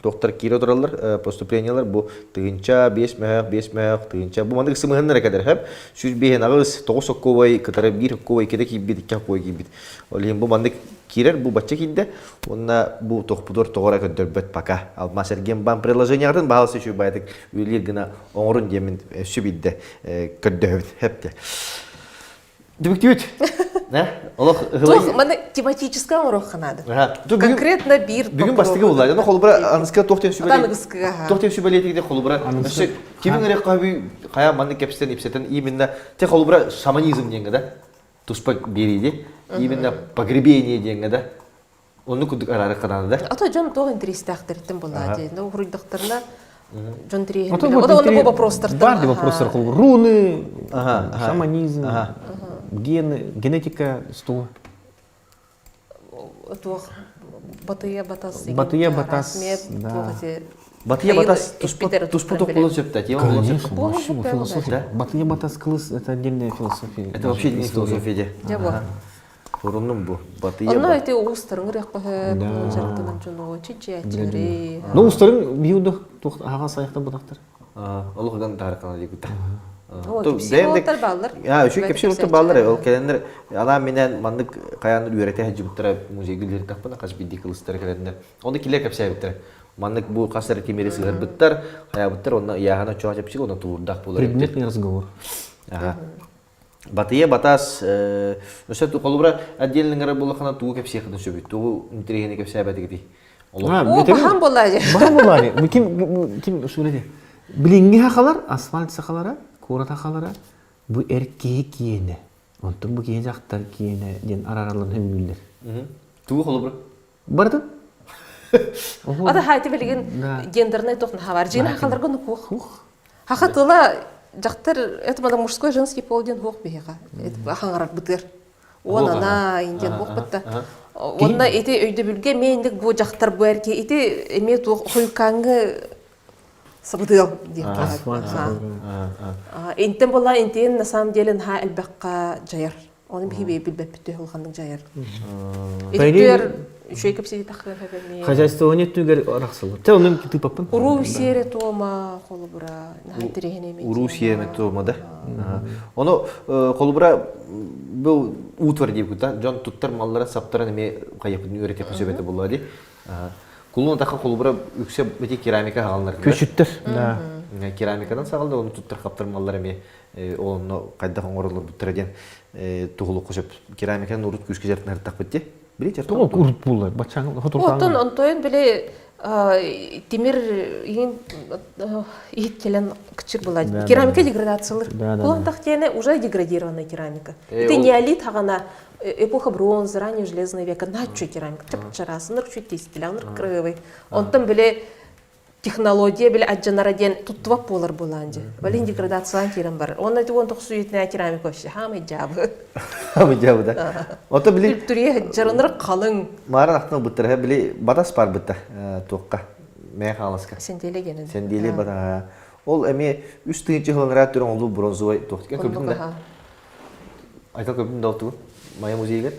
доктор кире торалар поступлениялар бу тыгынча 5 мөһөк тыгынча бу мандык сымыгыннар кадәр һәп сүз бehen агыс 9 ковай кытары 1 ковай кеде кибит 2 ковай кибит олин бу мандык кирер бу бачча килде онна бу тохпудор тогора көндөрбөт пока алма серген бан приложенияларын баасы шу байтык үйлер гына оңорун демин сүбидде көдөбүт хепте дибиктүт да олох Тох, мене тематическая урок надо. Конкретно бир. Бүгін бастығы болады. Ана холбара аныска тоқтен сүбелей. Аныска. Тоқтен сүбелей де холбара. Кимин рек қаби қая манны кепстен ипсетен именно те холбара шаманизм денге да. Туспа бериди. Именно погребение денге да. Оны күдік арары қанады да. Ато жон тох интерестахтыртын болады. Но хурдактарна жон тиреген. Ода онда вопростар. Бар вопростар. Руны, шаманизм, генетика, стула. Тох Батыя батас. Батыя батас. Да. Батыя батас туспа тоқ болу сөпті. Конечно, философия. Батыя батас кылыс это отдельная философия. Это вообще не философия. Жаба. Хоруннун бу. Батыя. Онна эти устарын рек кохе жаратынан жоно чичи. Ну устарын биюда тоқ ага саяқтан будақтар. Олуғдан тарықана дегута. Психологтар баллар. Үші кепсилоктар баллар. Ол келендер ана менен мандык каяныр үйрете хаджибыттара музейгілер тақпана қаш бидді кылыстар келендер. Онда келер кепсай біттар. Мандык бу қасыр темері сығыр біттар, қая біттар, онна яғана чуа жапсиг, онна туырдақ болар. Предметный разговор. Батыя батас, өсі қолыбыра отдельныңара болақана туғы кепсай қыдын сөбіт. Туғы үнтірегені кепсай бәді кетей. О, бахан болады. Бахан болады. Ким сөйледі? Білінгі хақалар, асфальт сақалара, Курат хакалара бу эркеги киене. Онтон бу киен жактар киене ден араралын хөмүллер. Тугу холобра. Барды? Ада хайты билген гендерный тохна хабар. Жин хакаларга ну хух. Хакатыла жактар это мада мужской женский пол ден хух бега. Это хаңарак битер. Онана инден хух битта. Онна эти өйдө билге мендик бу жактар бу эрке эти эме тух хуйкаңы Сабудел дип. Интен бола интен на самом деле на элбакка жаяр. Он бихи билбеп битте холгандын жаяр. Эдер шейкеп сиди тахыр хаберме. Хозяйство нет түгер рахсылы. Те онун китип аппын. Урусия тома холбура на терехене мен. Урусия тома да. Оно холбура бу утвар дип кута. Жон туттар маллара саптарын эме кайыпын үйрөтөп сөбөтө болду. Кулун тақа холбура үксе бете керамика хагалнар. Көчүттөр. Да. Керамикадан сагалды, оны туттар каптырмаллар эме оны кайда коңорулур буттырген тугулу кошуп керамиканын урут күскө жартын артак бетти. Билет жартын. Тоқ урут булар. Бачаң фотограф. Отон онтойн биле темир ит келен кичик булат. Керамика деградациялар. Кулун тахтене уже деградированная керамика. Это неолит хагана эпоха бронзы, ранний железный век, начо керамика, чапчарасы, нырчу тестиля, ныркрывый. Он там были технология, были аджанараден, тут два полар буланди. Валин деградация керам бар. Он это вон тохсуетная керамика вообще, хамы джабы. Хамы джабы да. Ото били Турия жарыныр қалың. Марын ақтын бұттыр, били батас бар бұтта тоққа. Мә халаска. Сенделе генен. Сенделе бара. Ол эми 3-нче жылын раттыр оңлу бронзовый тоқтыкен көбүн да. Айта көбүн да оту. Моя музейге.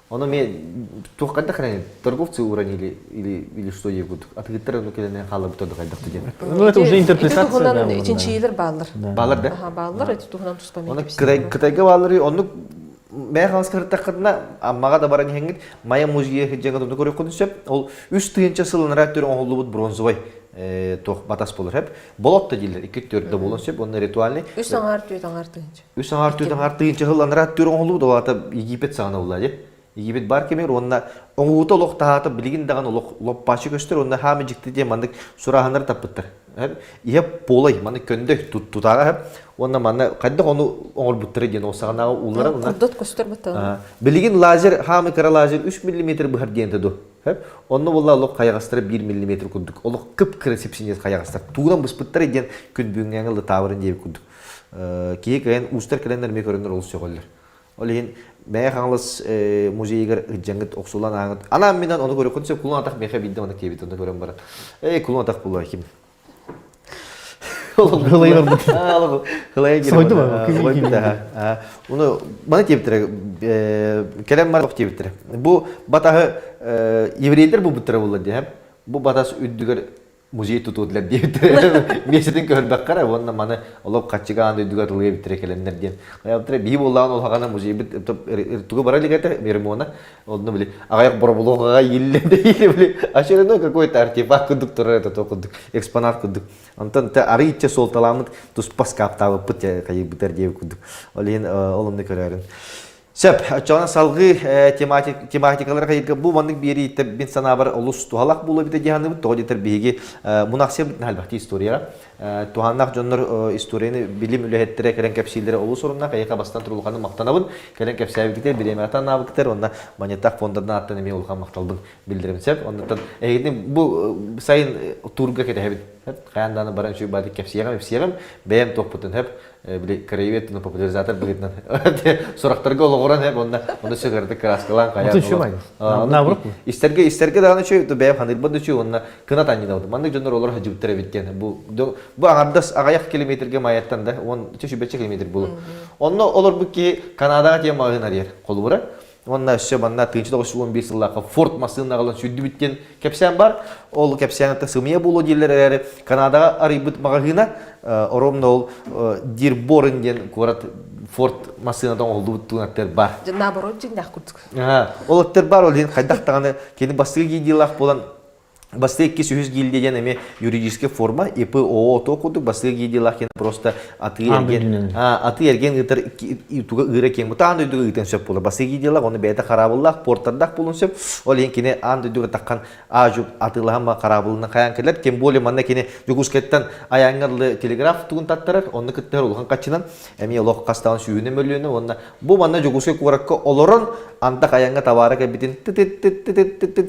Оны мен тоққанда қарайын, торговцы уронили или что егут. Открыттар ну келене халы бутады кайдакты ден. Ну, это уже интерпретация, да, да. вот, Ичинчилер баллар. Балар да? Ага, баллар эти тугунан туспамай. Оны Кытайга балары, оны мен халаскарыттаққадына аммаға да баран хенгит, Моя музейге жаңа думды көріп қойдыңсып, ол 3-нче жылын раттыр оңлу бут бронзовый тоқ батас болыр хеп. Болот да дилер, 2-4 болон сеп, оны ритуальный. 3 аңар түйтіңчі. 3 аңар-2 жылын раттыр оңлу бут, олата Египет сағына болар деп. Египет бар кемер, онна оңуыта олық тағаты білген даған олық башы көстер, онна хамы жікті де мандық сұрағандар таппыттыр. Еп болай, маны көнді тұтаға, онна маны қайдақ оны оңыр бұттыры ден, осағанағы ұлары. Құрдат көстер бұттағы. Білген лазер, хамы кара лазер 3 мм бұхар дейінді ду. Онны болла олық қаяғастыры 1 мм күндік. Олық күп кірі сепсинет қаяғастыр. Туғдан бұс бұттыры ден күн бүгінгі аңылды тавырын дейіп күндік. Кейі кәйін ұстар кәлендер ме көрінер олыс жоғалыр. Олеген бәйі қаңылыс музейгер жаңғыт оқсулан аңыт. Анам менен оны көрі күнсе күлін атақ меха білді оны кебет, оны көрім барын. Күлін атақ бұл әкім. Хылай бар. Хылай Сойды ба? Оны маны кебеттірі, кәлем бар кебеттірі. Бұл батағы еврейлер бұл бұттыры болды дейм. Бұл батасы үддігер музей tutuldular diye meseden görmek kara onunla mana olup kaçıga anda üdüga tılıya bitirekelenler diyen. Yaptırı bir bollağın olağana muzey bit tuğu barali gete mermona onu bile ağayak boroboloğa yille bile aşırı no какой-то артефакт кудук турэто то кудук экспонат кудук. Антон те ариче сол таламыт тус паскап тавы пытя кайы битер диye кудук. Олен олымны көрәрен. Сөп, чона салгы тематикаларға ерге бұл маңдық бері етті бен сана бар ұлыс тухалақ болу біті дегенді бұд, тоғы детер бейге мұнақсия бітін әлбәқті историяға. Туханнақ жонлар историяны білім үліхеттері кәрен кәпсейлері ұлыс орынна, қайыққа бастан тұрылғаны мақтанабын, кәрен кәпсәйі бітер, біреме atan набы кітер, онына монетақ фондарына аттан еме ұлған мақталбын білдірім сөп. Оннан әйгеден бұл сайын турға кәді әбіт. Қаянданы баран шүй бады кәпсеяғам, бәйім тоқпытын әп. Били караеветтің популяризатор білетінен. Сұрақтарға олығыран әп, онда сөкерді краскалан қаяқ. Отын шумайды. Наоборот му? Истерге дағаны шөй, бәйім қандырбады шөй, онына кынат аннен ауды. Мандық жондар олар хажыбыттар әбеткен. Бұл аңардас ағаяқ километрге майаттан да, 10-15 километр болу. Онна олар бұл ке Канадаға тем ағын арияр. Қолы бұра. Онна өсі банна 1911 жыллаққа Форд масығына қалан сөйді біткен кәпсиян бар. Ол кәпсияны сымия болу дейлер әрі Канадаға арыбыт мағағына оромна ол Дирборын ден көрат Форд масығынадан олды бұттығын аттар бар. Наоборот, жеңдақ күрдік. Ол аттар бар, ол ден қайдақтағаны кені бастығы кейдейлақ болан Бастығы ке сөз келдеген әме юридическая форма, ИПО тоқудық, бастығы кейделақ кен просто аты ерген ғытыр туға ғыра кен бұта аңды үйдігі ғытын сөп болы. Бастығы кейделақ, оны бәйті қарабыллақ, порттардақ болын сөп, ол ең кені аңды үйдігі таққан ажып атылаған ба қарабылына қаян келер, кен болы манна кені жүгіскеттен аяңғырлы телеграф тұғын таттырар, оны күттер олған қачынан, әме олық қастағын сүйіне мөліні, бұл манна жүгіске көрекке олырын, антақ аяңға тавары кәбітін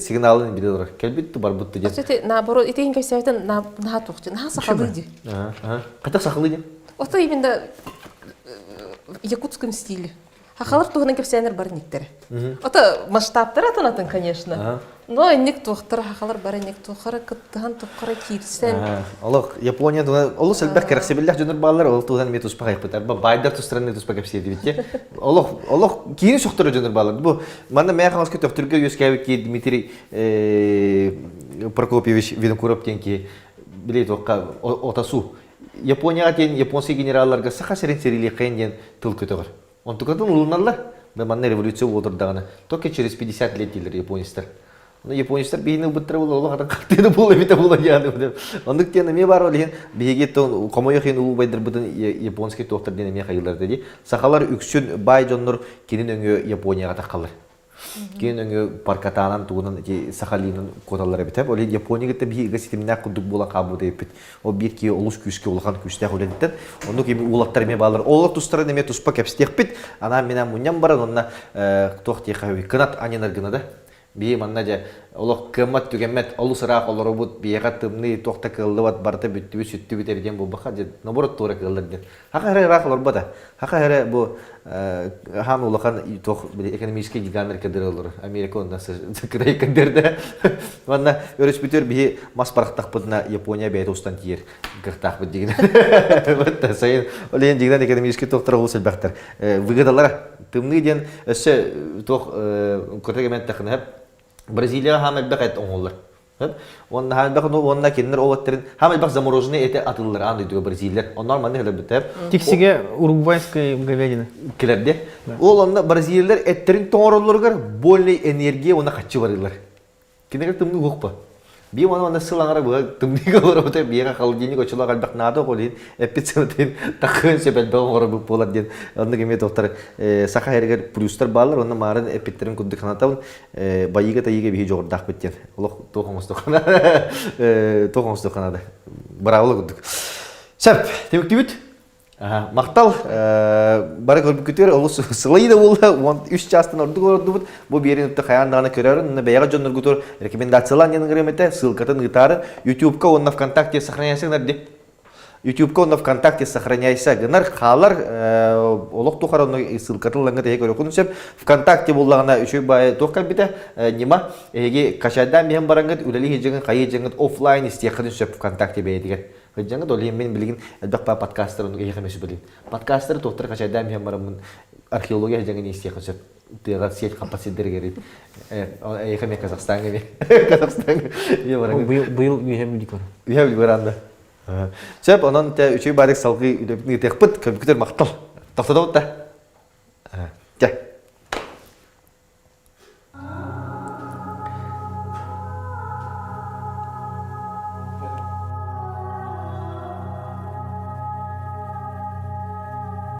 сигналын білдірір. Кәлбетті бар бұтты ден. Өте, наоборот, етеген кәсәуітін наға тоқты, наға сақалы де. Қайтақ сақалы де? Ота именно якутском стиле. Хақалар туғынан кәпсәйнер бар нектері. Ота масштабтар атынатын, конечно. Но нек туқтар, хақалар бары нек туқары, күттіған туқары кейірсен. Олық, Япония туған, олы сәлбәк кәрәксебелләк жөнір балалар, олық туған мен тұспа қайық бұтар. Байдар тұстыраны тұспа кәпсейді бітте. Олық, кейіні шоқтыры жөнір балалар. Бұл, манда мәе қаңыз көті өқтірге өз кәуікке Дмитрий Прокопьевич Винокуров тенке білейді оққа отасу. Японияға тен японский генералларға сақа сәрен серилі қайын ден тыл көті ғыр. Он тұқатын ұлыналар. Мәманна революция отырдағаны. Только через 50 лет дейлер японистар. Японистар бейіні бұттыры бұл, олы қатын қаттені бұл, әбеті бұл аяны. Ондық тені ме бар олеген, бейге қомайық ең ұлы байдыр бұдың японский тоқтар дені ме қайылар деді. Сақалар үксін бай жонлар кенін өңі Японияға таққалар. Кен өңі паркатанан туғынан Сахалинын коталары бітіп, олен Японияға бейгі сетіміне құндық болан қабыды еппет. Ол бір ке олыс күшке олған күштәқ өлендіктен, оны кеме улаттар ме балар. Олар тұстары неме тұспа кәпістек бет, ана менен мұням баран, онына тоқ тек қауи. Кынат аненар гына да. бие манна же олох кыммат түгеммет олус раак олоробут биега тымны тохта кылдыбат барта бүттүбү сүттүбү терден булбаха же наборот тура кылдыр. Хака хере раак олорбата. Хака хере бу хам улахан тох экономический гигант кедер олор. Америка онда кырай кедерде. Манна өрөспүтөр бие мас парактакпытына Япония бейт устан тиер гыртакпыт деген. Вот сайын олен дигден экономический тохтар болсо бактар. Выгодалар тымны ден өсө тох көтөгөмөт такынып Бразилия хамел бакет оңоллар. Он хамел бакет онна киндер оваттырын хамел бак замороженный эте атыллар аны дүйө Бразилия. Оннар маны хеле битеп. Тиксиге уругвайская говядина. Келерде. Ол онда Бразилиялар эттерин тоңоролларга больный энергия она качы барылар. Киндер тымны гокпа. Би мана сылаңара бу тымдыга барып биега холодильник очула галбак надо голин эпицентин такын себел доңор бу болот ден. Онда кеме доктор саха хергер плюстар баллар онда марын эпиттерин кудды канатабын байыга тайыга би жогордак беттен. Олох тохомостокана тохомостоканада. Бравлы куддук. Сеп, темиктибит. Мактал бары көрбүкүтөр олус сылайда болду 3 жастын орду көрдүбүт бу беринипти каяндагына көрөрүн баяга жонноргутор рекомендациялар ненин кремете ссылкатын гитары YouTube-ка онна ВКонтакте сохраняйсыңар деп YouTube-ка онна ВКонтакте сохраняйса гынар халар олок тухар онна ссылкатылаңга тege көрөкүн сеп ВКонтакте боллагана үчөй бай токка бите нема эги качадан мен бараңгыт үлели хижеген кайы жеңит офлайн истекин сеп ВКонтакте бейдиген Хыджаңга долин мен билген элбакпа подкастер onu яхамеш билин. Подкастер токтор качайда мен барамын археология жеңген исте качып тыга сеть капаситер керек. Яхаме Казахстанга мен. Казахстанга. Я барам. Быйыл үһем дикор. Үһем баранда. Сеп анан үчөй барык салгы үдөпнү текпит компьютер мактал. Токтодо да.